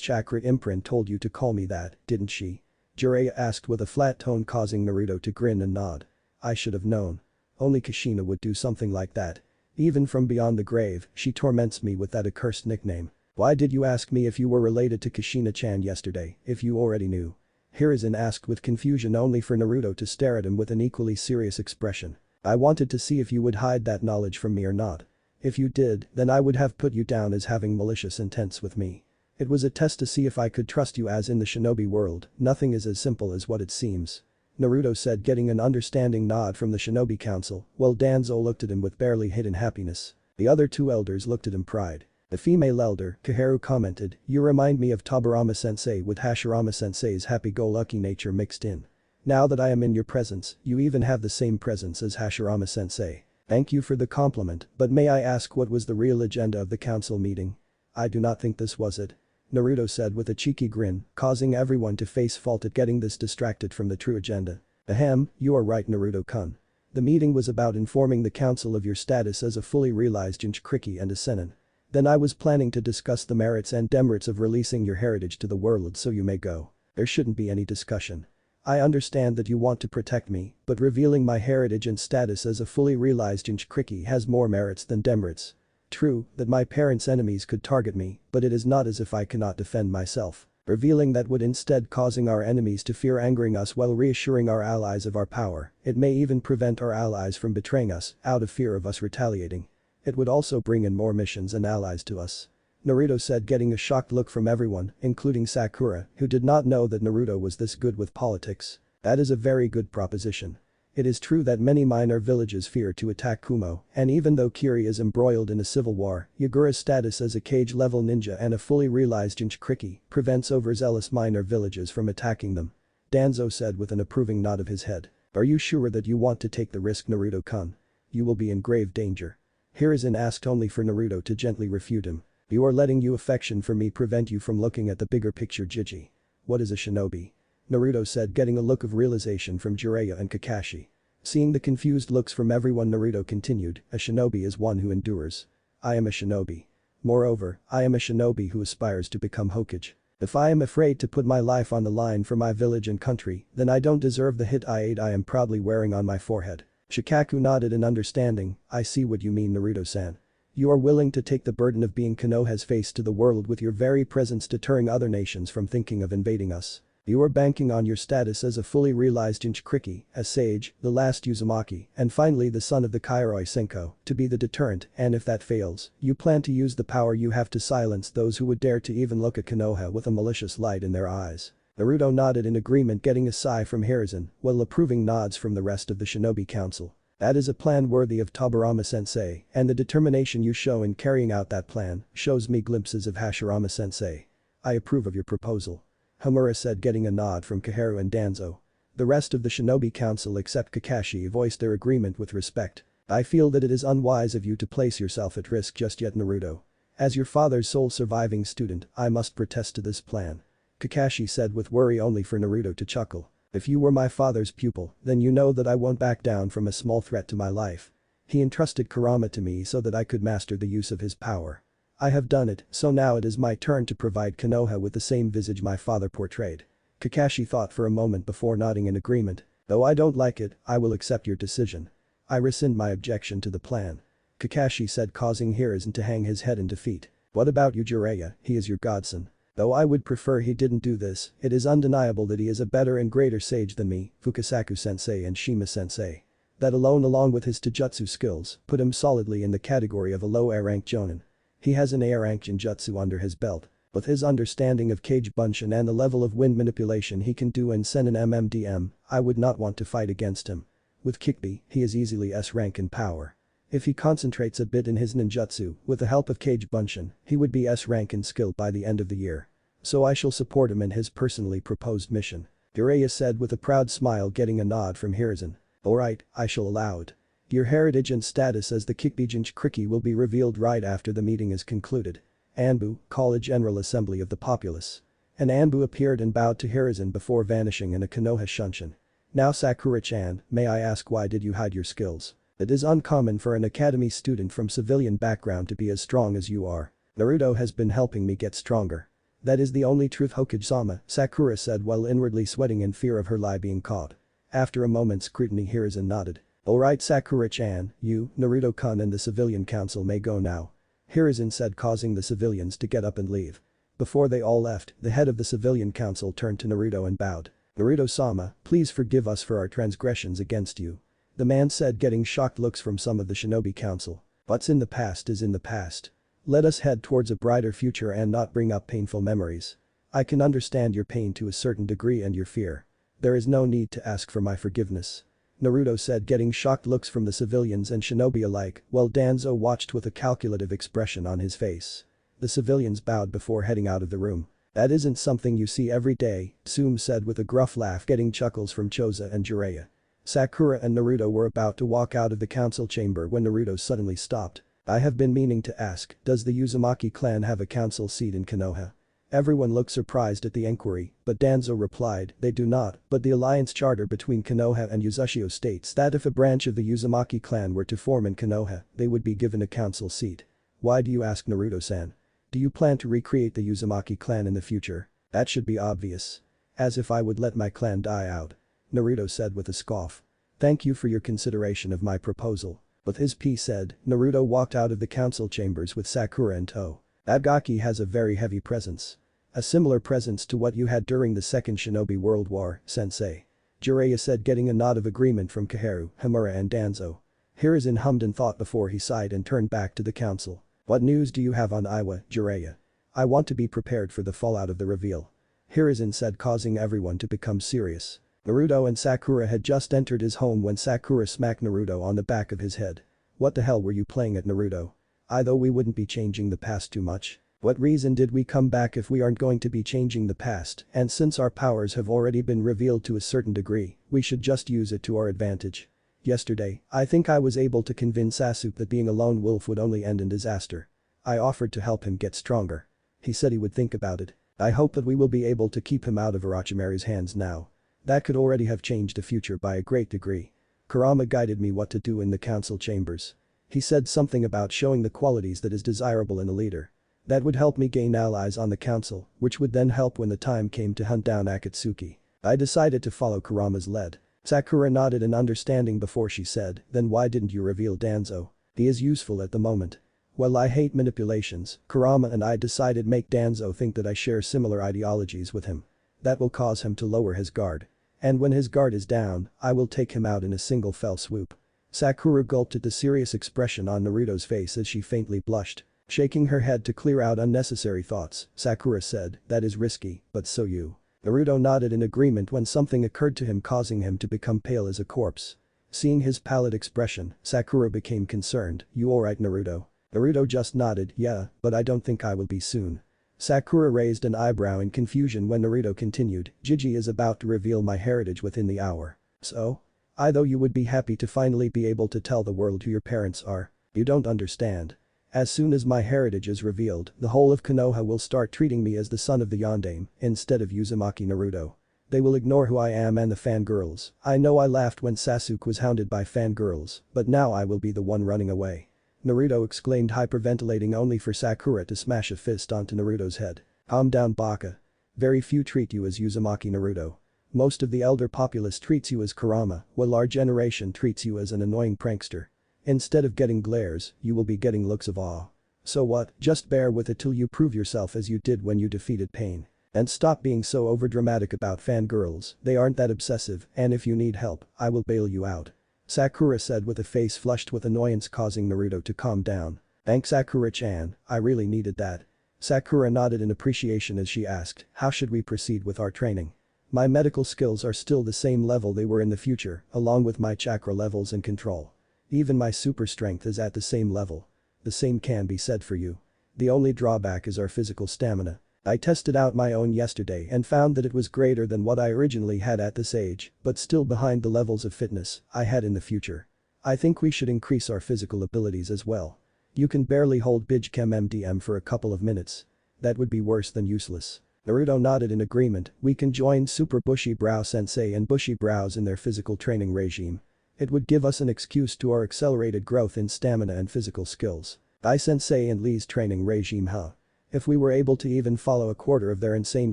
chakra imprint told you to call me that, didn't she? Jiraiya asked with a flat tone, causing Naruto to grin and nod. I should have known. Only Kushina would do something like that. Even from beyond the grave, she torments me with that accursed nickname. Why did you ask me if you were related to Kushina-chan yesterday, if you already knew? Hiruzen asked with confusion, only for Naruto to stare at him with an equally serious expression. I wanted to see if you would hide that knowledge from me or not. If you did, then I would have put you down as having malicious intents with me. It was a test to see if I could trust you, as in the shinobi world, nothing is as simple as what it seems. Naruto said, getting an understanding nod from the shinobi council, while Danzo looked at him with barely hidden happiness. The other two elders looked at him pride. The female elder, Kaharu, commented, you remind me of Tobirama-sensei with Hashirama-sensei's happy-go-lucky nature mixed in. Now that I am in your presence, you even have the same presence as Hashirama-sensei. Thank you for the compliment, but may I ask what was the real agenda of the council meeting? I do not think this was it. Naruto said with a cheeky grin, causing everyone to face fault at getting this distracted from the true agenda. Ahem, you are right, Naruto-kun. The meeting was about informing the council of your status as a fully realized Jinchuriki and a Senin. Then I was planning to discuss the merits and demerits of releasing your heritage to the world, so you may go. There shouldn't be any discussion. I understand that you want to protect me, but revealing my heritage and status as a fully realized Jinchuriki has more merits than demerits. True that my parents' enemies could target me, but it is not as if I cannot defend myself. revealing that would instead causing our enemies to fear angering us while reassuring our allies of our power. It may even prevent our allies from betraying us out of fear of us retaliating. It would also bring in more missions and allies to us. Naruto said, getting a shocked look from everyone, including Sakura, who did not know that Naruto was this good with politics. That is a very good proposition. It is true that many minor villages fear to attack Kumo, and even though Kiri is embroiled in a civil war, Yagura's status as a cage-level ninja and a fully realized Jinchuriki prevents overzealous minor villages from attacking them. Danzo said with an approving nod of his head. Are you sure that you want to take the risk, Naruto-kun? You will be in grave danger. Hiruzen asked, only for Naruto to gently refute him. You are letting your affection for me prevent you from looking at the bigger picture, Jiji. What is a shinobi? Naruto said, getting a look of realization from Jiraiya and Kakashi. Seeing the confused looks from everyone, Naruto continued, a shinobi is one who endures. I am a shinobi. Moreover, I am a shinobi who aspires to become Hokage. If I am afraid to put my life on the line for my village and country, then I don't deserve the hit I am proudly wearing on my forehead. Shikaku nodded in understanding. I see what you mean, Naruto-san. You are willing to take the burden of being Konoha's face to the world with your very presence deterring other nations from thinking of invading us. You are banking on your status as a fully realized Jinchuriki, a sage, the last Uzumaki, and finally the son of the Kairoi Senko, to be the deterrent, and if that fails, you plan to use the power you have to silence those who would dare to even look at Konoha with a malicious light in their eyes. Naruto nodded in agreement, getting a sigh from Hiruzen, while approving nods from the rest of the Shinobi Council. That is a plan worthy of Tobirama-sensei, and the determination you show in carrying out that plan shows me glimpses of Hashirama-sensei. I approve of your proposal. Homura said, getting a nod from Koharu and Danzo. The rest of the Shinobi Council except Kakashi voiced their agreement with respect. I feel that it is unwise of you to place yourself at risk just yet, Naruto. As your father's sole surviving student, I must protest to this plan. Kakashi said with worry, only for Naruto to chuckle. If you were my father's pupil, then you know that I won't back down from a small threat to my life. He entrusted Kurama to me so that I could master the use of his power. I have done it, so now it is my turn to provide Konoha with the same visage my father portrayed. Kakashi thought for a moment before nodding in agreement. Though I don't like it, I will accept your decision. I rescind my objection to the plan. Kakashi said, causing Hiruzen to hang his head in defeat. What about you, Jiraiya? He is your godson. Though I would prefer he didn't do this, it is undeniable that he is a better and greater sage than me, Fukasaku-sensei and Shima-sensei. That along with his taijutsu skills, put him solidly in the category of a low A-rank jonin. He has an A-rank Ninjutsu under his belt. With his understanding of Kage Bunshin and the level of wind manipulation he can do in Senin MMDM, I would not want to fight against him. With Kikbi, he is easily S-rank in power. If he concentrates a bit in his ninjutsu, with the help of Kage Bunshin, he would be S-rank in skill by the end of the year. So I shall support him in his personally proposed mission. Jiraiya said with a proud smile, getting a nod from Hiruzen. Alright, I shall allow it. Your heritage and status as the Kikbi Jinchuriki will be revealed right after the meeting is concluded. Anbu, call a general assembly of the populace. An Anbu appeared and bowed to Hiruzen before vanishing in a Konoha Shunshin. Now Sakura-chan, may I ask why did you hide your skills? It is uncommon for an academy student from civilian background to be as strong as you are. Naruto has been helping me get stronger. That is the only truth, Hokage-sama, Sakura said while inwardly sweating in fear of her lie being caught. After a moment's scrutiny, Hiruzen nodded. Alright, Sakura-chan, you, Naruto-kun and the civilian council may go now. Hiruzen said, causing the civilians to get up and leave. Before they all left, the head of the civilian council turned to Naruto and bowed. Naruto-sama, please forgive us for our transgressions against you. The man said, getting shocked looks from some of the shinobi council. What's in the past is in the past. Let us head towards a brighter future and not bring up painful memories. I can understand your pain to a certain degree and your fear. There is no need to ask for my forgiveness. Naruto said, getting shocked looks from the civilians and shinobi alike, while Danzo watched with a calculative expression on his face. The civilians bowed before heading out of the room. That isn't something you see every day, Tsume said with a gruff laugh, getting chuckles from Choza and Jiraiya. Sakura and Naruto were about to walk out of the council chamber when Naruto suddenly stopped. I have been meaning to ask, does the Uzumaki clan have a council seat in Konoha? Everyone looked surprised at the inquiry, but Danzo replied, they do not, but the alliance charter between Konoha and Uzushio states that if a branch of the Uzumaki clan were to form in Konoha, they would be given a council seat. Why do you ask, Naruto-san? Do you plan to recreate the Uzumaki clan in the future? That should be obvious. As if I would let my clan die out. Naruto said with a scoff. Thank you for your consideration of my proposal. With his piece said, Naruto walked out of the council chambers with Sakura in tow. That Gaki has a very heavy presence. A similar presence to what you had during the Second Shinobi World War, sensei. Jiraiya said, getting a nod of agreement from Kaharu, Hamura and Danzo. Hiruzen hummed in thought before he sighed and turned back to the council. What news do you have on Iwa, Jiraiya? I want to be prepared for the fallout of the reveal. Hiruzen said, causing everyone to become serious. Naruto and Sakura had just entered his home when Sakura smacked Naruto on the back of his head. What the hell were you playing at, Naruto? I thought we wouldn't be changing the past too much. What reason did we come back if we aren't going to be changing the past, and since our powers have already been revealed to a certain degree, we should just use it to our advantage. Yesterday, I think I was able to convince Sasuke that being a lone wolf would only end in disaster. I offered to help him get stronger. He said he would think about it. I hope that we will be able to keep him out of Orochimaru's hands now. That could already have changed the future by a great degree. Kurama guided me what to do in the council chambers. He said something about showing the qualities that is desirable in a leader. That would help me gain allies on the council, which would then help when the time came to hunt down Akatsuki. I decided to follow Kurama's lead. Sakura nodded in understanding before she said, then why didn't you reveal Danzo? He is useful at the moment. Well, I hate manipulations. Kurama and I decided make Danzo think that I share similar ideologies with him. That will cause him to lower his guard. And when his guard is down, I will take him out in a single fell swoop. Sakura gulped at the serious expression on Naruto's face as she faintly blushed. Shaking her head to clear out unnecessary thoughts, Sakura said, that is risky, but so you. Naruto nodded in agreement when something occurred to him, causing him to become pale as a corpse. Seeing his pallid expression, Sakura became concerned. You alright, Naruto? Naruto just nodded, yeah, but I don't think I will be soon. Sakura raised an eyebrow in confusion when Naruto continued, Gigi is about to reveal my heritage within the hour. So? I thought you would be happy to finally be able to tell the world who your parents are. You don't understand. As soon as my heritage is revealed, the whole of Konoha will start treating me as the son of the Yondaime, instead of Uzumaki Naruto. They will ignore who I am and the fangirls. I know I laughed when Sasuke was hounded by fangirls, but now I will be the one running away. Naruto exclaimed, hyperventilating only for Sakura to smash a fist onto Naruto's head. Calm down, Baka. Very few treat you as Uzumaki Naruto. Most of the elder populace treats you as Kurama, while our generation treats you as an annoying prankster. Instead of getting glares, you will be getting looks of awe. So what, just bear with it till you prove yourself as you did when you defeated Pain. And stop being so overdramatic about fangirls, they aren't that obsessive, and if you need help, I will bail you out. Sakura said with a face flushed with annoyance, causing Naruto to calm down. Thanks, Sakura-chan, I really needed that. Sakura nodded in appreciation as she asked, how should we proceed with our training? My medical skills are still the same level they were in the future, along with my chakra levels and control. Even my super strength is at the same level. The same can be said for you. The only drawback is our physical stamina. I tested out my own yesterday and found that it was greater than what I originally had at this age, but still behind the levels of fitness I had in the future. I think we should increase our physical abilities as well. You can barely hold Bigchem MDM for a couple of minutes. That would be worse than useless. Naruto nodded in agreement. We can join Super Bushy Brow Sensei and Bushy Brows in their physical training regime. It would give us an excuse to our accelerated growth in stamina and physical skills. Sensei and Lee's training regime, huh? If we were able to even follow a quarter of their insane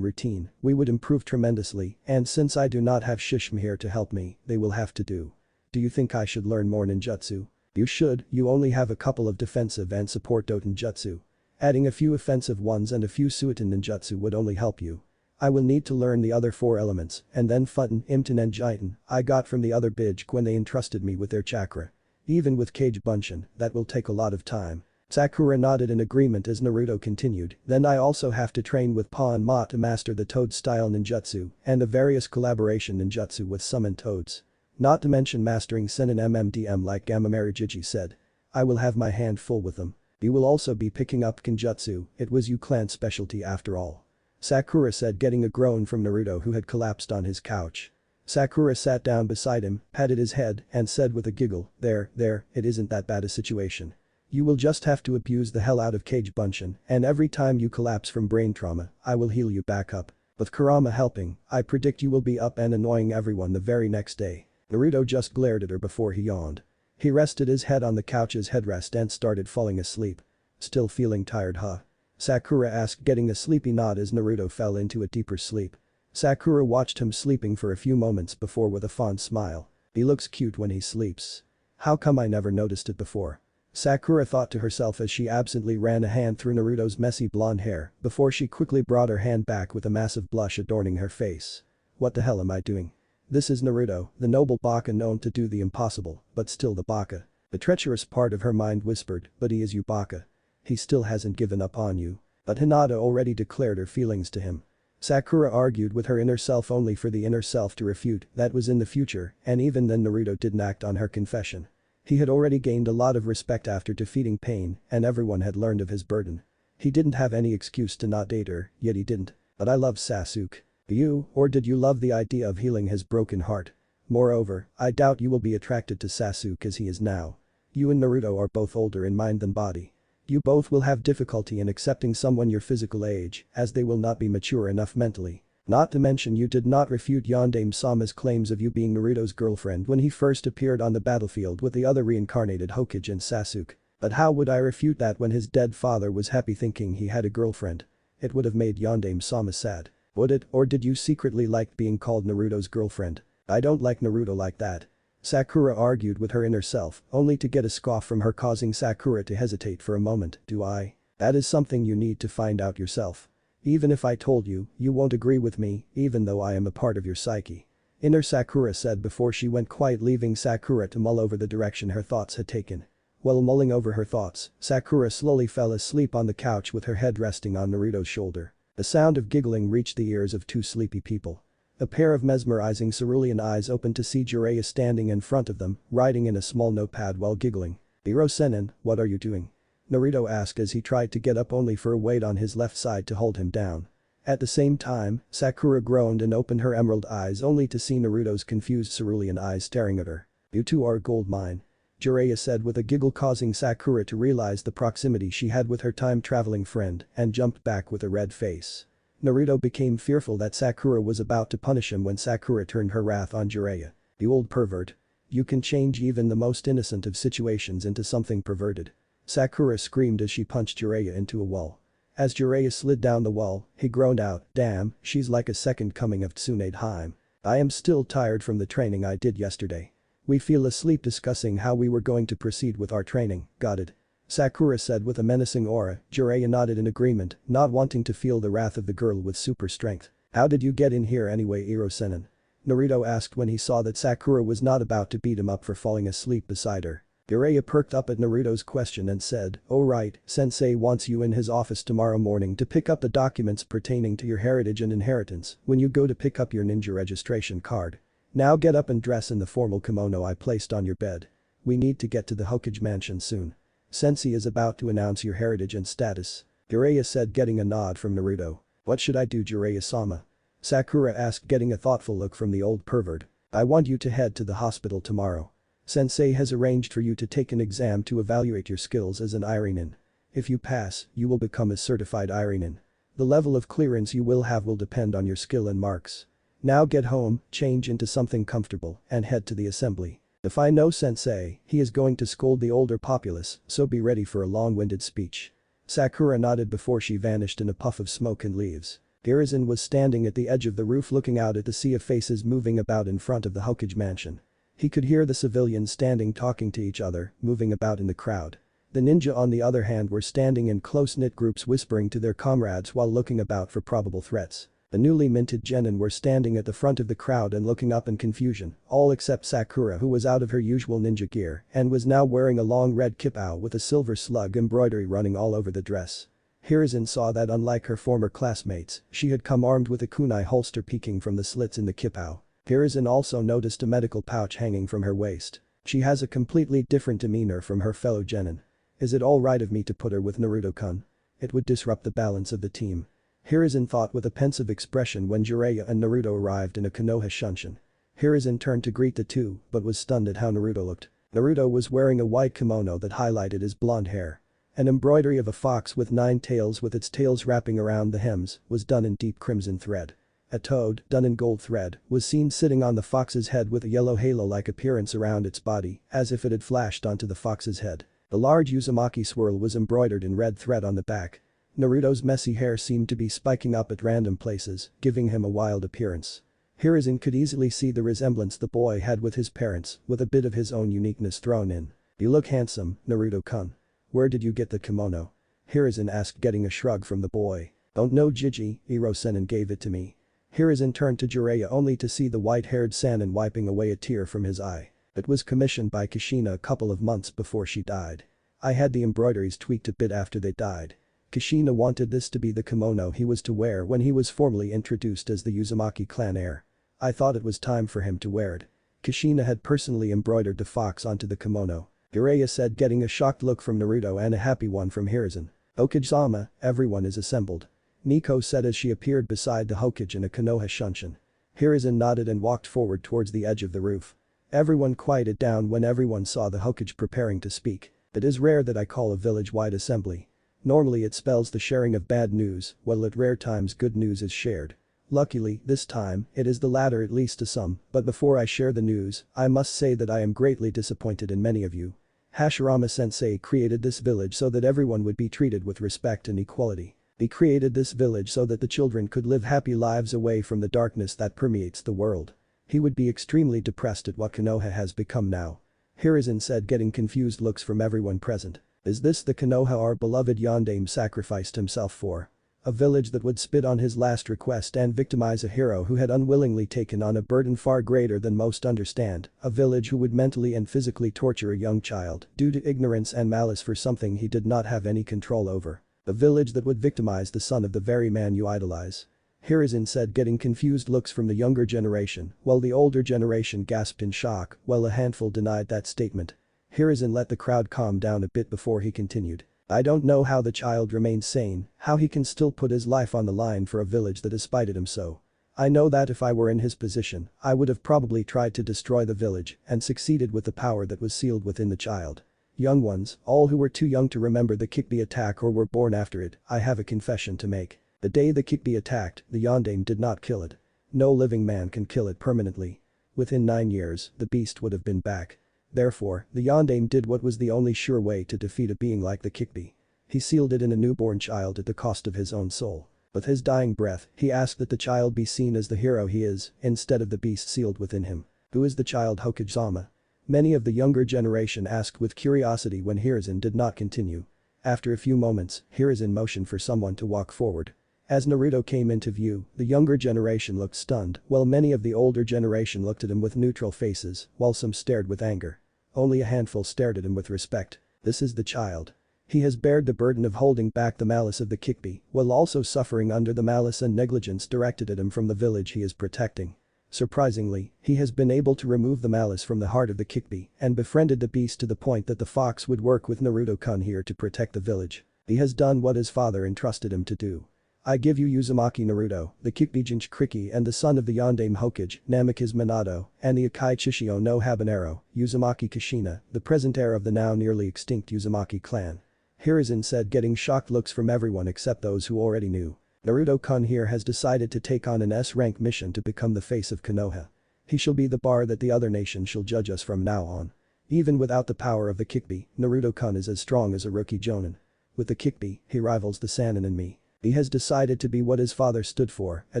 routine, we would improve tremendously, and since I do not have Shishim here to help me, they will have to do. Do you think I should learn more ninjutsu? You should, you only have a couple of defensive and support dotenjutsu. Adding a few offensive ones and a few suiton ninjutsu would only help you. I will need to learn the other 4 elements, and then Futon, Imton and Jiton I got from the other Bijk when they entrusted me with their chakra. Even with Kage Bunshin, that will take a lot of time. Sakura nodded in agreement as Naruto continued, then I also have to train with Pa and Ma to master the Toad-style ninjutsu and the various collaboration ninjutsu with summoned toads. Not to mention mastering Senin MMDM like Gamamari Jiji said. I will have my hand full with them. You will also be picking up Kenjutsu, it was you clan's specialty after all. Sakura said, getting a groan from Naruto, who had collapsed on his couch. Sakura sat down beside him, patted his head, and said with a giggle, there, it isn't that bad a situation. You will just have to abuse the hell out of Kage Bunshin, and every time you collapse from brain trauma, I will heal you back up. With Kurama helping, I predict you will be up and annoying everyone the very next day. Naruto just glared at her before he yawned. He rested his head on the couch's headrest and started falling asleep. Still feeling tired, huh? Sakura asked, getting a sleepy nod as Naruto fell into a deeper sleep. Sakura watched him sleeping for a few moments before with a fond smile. He looks cute when he sleeps. How come I never noticed it before? Sakura thought to herself as she absently ran a hand through Naruto's messy blonde hair before she quickly brought her hand back with a massive blush adorning her face. What the hell am I doing? This is Naruto, the noble baka known to do the impossible, but still the baka. The treacherous part of her mind whispered, but he is you baka. He still hasn't given up on you. But Hinata already declared her feelings to him. Sakura argued with her inner self only for the inner self to refute that was in the future, and even then Naruto didn't act on her confession. He had already gained a lot of respect after defeating Pain, and everyone had learned of his burden. He didn't have any excuse to not date her, yet he didn't. But I love Sasuke. You, or did you love the idea of healing his broken heart? Moreover, I doubt you will be attracted to Sasuke as he is now. You and Naruto are both older in mind than body. You both will have difficulty in accepting someone your physical age, as they will not be mature enough mentally. Not to mention you did not refute Yondaime-sama's claims of you being Naruto's girlfriend when he first appeared on the battlefield with the other reincarnated Hokage and Sasuke. But how would I refute that when his dead father was happy thinking he had a girlfriend? It would have made Yondaime-sama sad. Would it, or did you secretly like being called Naruto's girlfriend? I don't like Naruto like that. Sakura argued with her inner self, only to get a scoff from her causing Sakura to hesitate for a moment. Do I? That is something you need to find out yourself. Even if I told you, you won't agree with me, even though I am a part of your psyche. Inner Sakura said before she went quiet, leaving Sakura to mull over the direction her thoughts had taken. While mulling over her thoughts, Sakura slowly fell asleep on the couch with her head resting on Naruto's shoulder. The sound of giggling reached the ears of two sleepy people. A pair of mesmerizing cerulean eyes opened to see Jiraiya standing in front of them, writing in a small notepad while giggling. "Hiro-sennin, what are you doing?" Naruto asked as he tried to get up only for a weight on his left side to hold him down. At the same time, Sakura groaned and opened her emerald eyes only to see Naruto's confused cerulean eyes staring at her. "You two are a gold mine," Jiraiya said with a giggle, causing Sakura to realize the proximity she had with her time-traveling friend and jumped back with a red face. Naruto became fearful that Sakura was about to punish him when Sakura turned her wrath on Jiraiya. "You old pervert. You can change even the most innocent of situations into something perverted." Sakura screamed as she punched Jiraiya into a wall. As Jiraiya slid down the wall, he groaned out, "Damn, she's like a second coming of Tsunadeheim. I am still tired from the training I did yesterday. We fell asleep discussing how we were going to proceed with our training, got it?" Sakura said with a menacing aura. Jiraiya nodded in agreement, not wanting to feel the wrath of the girl with super strength. "How did you get in here anyway, Hiro-sennin?" Naruto asked when he saw that Sakura was not about to beat him up for falling asleep beside her. Jiraiya perked up at Naruto's question and said, "Oh right, sensei wants you in his office tomorrow morning to pick up the documents pertaining to your heritage and inheritance when you go to pick up your ninja registration card. Now get up and dress in the formal kimono I placed on your bed. We need to get to the Hokage mansion soon. Sensei is about to announce your heritage and status." Jiraiya said, getting a nod from Naruto. "What should I do, Jiraiya-sama?" Sakura asked, getting a thoughtful look from the old pervert. "I want you to head to the hospital tomorrow. Sensei has arranged for you to take an exam to evaluate your skills as an Irinen. If you pass, you will become a certified Irinen. The level of clearance you will have will depend on your skill and marks. Now get home, change into something comfortable, and head to the assembly. If I know Sensei, he is going to scold the older populace, so be ready for a long-winded speech." Sakura nodded before she vanished in a puff of smoke and leaves. Hiruzen was standing at the edge of the roof looking out at the sea of faces moving about in front of the Hokage mansion. He could hear the civilians standing talking to each other, moving about in the crowd. The ninja on the other hand were standing in close-knit groups whispering to their comrades while looking about for probable threats. The newly minted genin were standing at the front of the crowd and looking up in confusion, all except Sakura, who was out of her usual ninja gear and was now wearing a long red kippao with a silver slug embroidery running all over the dress. Hiruzen saw that unlike her former classmates, she had come armed with a kunai holster peeking from the slits in the kippao. Hiruzen also noticed a medical pouch hanging from her waist. She has a completely different demeanor from her fellow genin. Is it alright of me to put her with Naruto-kun? It would disrupt the balance of the team. Hiruzen thought with a pensive expression when Jiraiya and Naruto arrived in a Konoha Shunshin. Hiruzen turned to greet the two but was stunned at how Naruto looked. Naruto was wearing a white kimono that highlighted his blonde hair. An embroidery of a fox with 9 tails with its tails wrapping around the hems was done in deep crimson thread. A toad, done in gold thread, was seen sitting on the fox's head with a yellow halo-like appearance around its body, as if it had flashed onto the fox's head. The large Uzumaki swirl was embroidered in red thread on the back. Naruto's messy hair seemed to be spiking up at random places, giving him a wild appearance. Hiruzen could easily see the resemblance the boy had with his parents, with a bit of his own uniqueness thrown in. You look handsome, Naruto-kun. Where did you get the kimono? Hiruzen asked, getting a shrug from the boy. Don't know, Jiji, Iro-senin gave it to me. Hiruzen turned to Jiraiya only to see the white-haired Sannin wiping away a tear from his eye. It was commissioned by Kushina a couple of months before she died. I had the embroideries tweaked a bit after they died. Kushina wanted this to be the kimono he was to wear when he was formally introduced as the Uzumaki clan heir. I thought it was time for him to wear it. Kushina had personally embroidered the fox onto the kimono. Jiraiya said, getting a shocked look from Naruto and a happy one from Hiruzen. Okage-sama, everyone is assembled. Nico said as she appeared beside the Hokage in a Konoha Shunshin. Hiruzen nodded and walked forward towards the edge of the roof. Everyone quieted down when everyone saw the Hokage preparing to speak. It is rare that I call a village-wide assembly. Normally it spells the sharing of bad news, while at rare times good news is shared. Luckily, this time, it is the latter at least to some, but before I share the news, I must say that I am greatly disappointed in many of you. Hashirama-sensei created this village so that everyone would be treated with respect and equality. He created this village so that the children could live happy lives away from the darkness that permeates the world. He would be extremely depressed at what Konoha has become now. Hiruzen said, getting confused looks from everyone present. Is this the Konoha our beloved Yondaime sacrificed himself for? A village that would spit on his last request and victimize a hero who had unwillingly taken on a burden far greater than most understand, a village who would mentally and physically torture a young child due to ignorance and malice for something he did not have any control over. A village that would victimize the son of the very man you idolize. Hiruzen said, getting confused looks from the younger generation, while the older generation gasped in shock, while a handful denied that statement. Hiruzen let the crowd calm down a bit before he continued. I don't know how the child remains sane, how he can still put his life on the line for a village that has spited him so. I know that if I were in his position, I would have probably tried to destroy the village and succeeded with the power that was sealed within the child. Young ones, all who were too young to remember the Kikbi attack or were born after it, I have a confession to make. The day the Kikbi attacked, the Yondaime did not kill it. No living man can kill it permanently. Within 9 years, the beast would have been back. Therefore, the Yondaime did what was the only sure way to defeat a being like the Kikbi. He sealed it in a newborn child at the cost of his own soul. With his dying breath, he asked that the child be seen as the hero he is, instead of the beast sealed within him. Who is the child, Hokage-sama? Many of the younger generation asked with curiosity when Hiruzen did not continue. After a few moments, Hiruzen motioned for someone to walk forward. As Naruto came into view, the younger generation looked stunned, while many of the older generation looked at him with neutral faces, while some stared with anger. Only a handful stared at him with respect. This is the child. He has bared the burden of holding back the malice of the Kikbi, while also suffering under the malice and negligence directed at him from the village he is protecting. Surprisingly, he has been able to remove the malice from the heart of the Kikbi and befriended the beast to the point that the fox would work with Naruto-kun here to protect the village. He has done what his father entrusted him to do. I give you Uzumaki Naruto, the Kikbi Jinchuriki and the son of the Yondaime Hokage, Namikaze Minato, and the Akai Chishio no Habanero, Uzumaki Kushina, the present heir of the now nearly extinct Uzumaki clan. Hiruzen said, getting shocked looks from everyone except those who already knew. Naruto-kun here has decided to take on an S-rank mission to become the face of Konoha. He shall be the bar that the other nations shall judge us from now on. Even without the power of the Kikbi, Naruto-kun is as strong as a rookie jonin. With the Kikbi, he rivals the Sannin and me. He has decided to be what his father stood for, a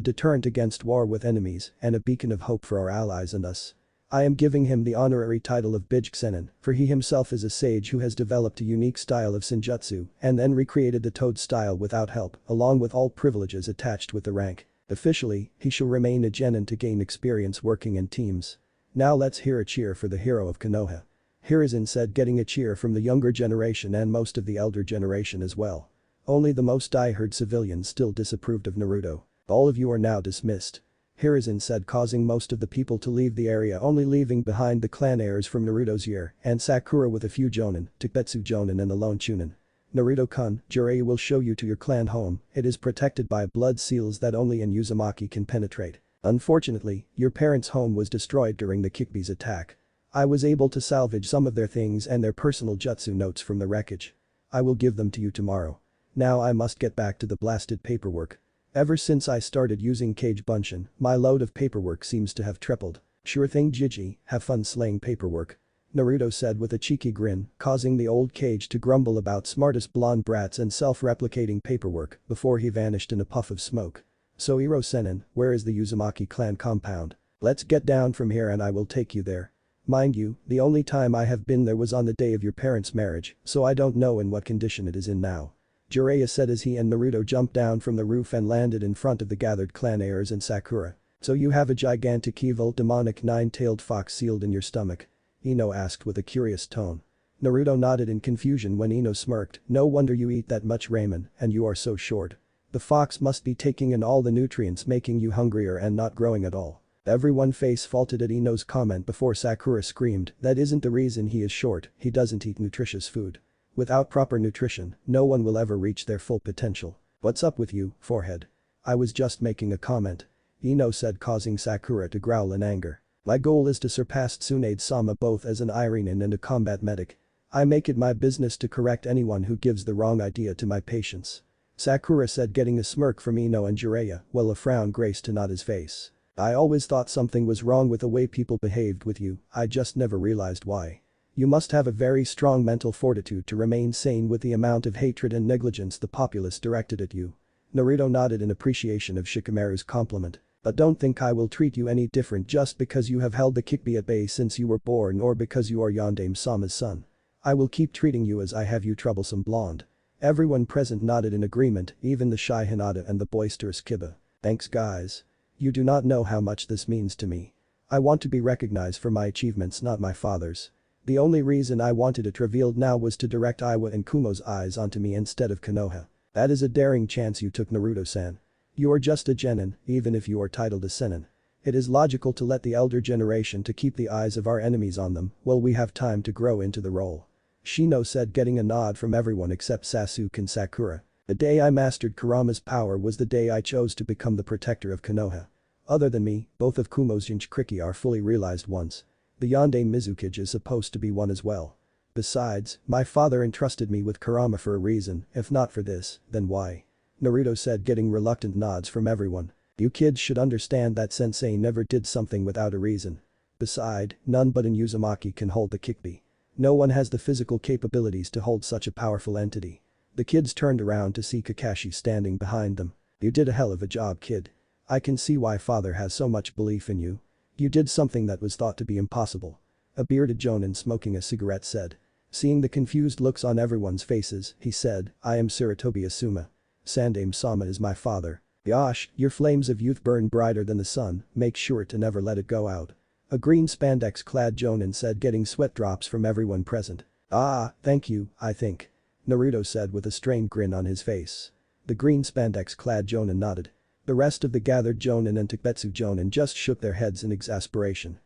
deterrent against war with enemies and a beacon of hope for our allies and us. I am giving him the honorary title of Bijk-senin, for he himself is a sage who has developed a unique style of Senjutsu and then recreated the Toad style without help, along with all privileges attached with the rank. Officially, he shall remain a genin to gain experience working in teams. Now let's hear a cheer for the hero of Konoha. Hiruzen said, getting a cheer from the younger generation and most of the elder generation as well. Only the most diehard civilians still disapproved of Naruto. All of you are now dismissed. Hiruzen said, causing most of the people to leave the area, only leaving behind the clan heirs from Naruto's year and Sakura with a few jonin, Taketsu jonin and the lone chunin. Naruto-kun, Jiraiya will show you to your clan home. It is protected by blood seals that only an Uzumaki can penetrate. Unfortunately, your parents' home was destroyed during the Kikbi's attack. I was able to salvage some of their things and their personal jutsu notes from the wreckage. I will give them to you tomorrow. Now I must get back to the blasted paperwork. Ever since I started using Kage Bunshin, my load of paperwork seems to have tripled. Sure thing, Jiji, have fun slaying paperwork. Naruto said with a cheeky grin, causing the old Kage to grumble about smartest blonde brats and self-replicating paperwork before he vanished in a puff of smoke. So Iro-senin, where is the Uzumaki clan compound? Let's get down from here and I will take you there. Mind you, the only time I have been there was on the day of your parents' marriage, so I don't know in what condition it is in now. Jiraiya said as he and Naruto jumped down from the roof and landed in front of the gathered clan heirs and Sakura. So you have a gigantic evil demonic nine-tailed fox sealed in your stomach? Ino asked with a curious tone. Naruto nodded in confusion when Ino smirked, no wonder you eat that much ramen, and you are so short. The fox must be taking in all the nutrients making you hungrier and not growing at all. Everyone face faulted at Ino's comment before Sakura screamed, that isn't the reason he is short, he doesn't eat nutritious food. Without proper nutrition, no one will ever reach their full potential. What's up with you, forehead? I was just making a comment. Ino said, causing Sakura to growl in anger. My goal is to surpass Tsunade-sama both as an Irinen and a combat medic. I make it my business to correct anyone who gives the wrong idea to my patients. Sakura said, getting a smirk from Ino and Jiraiya, while a frown graced Hinata's face. I always thought something was wrong with the way people behaved with you, I just never realized why. You must have a very strong mental fortitude to remain sane with the amount of hatred and negligence the populace directed at you. Naruto nodded in appreciation of Shikamaru's compliment. But don't think I will treat you any different just because you have held the Kyuubi at bay since you were born or because you are Yondaime-sama's son. I will keep treating you as I have you, troublesome blonde. Everyone present nodded in agreement, even the shy Hinata and the boisterous Kiba. Thanks guys. You do not know how much this means to me. I want to be recognized for my achievements, not my father's. The only reason I wanted it revealed now was to direct Iwa and Kumo's eyes onto me instead of Konoha. That is a daring chance you took, Naruto-san. You are just a genin, even if you are titled a senin. It is logical to let the elder generation to keep the eyes of our enemies on them while we have time to grow into the role. Shino said, getting a nod from everyone except Sasuke and Sakura. The day I mastered Kurama's power was the day I chose to become the protector of Konoha. Other than me, both of Kumo's Jinchuriki are fully realized ones. The Yondaime Mizuki is supposed to be one as well. Besides, my father entrusted me with Kurama for a reason, if not for this, then why? Naruto said, getting reluctant nods from everyone. You kids should understand that sensei never did something without a reason. Besides, none but an Uzumaki can hold the Kyuubi. No one has the physical capabilities to hold such a powerful entity. The kids turned around to see Kakashi standing behind them. You did a hell of a job, kid. I can see why father has so much belief in you. You did something that was thought to be impossible. A bearded jonin smoking a cigarette said. Seeing the confused looks on everyone's faces, he said, I am Sarutobi Asuma. Sandaime-sama is my father. Yosh, your flames of youth burn brighter than the sun, make sure to never let it go out. A green spandex-clad jonin said, getting sweat drops from everyone present. Ah, thank you, I think. Naruto said with a strained grin on his face. The green spandex-clad jonin nodded. The rest of the gathered jonin and Takebetsu jonin just shook their heads in exasperation.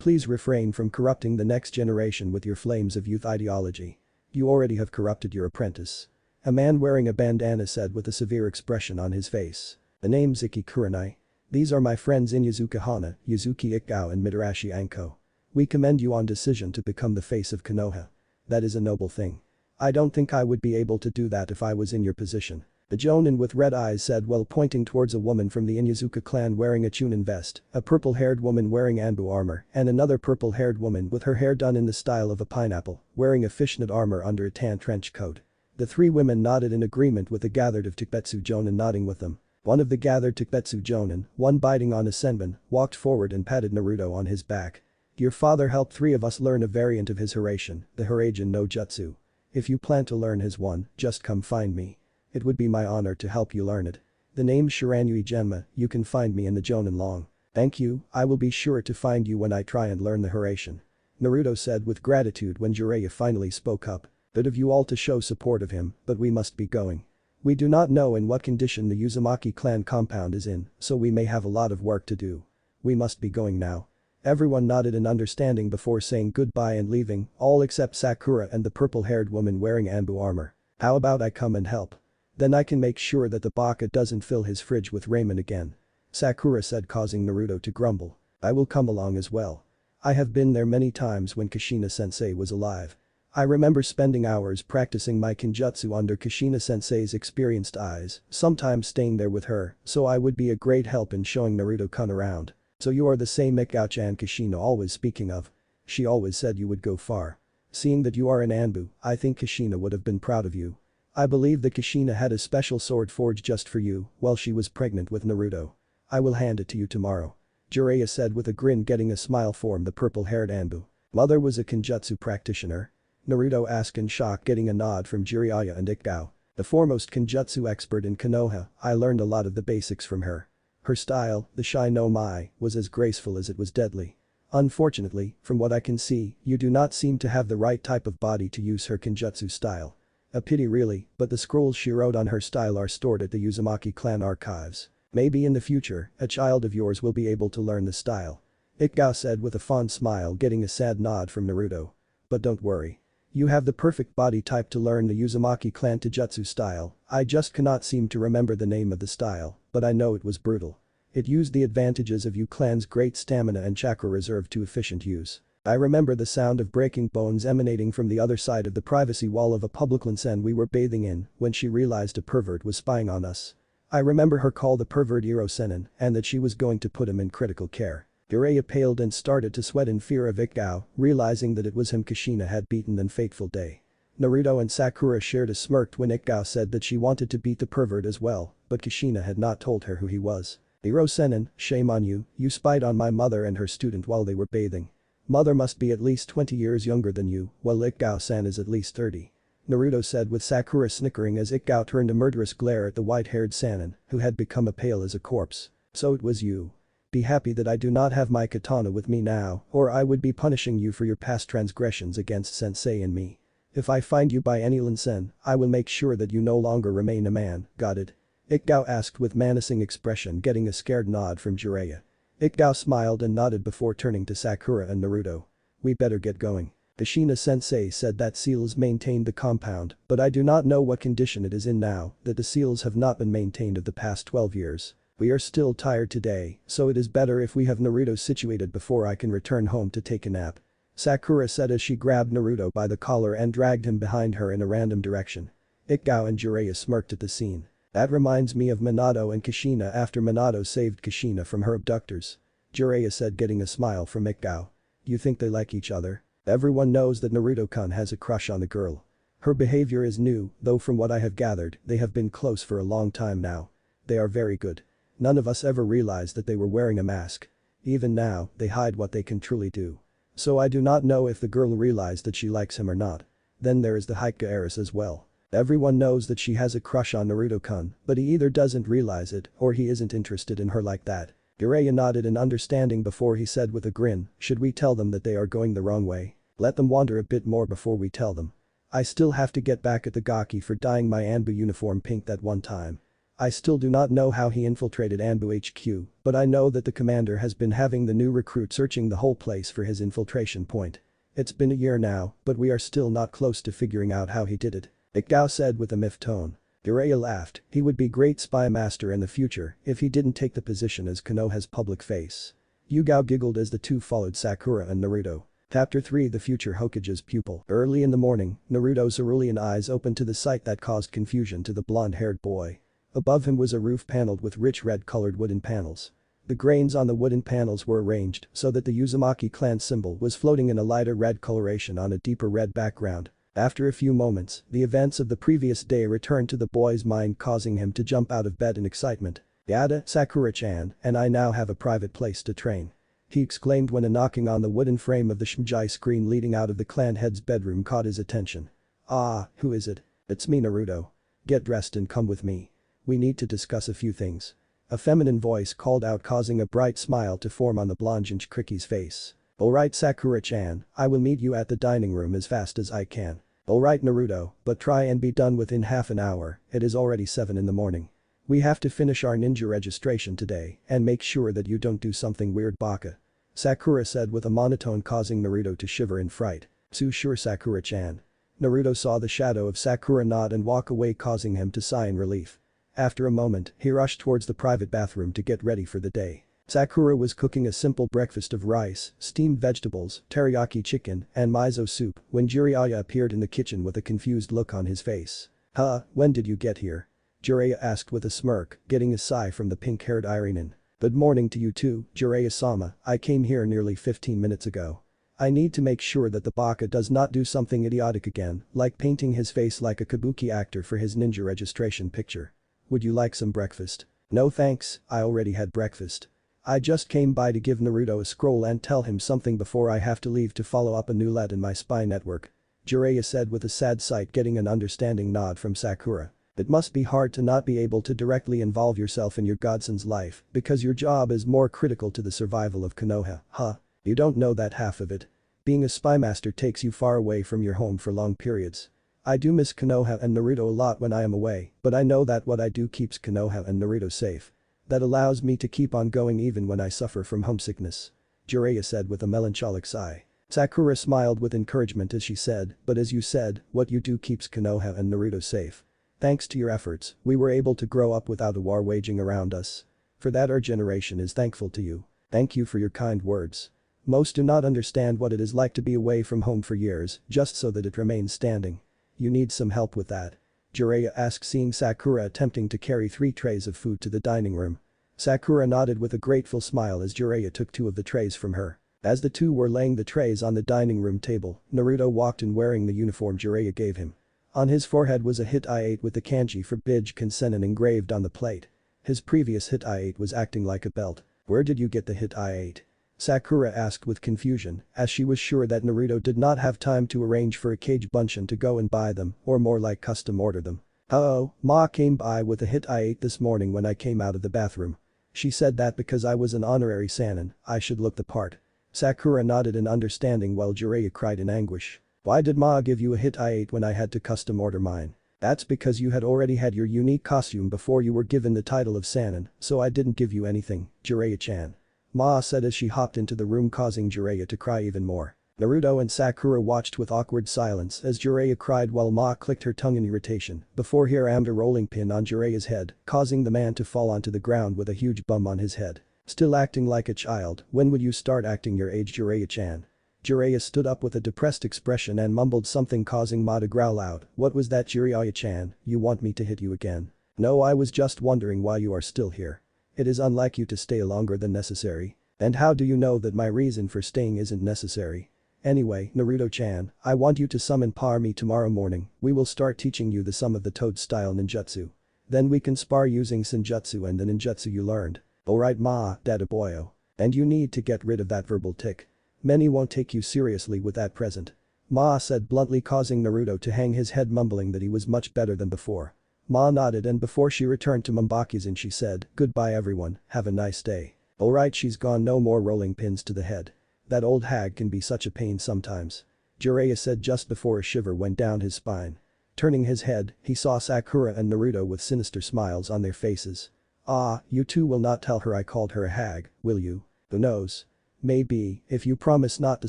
Please refrain from corrupting the next generation with your flames of youth ideology. You already have corrupted your apprentice. A man wearing a bandana said with a severe expression on his face. The name's Iki Kurenai. These are my friends Inyazuka Hana, Yuzuki Ikao and Mitarashi Anko. We commend you on decision to become the face of Konoha. That is a noble thing. I don't think I would be able to do that if I was in your position. The jonin with red eyes said while pointing towards a woman from the Inyazuka clan wearing a chunin vest, a purple-haired woman wearing Anbu armor, and another purple-haired woman with her hair done in the style of a pineapple, wearing a fishnet armor under a tan trench coat. The three women nodded in agreement with the gathered of Takebetsu jonin nodding with them. One of the gathered Takebetsu jonin, one biting on a senbon, walked forward and patted Naruto on his back. Your father helped three of us learn a variant of his Hiraishin, the Hiraijin no Jutsu. If you plan to learn his one, just come find me. It would be my honor to help you learn it. The name's Shiranui Genma, you can find me in the jonin long. Thank you, I will be sure to find you when I try and learn the Hiraishin. Naruto said with gratitude when Jiraiya finally spoke up. Good of you all to show support of him, but we must be going. We do not know in what condition the Uzumaki clan compound is in, so we may have a lot of work to do. We must be going now. Everyone nodded in understanding before saying goodbye and leaving, all except Sakura and the purple-haired woman wearing Anbu armor. How about I come and help? Then I can make sure that the baka doesn't fill his fridge with ramen again. Sakura said, causing Naruto to grumble. I will come along as well. I have been there many times when Kushina-sensei was alive. I remember spending hours practicing my kenjutsu under Kushina-sensei's experienced eyes, sometimes staying there with her, so I would be a great help in showing Naruto-kun around. So you are the same Ikao-chan Kushina always speaking of. She always said you would go far. Seeing that you are an Anbu, I think Kushina would have been proud of you. I believe that Kushina had a special sword forged just for you while she was pregnant with Naruto. I will hand it to you tomorrow. Jiraiya said with a grin, getting a smile from the purple-haired Anbu. Mother was a Kenjutsu practitioner? Naruto asked in shock, getting a nod from Jiraiya and Ikao. The foremost Kenjutsu expert in Konoha, I learned a lot of the basics from her. Her style, the Shai no Mai, was as graceful as it was deadly. Unfortunately, from what I can see, you do not seem to have the right type of body to use her Kenjutsu style. A pity really, but the scrolls she wrote on her style are stored at the Uzumaki clan archives. Maybe in the future, a child of yours will be able to learn the style. Ikao said with a fond smile, getting a sad nod from Naruto. But don't worry. You have the perfect body type to learn the Uzumaki clan Taijutsu style. I just cannot seem to remember the name of the style, but I know it was brutal. It used the advantages of U clan's great stamina and chakra reserve to efficient use. I remember the sound of breaking bones emanating from the other side of the privacy wall of a public onsen we were bathing in when she realized a pervert was spying on us. I remember her call the pervert Iro Senin and that she was going to put him in critical care. Jiraiya paled and started to sweat in fear of Ikao, realizing that it was him Kushina had beaten that fateful day. Naruto and Sakura shared a smirk when Ikao said that she wanted to beat the pervert as well, but Kushina had not told her who he was. Iro Senin, shame on you, you spied on my mother and her student while they were bathing. Mother must be at least 20 years younger than you, while Ikao-san is at least 30. Naruto said with Sakura snickering as Ikao turned a murderous glare at the white-haired Sannin, who had become pale as a corpse. So it was you. Be happy that I do not have my katana with me now, or I would be punishing you for your past transgressions against sensei and me. If I find you by any onsen, I will make sure that you no longer remain a man, got it? Ikao asked with menacing expression, getting a scared nod from Jiraiya. Ikao smiled and nodded before turning to Sakura and Naruto. We better get going. Kushina-sensei said that seals maintained the compound, but I do not know what condition it is in now, that the seals have not been maintained of the past 12 years. We are still tired today, so it is better if we have Naruto situated before I can return home to take a nap. Sakura said as she grabbed Naruto by the collar and dragged him behind her in a random direction. Ikao and Jiraiya smirked at the scene. That reminds me of Minato and Kushina after Minato saved Kushina from her abductors. Jiraiya said, getting a smile from Ikao. You think they like each other? Everyone knows that Naruto-kun has a crush on the girl. Her behavior is new, though from what I have gathered, they have been close for a long time now. They are very good. None of us ever realized that they were wearing a mask. Even now, they hide what they can truly do. So I do not know if the girl realized that she likes him or not. Then there is the Hika heiress as well. Everyone knows that she has a crush on Naruto-kun, but he either doesn't realize it or he isn't interested in her like that. Jiraiya nodded in understanding before he said with a grin, should we tell them that they are going the wrong way? Let them wander a bit more before we tell them. I still have to get back at the Gaki for dyeing my Anbu uniform pink that one time. I still do not know how he infiltrated Anbu HQ, but I know that the commander has been having the new recruit searching the whole place for his infiltration point. It's been a year now, but we are still not close to figuring out how he did it. Ikao said with a miffed tone. Jiraiya laughed, he would be great spy master in the future if he didn't take the position as Konoha's public face. Yugao giggled as the two followed Sakura and Naruto. Chapter 3 The Future Hokage's Pupil. Early in the morning, Naruto's cerulean eyes opened to the sight that caused confusion to the blonde-haired boy. Above him was a roof paneled with rich red-colored wooden panels. The grains on the wooden panels were arranged so that the Uzumaki clan symbol was floating in a lighter red coloration on a deeper red background. After a few moments, the events of the previous day returned to the boy's mind, causing him to jump out of bed in excitement. Yada, Sakura-chan, and I now have a private place to train. He exclaimed when a knocking on the wooden frame of the Shimjai screen leading out of the clan head's bedroom caught his attention. Ah, who is it? It's me, Naruto. Get dressed and come with me. We need to discuss a few things. A feminine voice called out, causing a bright smile to form on the blonde Jinchuriki's face. Alright Sakura-chan, I will meet you at the dining room as fast as I can. Alright Naruto, but try and be done within half an hour, it is already 7 in the morning. We have to finish our ninja registration today and make sure that you don't do something weird, Baka. Sakura said with a monotone, causing Naruto to shiver in fright. So sure Sakura-chan. Naruto saw the shadow of Sakura nod and walk away, causing him to sigh in relief. After a moment, he rushed towards the private bathroom to get ready for the day. Sakura was cooking a simple breakfast of rice, steamed vegetables, teriyaki chicken, and miso soup when Jiraiya appeared in the kitchen with a confused look on his face. Huh, when did you get here? Jiraiya asked with a smirk, getting a sigh from the pink-haired Irinen. Good morning to you too, Jiraiya-sama, I came here nearly 15 minutes ago. I need to make sure that the Baka does not do something idiotic again, like painting his face like a kabuki actor for his ninja registration picture. Would you like some breakfast? No thanks, I already had breakfast. I just came by to give Naruto a scroll and tell him something before I have to leave to follow up a new lead in my spy network. Jiraiya said with a sad sight, getting an understanding nod from Sakura. It must be hard to not be able to directly involve yourself in your godson's life because your job is more critical to the survival of Konoha, huh? You don't know that half of it. Being a spy master takes you far away from your home for long periods. I do miss Konoha and Naruto a lot when I am away, but I know that what I do keeps Konoha and Naruto safe. That allows me to keep on going even when I suffer from homesickness. Jiraiya said with a melancholic sigh. Sakura smiled with encouragement as she said, but as you said, what you do keeps Konoha and Naruto safe. Thanks to your efforts, we were able to grow up without a war waging around us. For that our generation is thankful to you. Thank you for your kind words. Most do not understand what it is like to be away from home for years, just so that it remains standing. You need some help with that? Jiraiya asked, seeing Sakura attempting to carry 3 trays of food to the dining room. Sakura nodded with a grateful smile as Jiraiya took 2 of the trays from her. As the two were laying the trays on the dining room table, Naruto walked in wearing the uniform Jiraiya gave him. On his forehead was a hit I-8 with the kanji for Bij Kansenin engraved on the plate. His previous hit I-8 was acting like a belt. Where did you get the hit I-8? Sakura asked with confusion, as she was sure that Naruto did not have time to arrange for a Kage Bunshin to go and buy them, or more like custom order them. Oh, Ma came by with a hit I-8 this morning when I came out of the bathroom. She said that because I was an honorary Sannin, I should look the part. Sakura nodded in understanding while Jiraiya cried in anguish. Why did Ma give you a hit I-8 when I had to custom order mine? That's because you had already had your unique costume before you were given the title of Sannin, so I didn't give you anything, Jiraiya-chan. Ma said as she hopped into the room, causing Jiraiya to cry even more. Naruto and Sakura watched with awkward silence as Jiraiya cried while Ma clicked her tongue in irritation before he rammed a rolling pin on Jiraiya's head, causing the man to fall onto the ground with a huge bump on his head. Still acting like a child, when would you start acting your age, Jiraiya-chan? Jiraiya stood up with a depressed expression and mumbled something, causing Ma to growl out. What was that, Jiraiya-chan? You want me to hit you again? No, I was just wondering why you are still here. It is unlike you to stay longer than necessary. And how do you know that my reason for staying isn't necessary? Anyway, Naruto-chan, I want you to summon Parami tomorrow morning. We will start teaching you the sum of the Toad-style ninjutsu. Then we can spar using Senjutsu and the ninjutsu you learned. Alright Ma, Dada boyo. And you need to get rid of that verbal tick. Many won't take you seriously with that present. Ma said bluntly, causing Naruto to hang his head, mumbling that he was much better than before. Ma nodded, and before she returned to Mambaki's she said, goodbye everyone, have a nice day. Alright, she's gone, no more rolling pins to the head. That old hag can be such a pain sometimes. Jiraiya said just before a shiver went down his spine. Turning his head, he saw Sakura and Naruto with sinister smiles on their faces. Ah, you two will not tell her I called her a hag, will you? Who knows? Maybe, if you promise not to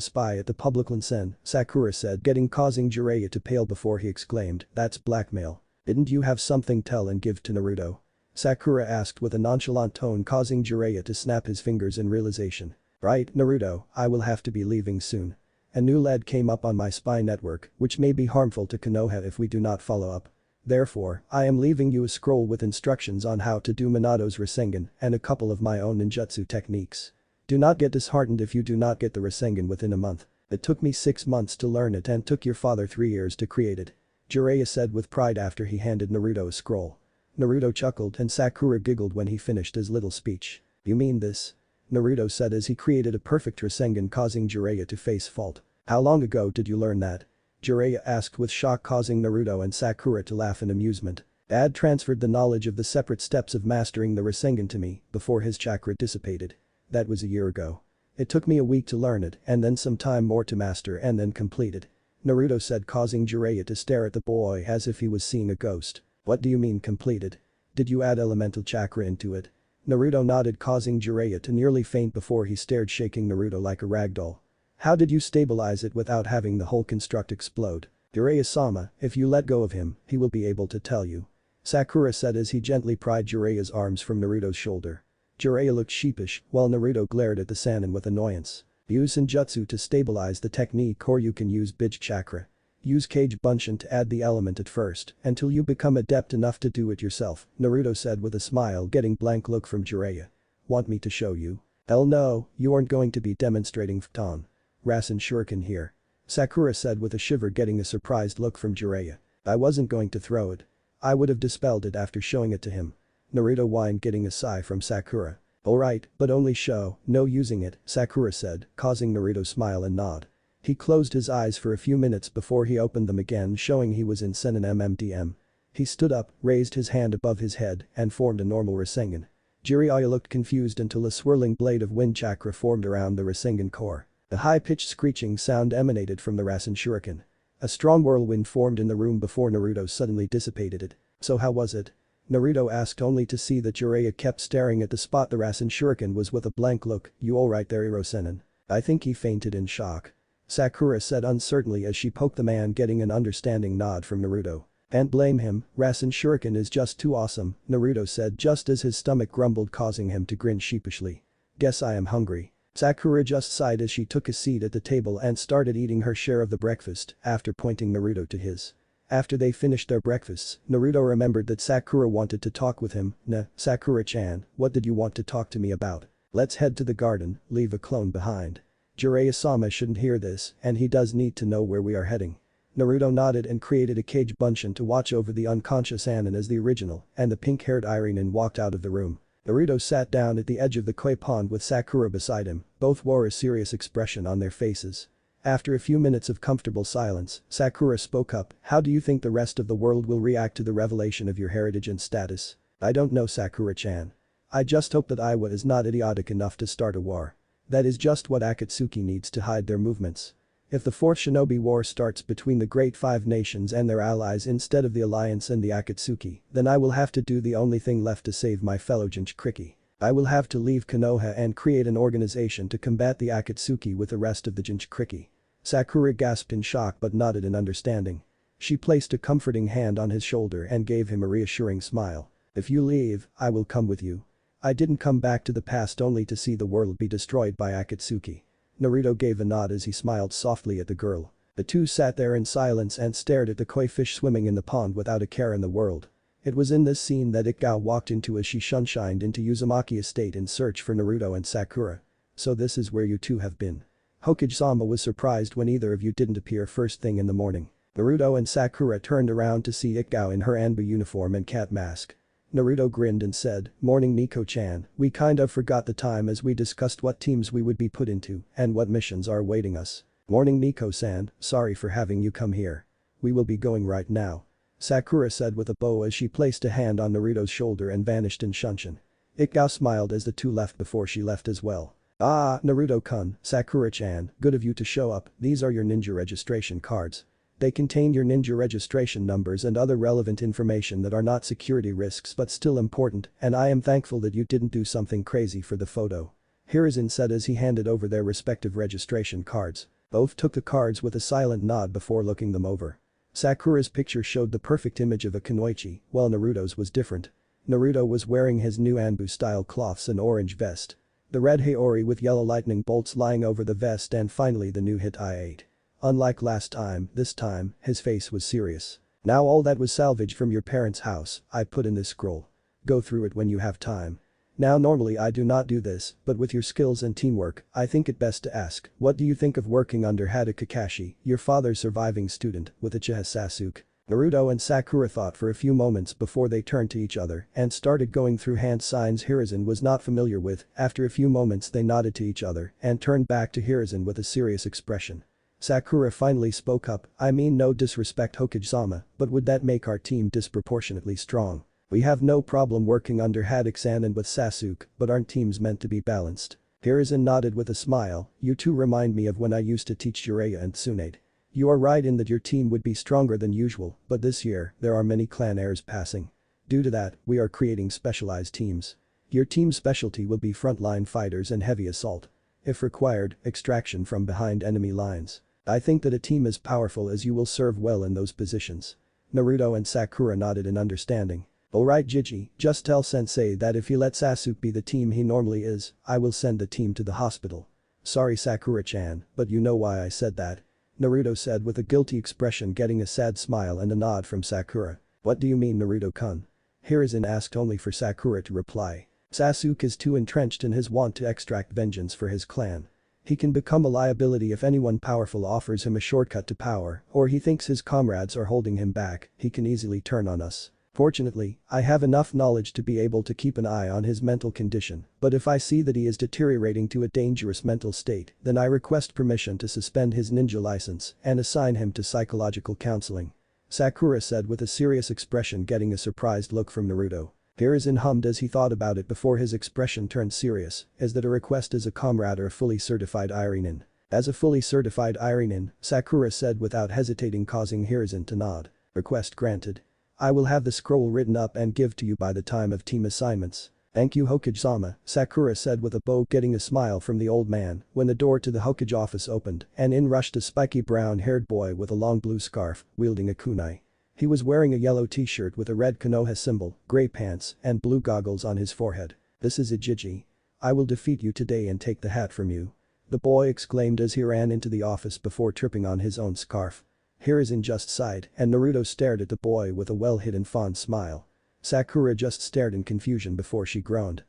spy at the public Linsen, Sakura said, causing Jiraiya to pale before he exclaimed, that's blackmail. Didn't you have something tell and give to Naruto? Sakura asked with a nonchalant tone, causing Jiraiya to snap his fingers in realization. Right, Naruto, I will have to be leaving soon. A new lead came up on my spy network, which may be harmful to Konoha if we do not follow up. Therefore, I am leaving you a scroll with instructions on how to do Minato's Rasengan and a couple of my own ninjutsu techniques. Do not get disheartened if you do not get the Rasengan within a month. It took me 6 months to learn it and took your father 3 years to create it. Jiraiya said with pride after he handed Naruto a scroll. Naruto chuckled and Sakura giggled when he finished his little speech. You mean this? Naruto said as he created a perfect Rasengan, causing Jiraiya to face fault. How long ago did you learn that? Jiraiya asked with shock, causing Naruto and Sakura to laugh in amusement. Dad transferred the knowledge of the separate steps of mastering the Rasengan to me before his chakra dissipated. That was a year ago. It took me a week to learn it and then some time more to master and then complete it. Naruto said, causing Jiraiya to stare at the boy as if he was seeing a ghost. What do you mean completed? Did you add elemental chakra into it? Naruto nodded, causing Jiraiya to nearly faint before he stared, shaking Naruto like a ragdoll. How did you stabilize it without having the whole construct explode? Jiraiya-sama, if you let go of him, he will be able to tell you. Sakura said as he gently pried Jiraiya's arms from Naruto's shoulder. Jiraiya looked sheepish, while Naruto glared at the Sannin with annoyance. Use Ninjutsu to stabilize the technique, or you can use Bij Chakra. Use Kage Bunshin to add the element at first, until you become adept enough to do it yourself, Naruto said with a smile, getting blank look from Jiraiya. Want me to show you? Hell no, you aren't going to be demonstrating Fton. Rasen Shuriken here. Sakura said with a shiver, getting a surprised look from Jiraiya. I wasn't going to throw it. I would have dispelled it after showing it to him. Naruto whined, getting a sigh from Sakura. Alright, but only show, no using it, Sakura said, causing Naruto smile and nod. He closed his eyes for a few minutes before he opened them again, showing he was in Senin MMDM. He stood up, raised his hand above his head, and formed a normal Rasengan. Jiraiya looked confused until a swirling blade of wind chakra formed around the Rasengan core. A high-pitched screeching sound emanated from the Rasen Shuriken. A strong whirlwind formed in the room before Naruto suddenly dissipated it. So how was it? Naruto asked, only to see that Jiraiya kept staring at the spot the Rasen Shuriken was with a blank look. You alright there, Hirosenin? I think he fainted in shock. Sakura said uncertainly as she poked the man, getting an understanding nod from Naruto. Can't blame him, Rasen Shuriken is just too awesome, Naruto said just as his stomach grumbled, causing him to grin sheepishly. Guess I am hungry. Sakura just sighed as she took a seat at the table and started eating her share of the breakfast after pointing Naruto to his. After they finished their breakfasts, Naruto remembered that Sakura wanted to talk with him. Sakura-chan, what did you want to talk to me about? Let's head to the garden, leave a clone behind. Jiraiya-sama shouldn't hear this, and he does need to know where we are heading. Naruto nodded and created a cage bunshin to watch over the unconscious Anin as the original, and the pink-haired Irenen walked out of the room. Naruto sat down at the edge of the koi pond with Sakura beside him, both wore a serious expression on their faces. After a few minutes of comfortable silence, Sakura spoke up, how do you think the rest of the world will react to the revelation of your heritage and status? I don't know, Sakura-chan. I just hope that Iwa is not idiotic enough to start a war. That is just what Akatsuki needs to hide their movements. If the fourth shinobi war starts between the Great Five Nations and their allies instead of the Alliance and the Akatsuki, then I will have to do the only thing left to save my fellow Jinchuriki. I will have to leave Konoha and create an organization to combat the Akatsuki with the rest of the Jinchuriki. Sakura gasped in shock but nodded in understanding. She placed a comforting hand on his shoulder and gave him a reassuring smile. If you leave, I will come with you. I didn't come back to the past only to see the world be destroyed by Akatsuki. Naruto gave a nod as he smiled softly at the girl. The two sat there in silence and stared at the koi fish swimming in the pond without a care in the world. It was in this scene that Ikao walked into as she shunshined into Uzumaki Estate in search for Naruto and Sakura. So this is where you two have been. Hokage-sama was surprised when either of you didn't appear first thing in the morning. Naruto and Sakura turned around to see Ikao in her Anbu uniform and cat mask. Naruto grinned and said, morning Miko-chan, we kind of forgot the time as we discussed what teams we would be put into and what missions are awaiting us. Morning Miko-san, sorry for having you come here. We will be going right now. Sakura said with a bow as she placed a hand on Naruto's shoulder and vanished in Shunshin. Ikao smiled as the two left before she left as well. Ah, Naruto-kun, Sakura-chan, good of you to show up, these are your ninja registration cards. They contain your ninja registration numbers and other relevant information that are not security risks but still important, and I am thankful that you didn't do something crazy for the photo. Hiruzen said as he handed over their respective registration cards. Both took the cards with a silent nod before looking them over. Sakura's picture showed the perfect image of a kunoichi, while Naruto's was different. Naruto was wearing his new Anbu-style cloths and orange vest. The red Haori with yellow lightning bolts lying over the vest, and finally the new hit I8. Unlike last time, this time, his face was serious. Now all that was salvaged from your parents' house, I put in this scroll. Go through it when you have time. Now normally I do not do this, but with your skills and teamwork, I think it best to ask, what do you think of working under Hada Kakashi, your father's surviving student, with Uchiha Sasuke? Naruto and Sakura thought for a few moments before they turned to each other and started going through hand signs Hiruzen was not familiar with. After a few moments they nodded to each other and turned back to Hiruzen with a serious expression. Sakura finally spoke up, I mean no disrespect Hokage-sama, but would that make our team disproportionately strong? We have no problem working under Haddock-san and with Sasuke, but aren't teams meant to be balanced? Hiruzen nodded with a smile, you two remind me of when I used to teach Jiraiya and Tsunade. You are right in that your team would be stronger than usual, but this year, there are many clan heirs passing. Due to that, we are creating specialized teams. Your team's specialty will be frontline fighters and heavy assault. If required, extraction from behind enemy lines. I think that a team as powerful as you will serve well in those positions. Naruto and Sakura nodded in understanding. Alright Jiji, just tell sensei that if he lets Sasuke be the team he normally is, I will send the team to the hospital. Sorry Sakura-chan, but you know why I said that. Naruto said with a guilty expression, getting a sad smile and a nod from Sakura. What do you mean Naruto-kun? Hiruzen asked only for Sakura to reply. Sasuke is too entrenched in his want to extract vengeance for his clan. He can become a liability if anyone powerful offers him a shortcut to power, or he thinks his comrades are holding him back, he can easily turn on us. Fortunately, I have enough knowledge to be able to keep an eye on his mental condition, but if I see that he is deteriorating to a dangerous mental state, then I request permission to suspend his ninja license and assign him to psychological counseling. Sakura said with a serious expression, getting a surprised look from Naruto. Hiruzen hummed as he thought about it before his expression turned serious, as that a request as a comrade or a fully certified Irinin. As a fully certified Irinin, Sakura said without hesitating, causing Hiruzen to nod. Request granted. I will have the scroll written up and give to you by the time of team assignments. Thank you Hokage-sama, Sakura said with a bow, getting a smile from the old man when the door to the Hokage office opened and in rushed a spiky brown-haired boy with a long blue scarf, wielding a kunai. He was wearing a yellow t-shirt with a red Konoha symbol, grey pants, and blue goggles on his forehead. This is Ijiji. I will defeat you today and take the hat from you. The boy exclaimed as he ran into the office before tripping on his own scarf. Hiruzen just sighed and Naruto stared at the boy with a well-hidden fond smile. Sakura just stared in confusion before she groaned.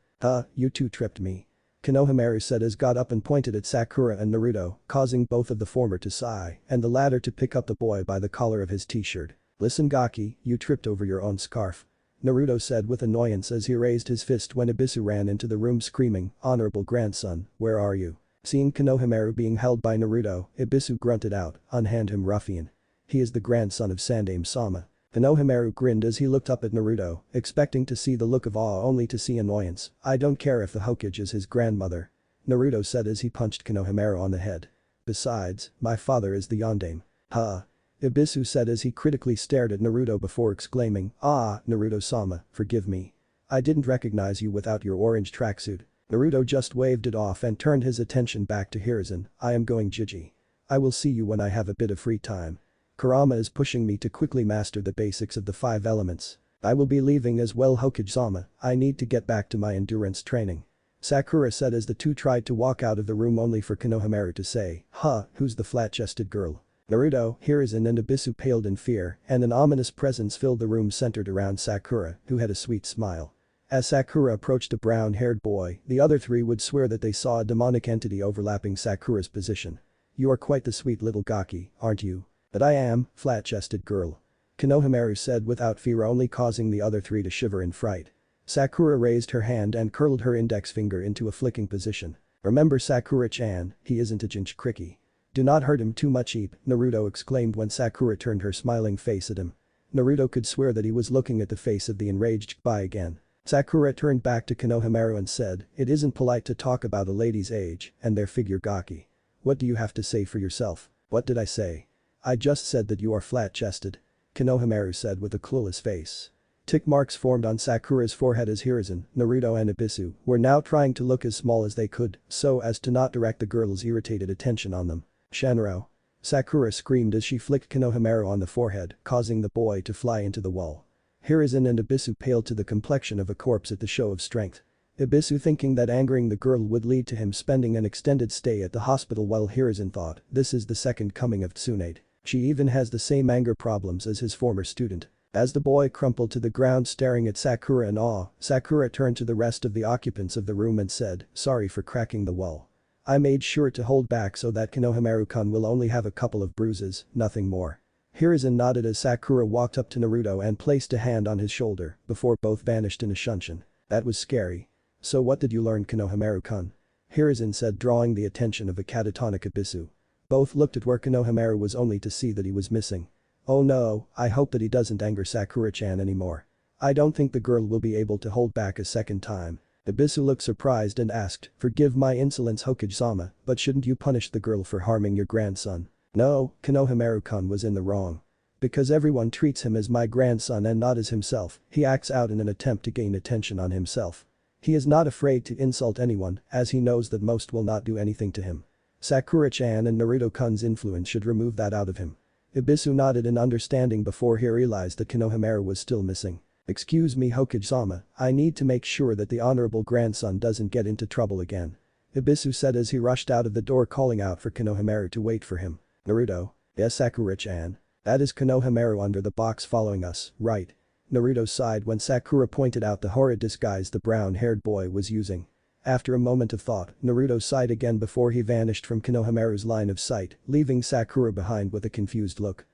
You two tripped me. Konohamaru said as got up and pointed at Sakura and Naruto, causing both of the former to sigh and the latter to pick up the boy by the collar of his t-shirt. Listen Gaki, you tripped over your own scarf. Naruto said with annoyance as he raised his fist when Ibisu ran into the room screaming, honorable grandson, where are you? Seeing Konohamaru being held by Naruto, Ibisu grunted out, unhand him ruffian. He is the grandson of Sandaime-sama. Konohamaru grinned as he looked up at Naruto, expecting to see the look of awe only to see annoyance. I don't care if the Hokage is his grandmother. Naruto said as he punched Konohamaru on the head. Besides, my father is the Yondaime. Ibisu said as he critically stared at Naruto before exclaiming, Naruto-sama, forgive me. I didn't recognize you without your orange tracksuit. Naruto just waved it off and turned his attention back to Hiruzen. I am going Jiji. I will see you when I have a bit of free time. Kurama is pushing me to quickly master the basics of the 5 elements. I will be leaving as well Hokage-sama, I need to get back to my endurance training. Sakura said as the two tried to walk out of the room only for Konohamaru to say, who's the flat-chested girl? Naruto, Hiruzen and Ibisu paled in fear and an ominous presence filled the room centered around Sakura, who had a sweet smile. As Sakura approached a brown-haired boy, the other three would swear that they saw a demonic entity overlapping Sakura's position. You are quite the sweet little Gaki, aren't you? But I am, flat-chested girl. Konohamaru said without fear, only causing the other three to shiver in fright. Sakura raised her hand and curled her index finger into a flicking position. Remember Sakura-chan, he isn't a Jinchuriki. Do not hurt him too much Naruto exclaimed when Sakura turned her smiling face at him. Naruto could swear that he was looking at the face of the enraged Bai again. Sakura turned back to Konohamaru and said, it isn't polite to talk about a lady's age and their figure Gaki. What do you have to say for yourself? What did I say? I just said that you are flat-chested. Konohamaru said with a clueless face. Tick marks formed on Sakura's forehead as Hiruzen, Naruto and Ibisu were now trying to look as small as they could so as to not direct the girl's irritated attention on them. Shanro. Sakura screamed as she flicked Konohamaru on the forehead, causing the boy to fly into the wall. Hiruzen and Ibisu paled to the complexion of a corpse at the show of strength. Ibisu thinking that angering the girl would lead to him spending an extended stay at the hospital, while Hiruzen thought, this is the second coming of Tsunade. She even has the same anger problems as his former student. As the boy crumpled to the ground staring at Sakura in awe, Sakura turned to the rest of the occupants of the room and said, sorry for cracking the wall. I made sure to hold back so that Konohamaru-kun will only have a couple of bruises, nothing more. Hiruzen nodded as Sakura walked up to Naruto and placed a hand on his shoulder before both vanished in a shunshin. That was scary. So what did you learn, Konohamaru-kun? Hiruzen said, drawing the attention of a catatonic Ibisu. Both looked at where Konohamaru was only to see that he was missing. Oh no, I hope that he doesn't anger Sakura-chan anymore. I don't think the girl will be able to hold back a second time. Ibisu looked surprised and asked, forgive my insolence Hokage-sama, but shouldn't you punish the girl for harming your grandson? No, Konohamaru-kun was in the wrong. Because everyone treats him as my grandson and not as himself, he acts out in an attempt to gain attention on himself. He is not afraid to insult anyone as he knows that most will not do anything to him. Sakura-chan and Naruto-kun's influence should remove that out of him. Ibisu nodded in understanding before he realized that Konohamaru was still missing. Excuse me Hokage-sama, I need to make sure that the honorable grandson doesn't get into trouble again. Ibisu said as he rushed out of the door, calling out for Konohamaru to wait for him. Naruto. Yes Sakura-chan. That is Konohamaru under the box following us, right? Naruto sighed when Sakura pointed out the horrid disguise the brown-haired boy was using. After a moment of thought, Naruto sighed again before he vanished from Konohamaru's line of sight, leaving Sakura behind with a confused look.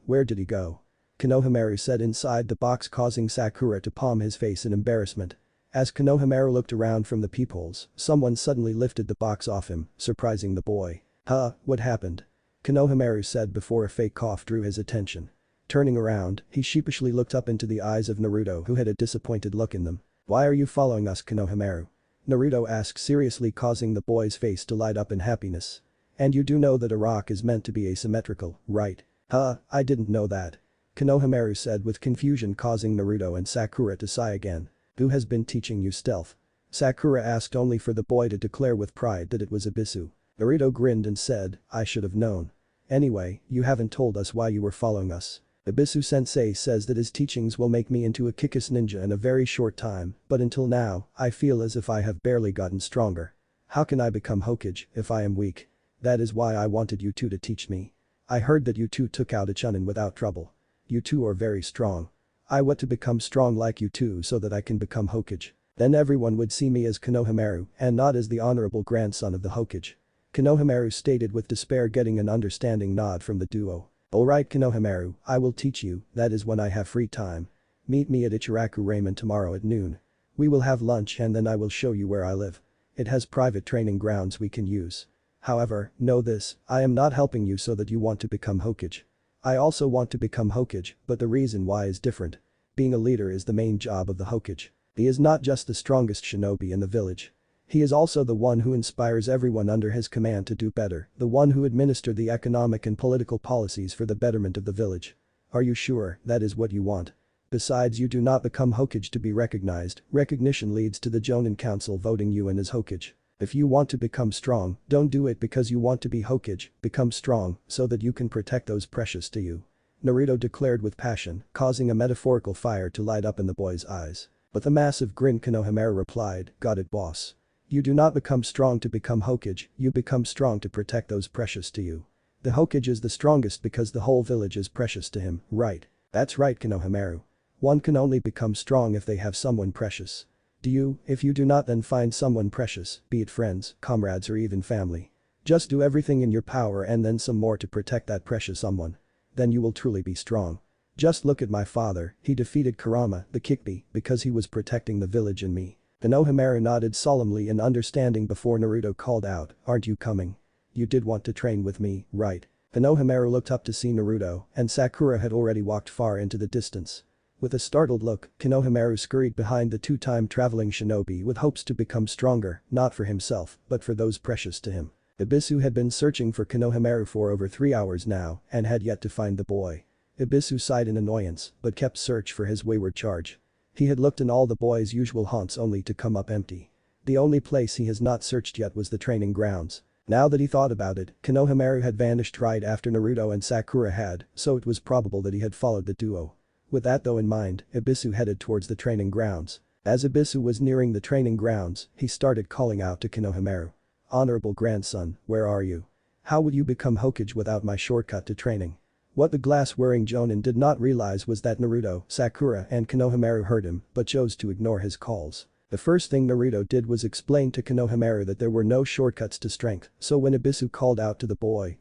Where did he go? Konohamaru said inside the box, causing Sakura to palm his face in embarrassment. As Konohamaru looked around from the peepholes, someone suddenly lifted the box off him, surprising the boy. Huh, what happened? Konohamaru said before a fake cough drew his attention. Turning around, he sheepishly looked up into the eyes of Naruto, who had a disappointed look in them. Why are you following us, Konohamaru? Naruto asked seriously, causing the boy's face to light up in happiness. And you do know that a rock is meant to be asymmetrical, right? Huh, I didn't know that. Konohamaru said with confusion, causing Naruto and Sakura to sigh again. Who has been teaching you stealth? Sakura asked, only for the boy to declare with pride that it was Ibisu. Naruto grinned and said, I should have known. Anyway, you haven't told us why you were following us. Ibisu-sensei says that his teachings will make me into a Kikis ninja in a very short time, but until now, I feel as if I have barely gotten stronger. How can I become Hokage if I am weak? That is why I wanted you two to teach me. I heard that you two took out a Chunin without trouble. You two are very strong. I want to become strong like you two so that I can become Hokage. Then everyone would see me as Konohamaru and not as the honorable grandson of the Hokage. Konohamaru stated with despair, getting an understanding nod from the duo. Alright Konohamaru, I will teach you, that is when I have free time. Meet me at Ichiraku Ramen tomorrow at noon. We will have lunch and then I will show you where I live. It has private training grounds we can use. However, know this, I am not helping you so that you want to become Hokage. I also want to become Hokage, but the reason why is different. Being a leader is the main job of the Hokage. He is not just the strongest shinobi in the village. He is also the one who inspires everyone under his command to do better, the one who administers the economic and political policies for the betterment of the village. Are you sure that is what you want? Besides, you do not become Hokage to be recognized, recognition leads to the Jonin Council voting you in as Hokage. If you want to become strong, don't do it because you want to be Hokage, become strong so that you can protect those precious to you. Naruto declared with passion, causing a metaphorical fire to light up in the boy's eyes. With a massive grin, Konohamaru replied, got it, boss. You do not become strong to become Hokage, you become strong to protect those precious to you. The Hokage is the strongest because the whole village is precious to him, right? That's right, Konohamaru. One can only become strong if they have someone precious. If you do not, then find someone precious, be it friends, comrades or even family. Just do everything in your power and then some more to protect that precious someone. Then you will truly be strong. Just look at my father, he defeated Kurama, the Kikbi, because he was protecting the village and me. Konohamaru nodded solemnly in understanding before Naruto called out, aren't you coming? You did want to train with me, right? Konohamaru looked up to see Naruto, and Sakura had already walked far into the distance. With a startled look, Konohamaru scurried behind the two-time traveling shinobi with hopes to become stronger, not for himself, but for those precious to him. Ibisu had been searching for Konohamaru for over 3 hours now and had yet to find the boy. Ibisu sighed in annoyance, but kept search for his wayward charge. He had looked in all the boy's usual haunts only to come up empty. The only place he has not searched yet was the training grounds. Now that he thought about it, Konohamaru had vanished right after Naruto and Sakura had, so it was probable that he had followed the duo. With that though in mind, Ibisu headed towards the training grounds. As Ibisu was nearing the training grounds, he started calling out to Konohamaru. Honorable grandson, where are you? How would you become Hokage without my shortcut to training? What the glass-wearing Jonin did not realize was that Naruto, Sakura and Konohamaru heard him but chose to ignore his calls. The first thing Naruto did was explain to Konohamaru that there were no shortcuts to strength, so when Ibisu called out to the boy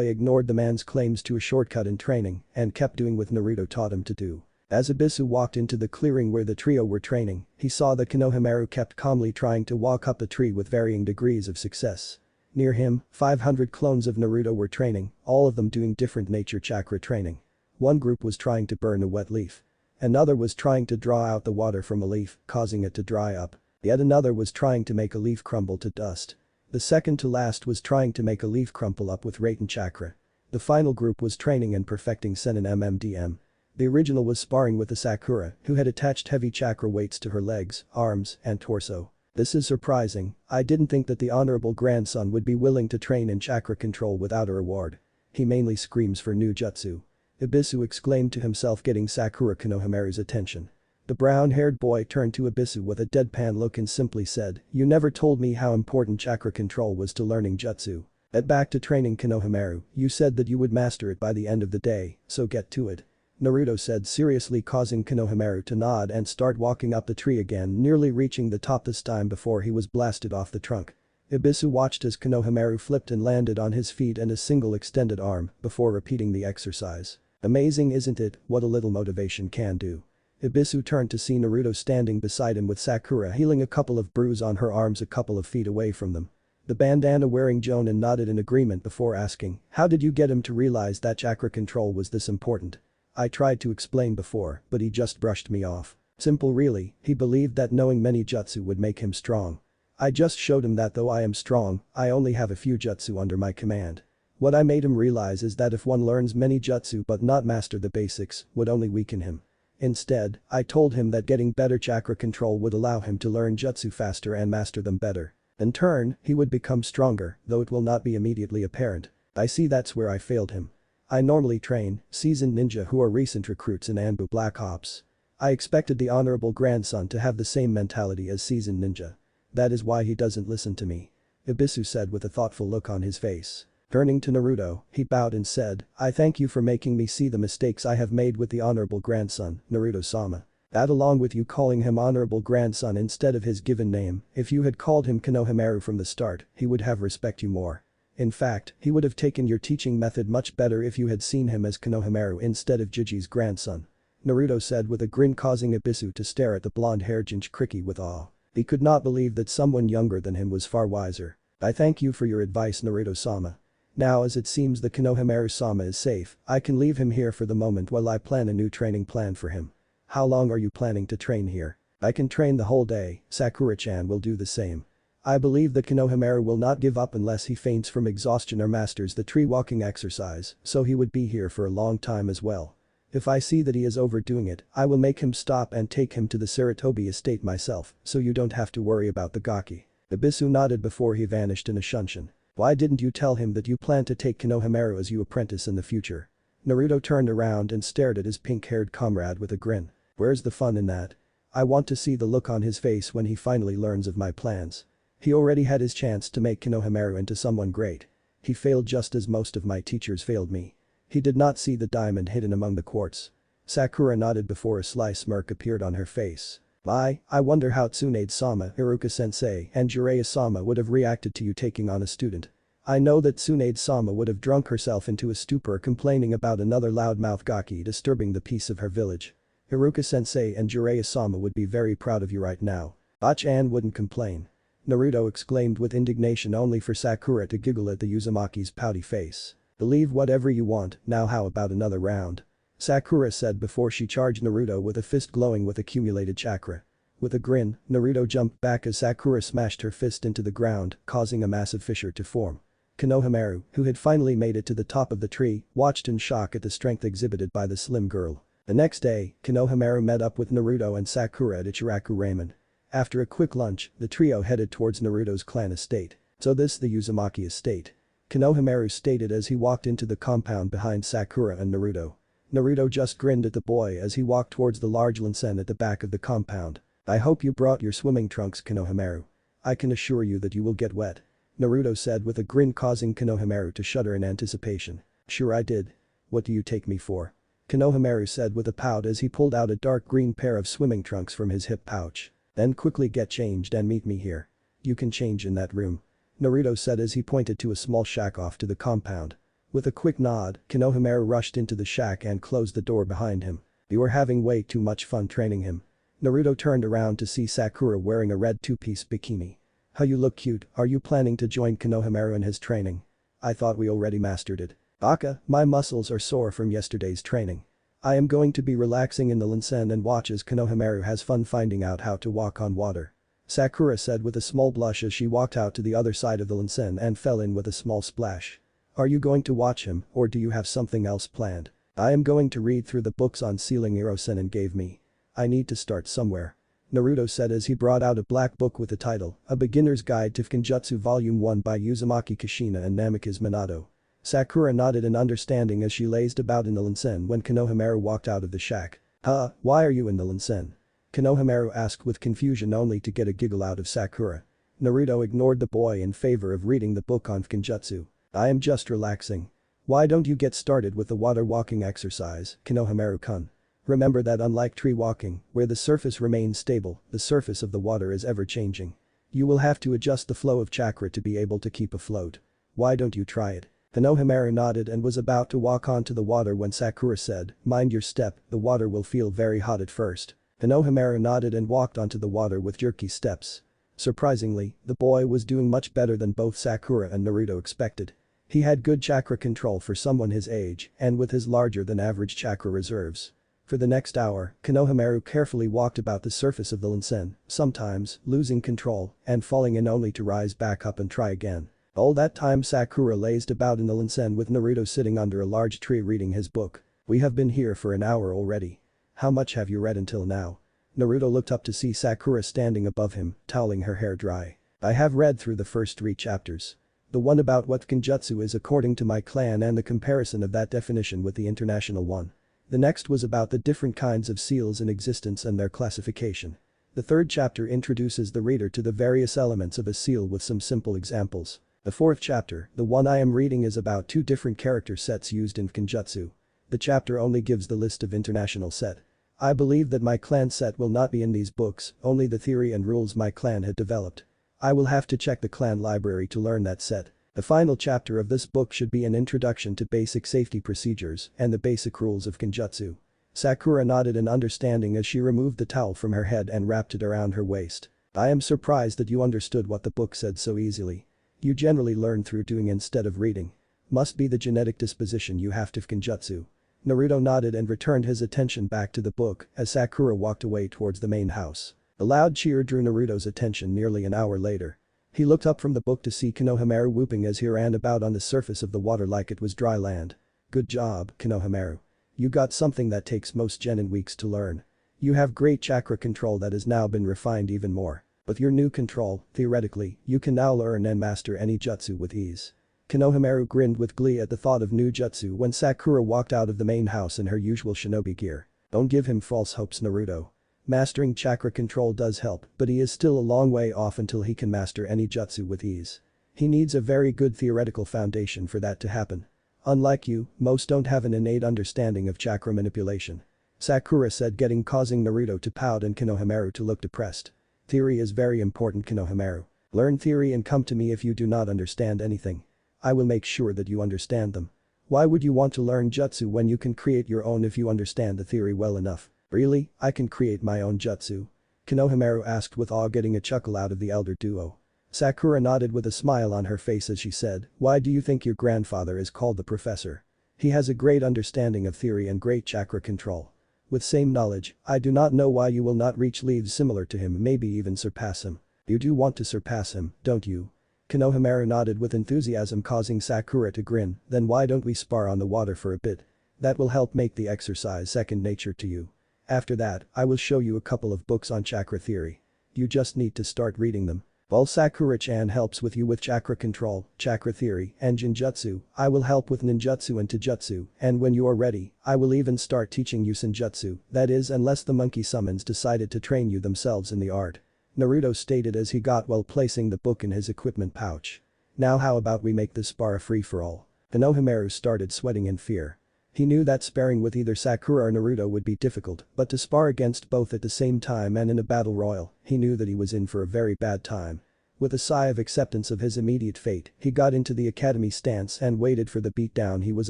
ignored the man's claims to a shortcut in training and kept doing what Naruto taught him to do. As Ibisu walked into the clearing where the trio were training, he saw that Konohamaru kept calmly trying to walk up the tree with varying degrees of success. Near him, 500 clones of Naruto were training, all of them doing different nature chakra training. One group was trying to burn a wet leaf. Another was trying to draw out the water from a leaf, causing it to dry up. Yet another was trying to make a leaf crumble to dust. The second to last was trying to make a leaf crumple up with Raten chakra. The final group was training and perfecting Senin MMDM. The original was sparring with the Sakura, who had attached heavy chakra weights to her legs, arms, and torso. This is surprising, I didn't think that the honorable grandson would be willing to train in chakra control without a reward. He mainly screams for new jutsu. Ibisu exclaimed to himself, getting Sakura Konohamaru's attention. The brown-haired boy turned to Ibisu with a deadpan look and simply said, you never told me how important chakra control was to learning jutsu. Back to training, Konohamaru, you said that you would master it by the end of the day, so get to it. Naruto said seriously, causing Konohamaru to nod and start walking up the tree again, nearly reaching the top this time before he was blasted off the trunk. Ibisu watched as Konohamaru flipped and landed on his feet and a single extended arm before repeating the exercise. Amazing, isn't it, what a little motivation can do? Ibisu turned to see Naruto standing beside him with Sakura healing a couple of bruises on her arms a couple of feet away from them. The bandana-wearing Jonin nodded in agreement before asking, "How did you get him to realize that chakra control was this important?" "I tried to explain before, but he just brushed me off. Simple really, he believed that knowing many jutsu would make him strong. I just showed him that though I am strong, I only have a few jutsu under my command. What I made him realize is that if one learns many jutsu but not master the basics, would only weaken him. Instead, I told him that getting better chakra control would allow him to learn jutsu faster and master them better. In turn, he would become stronger, though it will not be immediately apparent. I see that's where I failed him. I normally train seasoned ninja who are recent recruits in Anbu Black Ops. I expected the honorable grandson to have the same mentality as seasoned ninja. That is why he doesn't listen to me," Ibisu said with a thoughtful look on his face. Turning to Naruto, he bowed and said, "I thank you for making me see the mistakes I have made with the honorable grandson, Naruto-sama. That along with you calling him honorable grandson instead of his given name, if you had called him Konohamaru from the start, he would have respect you more. In fact, he would have taken your teaching method much better if you had seen him as Konohamaru instead of Jiji's grandson," Naruto said with a grin causing Ibisu to stare at the blonde-haired Jinchuriki with awe. He could not believe that someone younger than him was far wiser. "I thank you for your advice, Naruto-sama. Now as it seems the Konohamaru-sama is safe, I can leave him here for the moment while I plan a new training plan for him." "How long are you planning to train here?" "I can train the whole day, Sakura-chan will do the same. I believe that Konohamaru will not give up unless he faints from exhaustion or masters the tree walking exercise, so he would be here for a long time as well. If I see that he is overdoing it, I will make him stop and take him to the Saratobi estate myself, so you don't have to worry about the Gaki." Ibisu nodded before he vanished in a shunshin. "Why didn't you tell him that you plan to take Konohamaru as your apprentice in the future?" Naruto turned around and stared at his pink-haired comrade with a grin. "Where's the fun in that? I want to see the look on his face when he finally learns of my plans. He already had his chance to make Konohamaru into someone great. He failed just as most of my teachers failed me. He did not see the diamond hidden among the quartz." Sakura nodded before a sly smirk appeared on her face. I wonder how Tsunade-sama, Iruka-sensei and Jiraiya-sama would have reacted to you taking on a student. I know that Tsunade-sama would have drunk herself into a stupor complaining about another loudmouth Gaki disturbing the peace of her village. Iruka-sensei and Jiraiya-sama would be very proud of you right now. Bach-an wouldn't complain." Naruto exclaimed with indignation only for Sakura to giggle at the Uzumaki's pouty face. "Believe whatever you want, now how about another round?" Sakura said before she charged Naruto with a fist glowing with accumulated chakra. With a grin, Naruto jumped back as Sakura smashed her fist into the ground, causing a massive fissure to form. Konohamaru, who had finally made it to the top of the tree, watched in shock at the strength exhibited by the slim girl. The next day, Konohamaru met up with Naruto and Sakura at Ichiraku Ramen. After a quick lunch, the trio headed towards Naruto's clan estate. "So this the Uzumaki estate?" Konohamaru stated as he walked into the compound behind Sakura and Naruto. Naruto just grinned at the boy as he walked towards the large onsen at the back of the compound. "I hope you brought your swimming trunks, Konohamaru. I can assure you that you will get wet," Naruto said with a grin causing Konohamaru to shudder in anticipation. "Sure I did. What do you take me for?" Konohamaru said with a pout as he pulled out a dark green pair of swimming trunks from his hip pouch. "Then quickly get changed and meet me here. You can change in that room," Naruto said as he pointed to a small shack off to the compound. With a quick nod, Konohamaru rushed into the shack and closed the door behind him. "You are having way too much fun training him." Naruto turned around to see Sakura wearing a red two-piece bikini. "How you look cute, are you planning to join Konohamaru in his training?" "I thought we already mastered it." "Baka, my muscles are sore from yesterday's training. I am going to be relaxing in the onsen and watch as Konohamaru has fun finding out how to walk on water," Sakura said with a small blush as she walked out to the other side of the onsen and fell in with a small splash. "Are you going to watch him, or do you have something else planned?" "I am going to read through the books on sealing Iro-sennin gave me. I need to start somewhere," Naruto said as he brought out a black book with the title, A Beginner's Guide to Fukinjutsu Volume 1 by Uzumaki Kushina and Namikaze Minato. Sakura nodded in understanding as she lazed about in the onsen when Konohamaru walked out of the shack. Why are you in the onsen?" Konohamaru asked with confusion only to get a giggle out of Sakura. Naruto ignored the boy in favor of reading the book on Fukinjutsu. "I am just relaxing." "Why don't you get started with the water walking exercise, Konohamaru-kun? Remember that unlike tree walking, where the surface remains stable, the surface of the water is ever changing. You will have to adjust the flow of chakra to be able to keep afloat. Why don't you try it?" Konohamaru nodded and was about to walk onto the water when Sakura said, "Mind your step, the water will feel very hot at first." Konohamaru nodded and walked onto the water with jerky steps. Surprisingly, the boy was doing much better than both Sakura and Naruto expected. He had good chakra control for someone his age and with his larger than average chakra reserves. For the next hour, Konohamaru carefully walked about the surface of the onsen, sometimes losing control and falling in only to rise back up and try again. All that time Sakura lazed about in the onsen with Naruto sitting under a large tree reading his book. "We have been here for an hour already. How much have you read until now?" Naruto looked up to see Sakura standing above him, toweling her hair dry. "I have read through the first 3 chapters. The one about what Genjutsu is according to my clan and the comparison of that definition with the international one. The next was about the different kinds of seals in existence and their classification. The 3rd chapter introduces the reader to the various elements of a seal with some simple examples. The 4th chapter, the one I am reading, is about 2 different character sets used in Genjutsu. The chapter only gives the list of international set. I believe that my clan set will not be in these books, only the theory and rules my clan had developed. I will have to check the clan library to learn that set. The final chapter of this book should be an introduction to basic safety procedures and the basic rules of Genjutsu." Sakura nodded in understanding as she removed the towel from her head and wrapped it around her waist. "I am surprised that you understood what the book said so easily. You generally learn through doing instead of reading. Must be the genetic disposition you have to Genjutsu." Naruto nodded and returned his attention back to the book as Sakura walked away towards the main house. A loud cheer drew Naruto's attention nearly an hour later. He looked up from the book to see Konohamaru whooping as he ran about on the surface of the water like it was dry land. "Good job, Konohamaru. You got something that takes most genin weeks to learn. You have great chakra control that has now been refined even more. With your new control, theoretically, you can now learn and master any jutsu with ease." Konohamaru grinned with glee at the thought of new jutsu when Sakura walked out of the main house in her usual shinobi gear. "Don't give him false hopes, Naruto. Mastering chakra control does help, but he is still a long way off until he can master any jutsu with ease. He needs a very good theoretical foundation for that to happen. Unlike you, most don't have an innate understanding of chakra manipulation." Sakura said, causing Naruto to pout and Konohamaru to look depressed. "Theory is very important, Konohamaru. Learn theory and come to me if you do not understand anything. I will make sure that you understand them. Why would you want to learn jutsu when you can create your own if you understand the theory well enough?" "Really, I can create my own jutsu?" Konohamaru asked with awe, getting a chuckle out of the elder duo. Sakura nodded with a smile on her face as she said, "Why do you think your grandfather is called the professor? He has a great understanding of theory and great chakra control. With same knowledge, I do not know why you will not reach leaves similar to him, maybe even surpass him. You do want to surpass him, don't you?" Konohamaru nodded with enthusiasm, causing Sakura to grin. "Then why don't we spar on the water for a bit? That will help make the exercise second nature to you. After that, I will show you a couple of books on chakra theory. You just need to start reading them. While Sakura-chan helps with you with chakra control, chakra theory, and Jinjutsu, I will help with ninjutsu and taijutsu, and when you are ready, I will even start teaching you senjutsu, that is unless the monkey summons decided to train you themselves in the art." Naruto stated as he got well, placing the book in his equipment pouch. "Now how about we make this spar a free-for-all?" Konohamaru started sweating in fear. He knew that sparring with either Sakura or Naruto would be difficult, but to spar against both at the same time and in a battle royal, he knew that he was in for a very bad time. With a sigh of acceptance of his immediate fate, he got into the academy stance and waited for the beatdown he was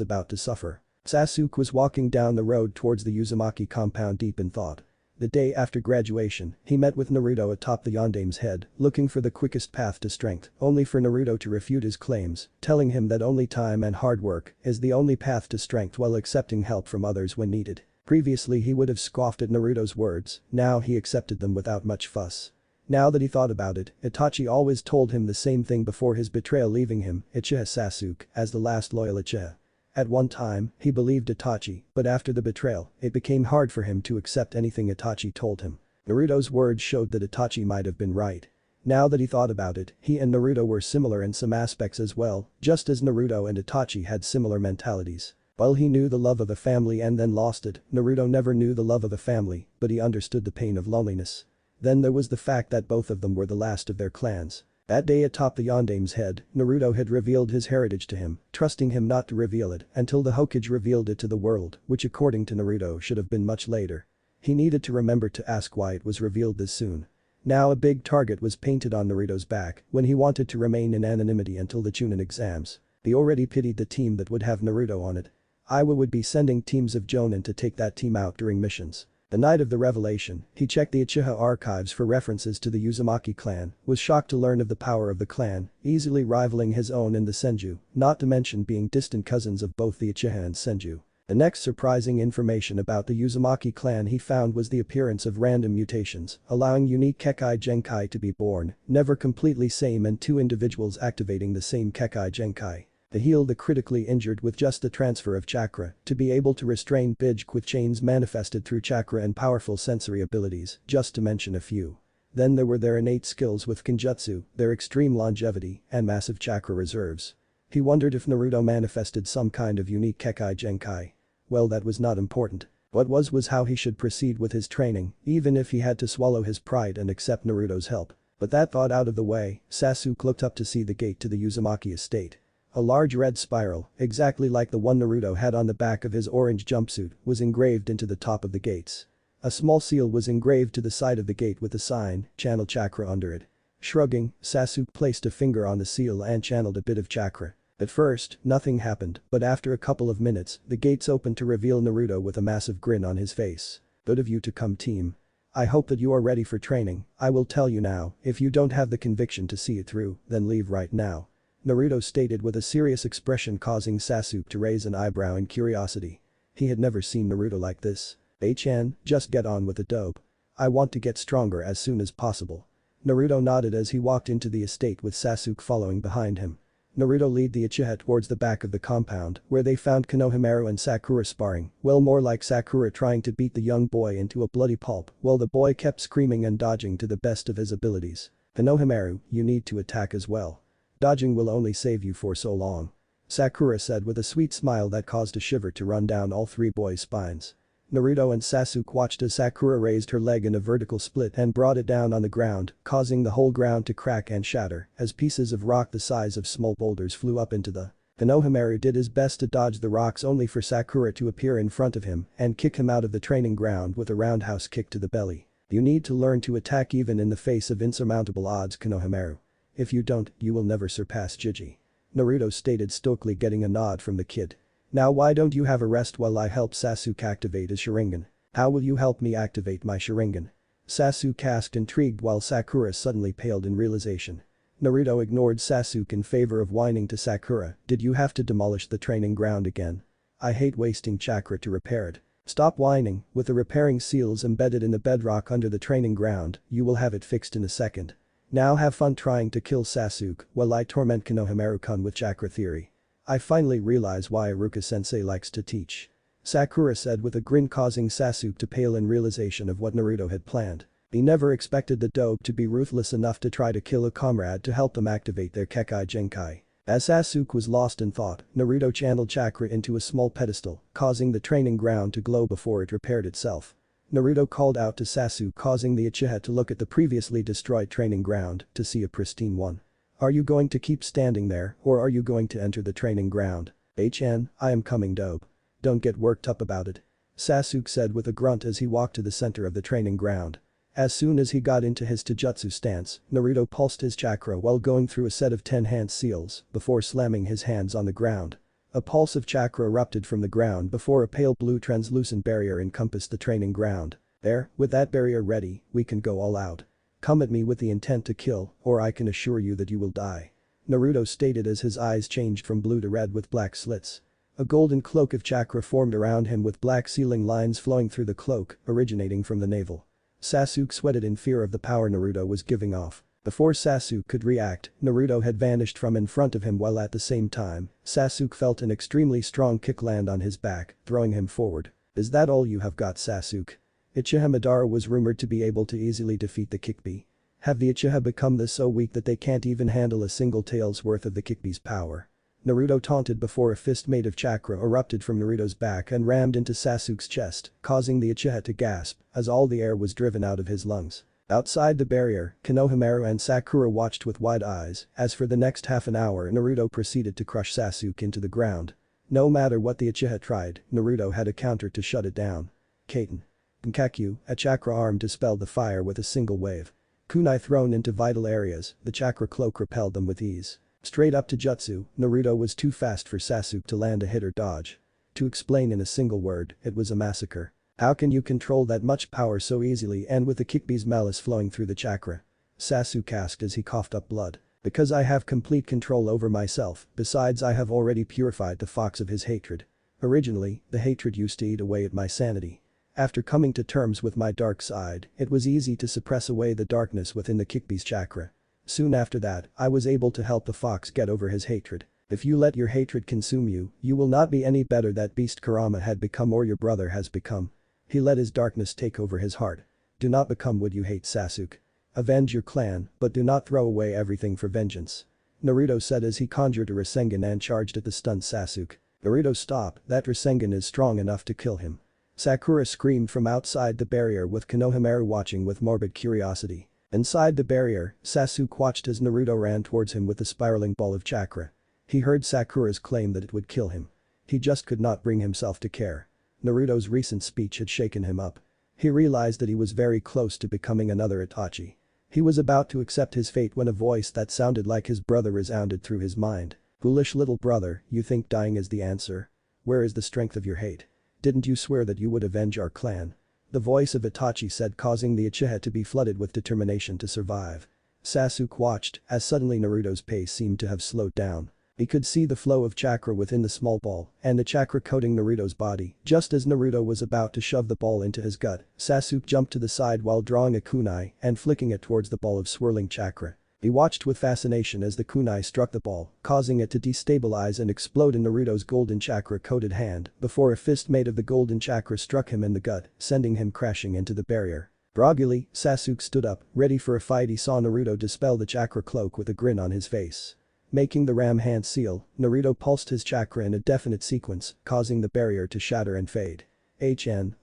about to suffer. Sasuke was walking down the road towards the Uzumaki compound deep in thought. The day after graduation, he met with Naruto atop the Yondame's head, looking for the quickest path to strength, only for Naruto to refute his claims, telling him that only time and hard work is the only path to strength while accepting help from others when needed. Previously he would have scoffed at Naruto's words, now he accepted them without much fuss. Now that he thought about it, Itachi always told him the same thing before his betrayal, leaving him, Uchiha Sasuke, as the last loyal Uchiha. At one time, he believed Itachi, but after the betrayal, it became hard for him to accept anything Itachi told him. Naruto's words showed that Itachi might have been right. Now that he thought about it, he and Naruto were similar in some aspects as well, just as Naruto and Itachi had similar mentalities. While he knew the love of a family and then lost it, Naruto never knew the love of a family, but he understood the pain of loneliness. Then there was the fact that both of them were the last of their clans. That day atop the Yondame's head, Naruto had revealed his heritage to him, trusting him not to reveal it until the Hokage revealed it to the world, which according to Naruto should have been much later. He needed to remember to ask why it was revealed this soon. Now a big target was painted on Naruto's back when he wanted to remain in anonymity until the Chunin exams. They already pitied the team that would have Naruto on it. Iwa would be sending teams of Jonin to take that team out during missions. The night of the revelation, he checked the Uchiha archives for references to the Uzumaki clan, was shocked to learn of the power of the clan, easily rivaling his own in the Senju, not to mention being distant cousins of both the Uchiha and Senju. The next surprising information about the Uzumaki clan he found was the appearance of random mutations, allowing unique Kekkei Genkai to be born, never completely same and two individuals activating the same Kekkei Genkai. To heal the critically injured with just the transfer of chakra, to be able to restrain Bijk with chains manifested through chakra and powerful sensory abilities, just to mention a few. Then there were their innate skills with Kenjutsu, their extreme longevity, and massive chakra reserves. He wondered if Naruto manifested some kind of unique Kekkei Genkai. Well, that was not important. What was how he should proceed with his training, even if he had to swallow his pride and accept Naruto's help. But that thought out of the way, Sasuke looked up to see the gate to the Uzumaki estate. A large red spiral, exactly like the one Naruto had on the back of his orange jumpsuit, was engraved into the top of the gates. A small seal was engraved to the side of the gate with the sign, Channel Chakra under it. Shrugging, Sasuke placed a finger on the seal and channeled a bit of chakra. At first, nothing happened, but after a couple of minutes, the gates opened to reveal Naruto with a massive grin on his face. Good of you to come, team. I hope that you are ready for training. I will tell you now, if you don't have the conviction to see it through, then leave right now. Naruto stated with a serious expression, causing Sasuke to raise an eyebrow in curiosity. He had never seen Naruto like this. "Chan, just get on with the dope. I want to get stronger as soon as possible." Naruto nodded as he walked into the estate with Sasuke following behind him. Naruto led the Uchiha towards the back of the compound, where they found Konohamaru and Sakura sparring, well, more like Sakura trying to beat the young boy into a bloody pulp while the boy kept screaming and dodging to the best of his abilities. "Konohamaru, you need to attack as well. Dodging will only save you for so long," Sakura said with a sweet smile that caused a shiver to run down all three boys' spines. Naruto and Sasuke watched as Sakura raised her leg in a vertical split and brought it down on the ground, causing the whole ground to crack and shatter as pieces of rock the size of small boulders flew up into the. Konohamaru did his best to dodge the rocks, only for Sakura to appear in front of him and kick him out of the training ground with a roundhouse kick to the belly. "You need to learn to attack even in the face of insurmountable odds, Konohamaru. If you don't, you will never surpass Jiji," Naruto stated, stoically getting a nod from the kid. "Now why don't you have a rest while I help Sasuke activate his Sharingan?" "How will you help me activate my Sharingan?" Sasuke asked, intrigued, while Sakura suddenly paled in realization. Naruto ignored Sasuke in favor of whining to Sakura, "Did you have to demolish the training ground again? I hate wasting chakra to repair it. Stop whining, with the repairing seals embedded in the bedrock under the training ground, you will have it fixed in a second. Now have fun trying to kill Sasuke while I torment Konohamaru-kun with chakra theory. I finally realize why Iruka-sensei likes to teach," Sakura said with a grin, causing Sasuke to pale in realization of what Naruto had planned. He never expected the dope to be ruthless enough to try to kill a comrade to help them activate their Kekkei Genkai. As Sasuke was lost in thought, Naruto channeled chakra into a small pedestal, causing the training ground to glow before it repaired itself. Naruto called out to Sasuke, causing the Uchiha to look at the previously destroyed training ground to see a pristine one. "Are you going to keep standing there, or are you going to enter the training ground?" "Chan, I am coming, dope. Don't get worked up about it," Sasuke said with a grunt as he walked to the center of the training ground. As soon as he got into his taijutsu stance, Naruto pulsed his chakra while going through a set of 10 hand seals before slamming his hands on the ground. A pulse of chakra erupted from the ground before a pale blue translucent barrier encompassed the training ground. "There, with that barrier ready, we can go all out. Come at me with the intent to kill, or I can assure you that you will die," Naruto stated as his eyes changed from blue to red with black slits. A golden cloak of chakra formed around him with black sealing lines flowing through the cloak, originating from the navel. Sasuke sweated in fear of the power Naruto was giving off. Before Sasuke could react, Naruto had vanished from in front of him, while at the same time, Sasuke felt an extremely strong kick land on his back, throwing him forward. "Is that all you have got, Sasuke?" Uchiha Madara was rumored to be able to easily defeat the Kickbee. Have the Uchiha become this so weak that they can't even handle a single tail's worth of the Kickbee's power? Naruto taunted before a fist made of chakra erupted from Naruto's back and rammed into Sasuke's chest, causing the Uchiha to gasp as all the air was driven out of his lungs. Outside the barrier, Konohamaru and Sakura watched with wide eyes as for the next half an hour Naruto proceeded to crush Sasuke into the ground. No matter what the Uchiha tried, Naruto had a counter to shut it down. Kaiten. Kankakyu, a chakra arm dispelled the fire with a single wave. Kunai thrown into vital areas, the chakra cloak repelled them with ease. Straight up to jutsu, Naruto was too fast for Sasuke to land a hit or dodge. To explain in a single word, it was a massacre. How can you control that much power so easily and with the Kyuubi's malice flowing through the chakra? Sasuke asked as he coughed up blood. Because I have complete control over myself, besides I have already purified the fox of his hatred. Originally, the hatred used to eat away at my sanity. After coming to terms with my dark side, it was easy to suppress away the darkness within the Kyuubi's chakra. Soon after that, I was able to help the fox get over his hatred. If you let your hatred consume you, you will not be any better that beast Kurama had become or your brother has become. He let his darkness take over his heart. Do not become what you hate, Sasuke. Avenge your clan, but do not throw away everything for vengeance. Naruto said as he conjured a Rasengan and charged at the stunned Sasuke. Naruto, stop, that Rasengan is strong enough to kill him. Sakura screamed from outside the barrier with Konohamaru watching with morbid curiosity. Inside the barrier, Sasuke watched as Naruto ran towards him with the spiraling ball of chakra. He heard Sakura's claim that it would kill him. He just could not bring himself to care. Naruto's recent speech had shaken him up. He realized that he was very close to becoming another Itachi. He was about to accept his fate when a voice that sounded like his brother resounded through his mind. Foolish little brother, you think dying is the answer? Where is the strength of your hate? Didn't you swear that you would avenge our clan? The voice of Itachi said, causing the Uchiha to be flooded with determination to survive. Sasuke watched as suddenly Naruto's pace seemed to have slowed down. He could see the flow of chakra within the small ball and the chakra coating Naruto's body. Just as Naruto was about to shove the ball into his gut, Sasuke jumped to the side while drawing a kunai and flicking it towards the ball of swirling chakra. He watched with fascination as the kunai struck the ball, causing it to destabilize and explode in Naruto's golden chakra-coated hand before a fist made of the golden chakra struck him in the gut, sending him crashing into the barrier. Groggily, Sasuke stood up, ready for a fight. He saw Naruto dispel the chakra cloak with a grin on his face. Making the ram hand seal, Naruto pulsed his chakra in a definite sequence, causing the barrier to shatter and fade.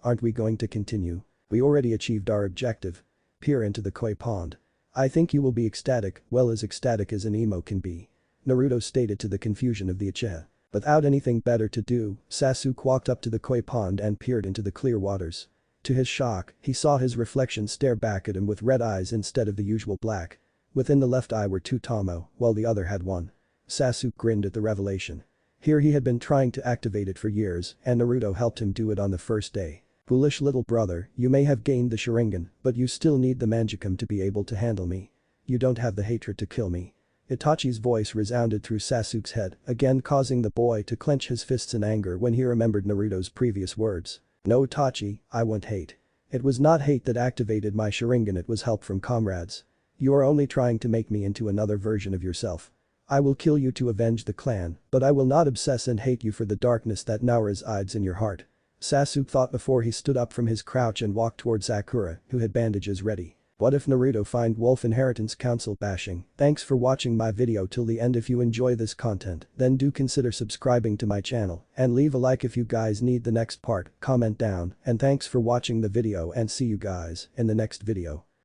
Aren't we going to continue? We already achieved our objective. Peer into the koi pond. I think you will be ecstatic, well as ecstatic as an emo can be. Naruto stated to the confusion of the Uchiha. Without anything better to do, Sasuke walked up to the koi pond and peered into the clear waters. To his shock, he saw his reflection stare back at him with red eyes instead of the usual black. Within the left eye were 2 Tomo, while the other had 1. Sasuke grinned at the revelation. Here he had been trying to activate it for years, and Naruto helped him do it on the first day. Foolish little brother, you may have gained the Sharingan, but you still need the Mangekyou to be able to handle me. You don't have the hatred to kill me. Itachi's voice resounded through Sasuke's head, again causing the boy to clench his fists in anger when he remembered Naruto's previous words. No, Itachi, I want hate. It was not hate that activated my Sharingan, it was help from comrades. You are only trying to make me into another version of yourself. I will kill you to avenge the clan, but I will not obsess and hate you for the darkness that now resides in your heart. Sasuke thought before he stood up from his crouch and walked toward Sakura, who had bandages ready. What if Naruto find Wolf Inheritance Council bashing? Thanks for watching my video till the end. If you enjoy this content, then do consider subscribing to my channel and leave a like if you guys need the next part, comment down, and thanks for watching the video and see you guys in the next video.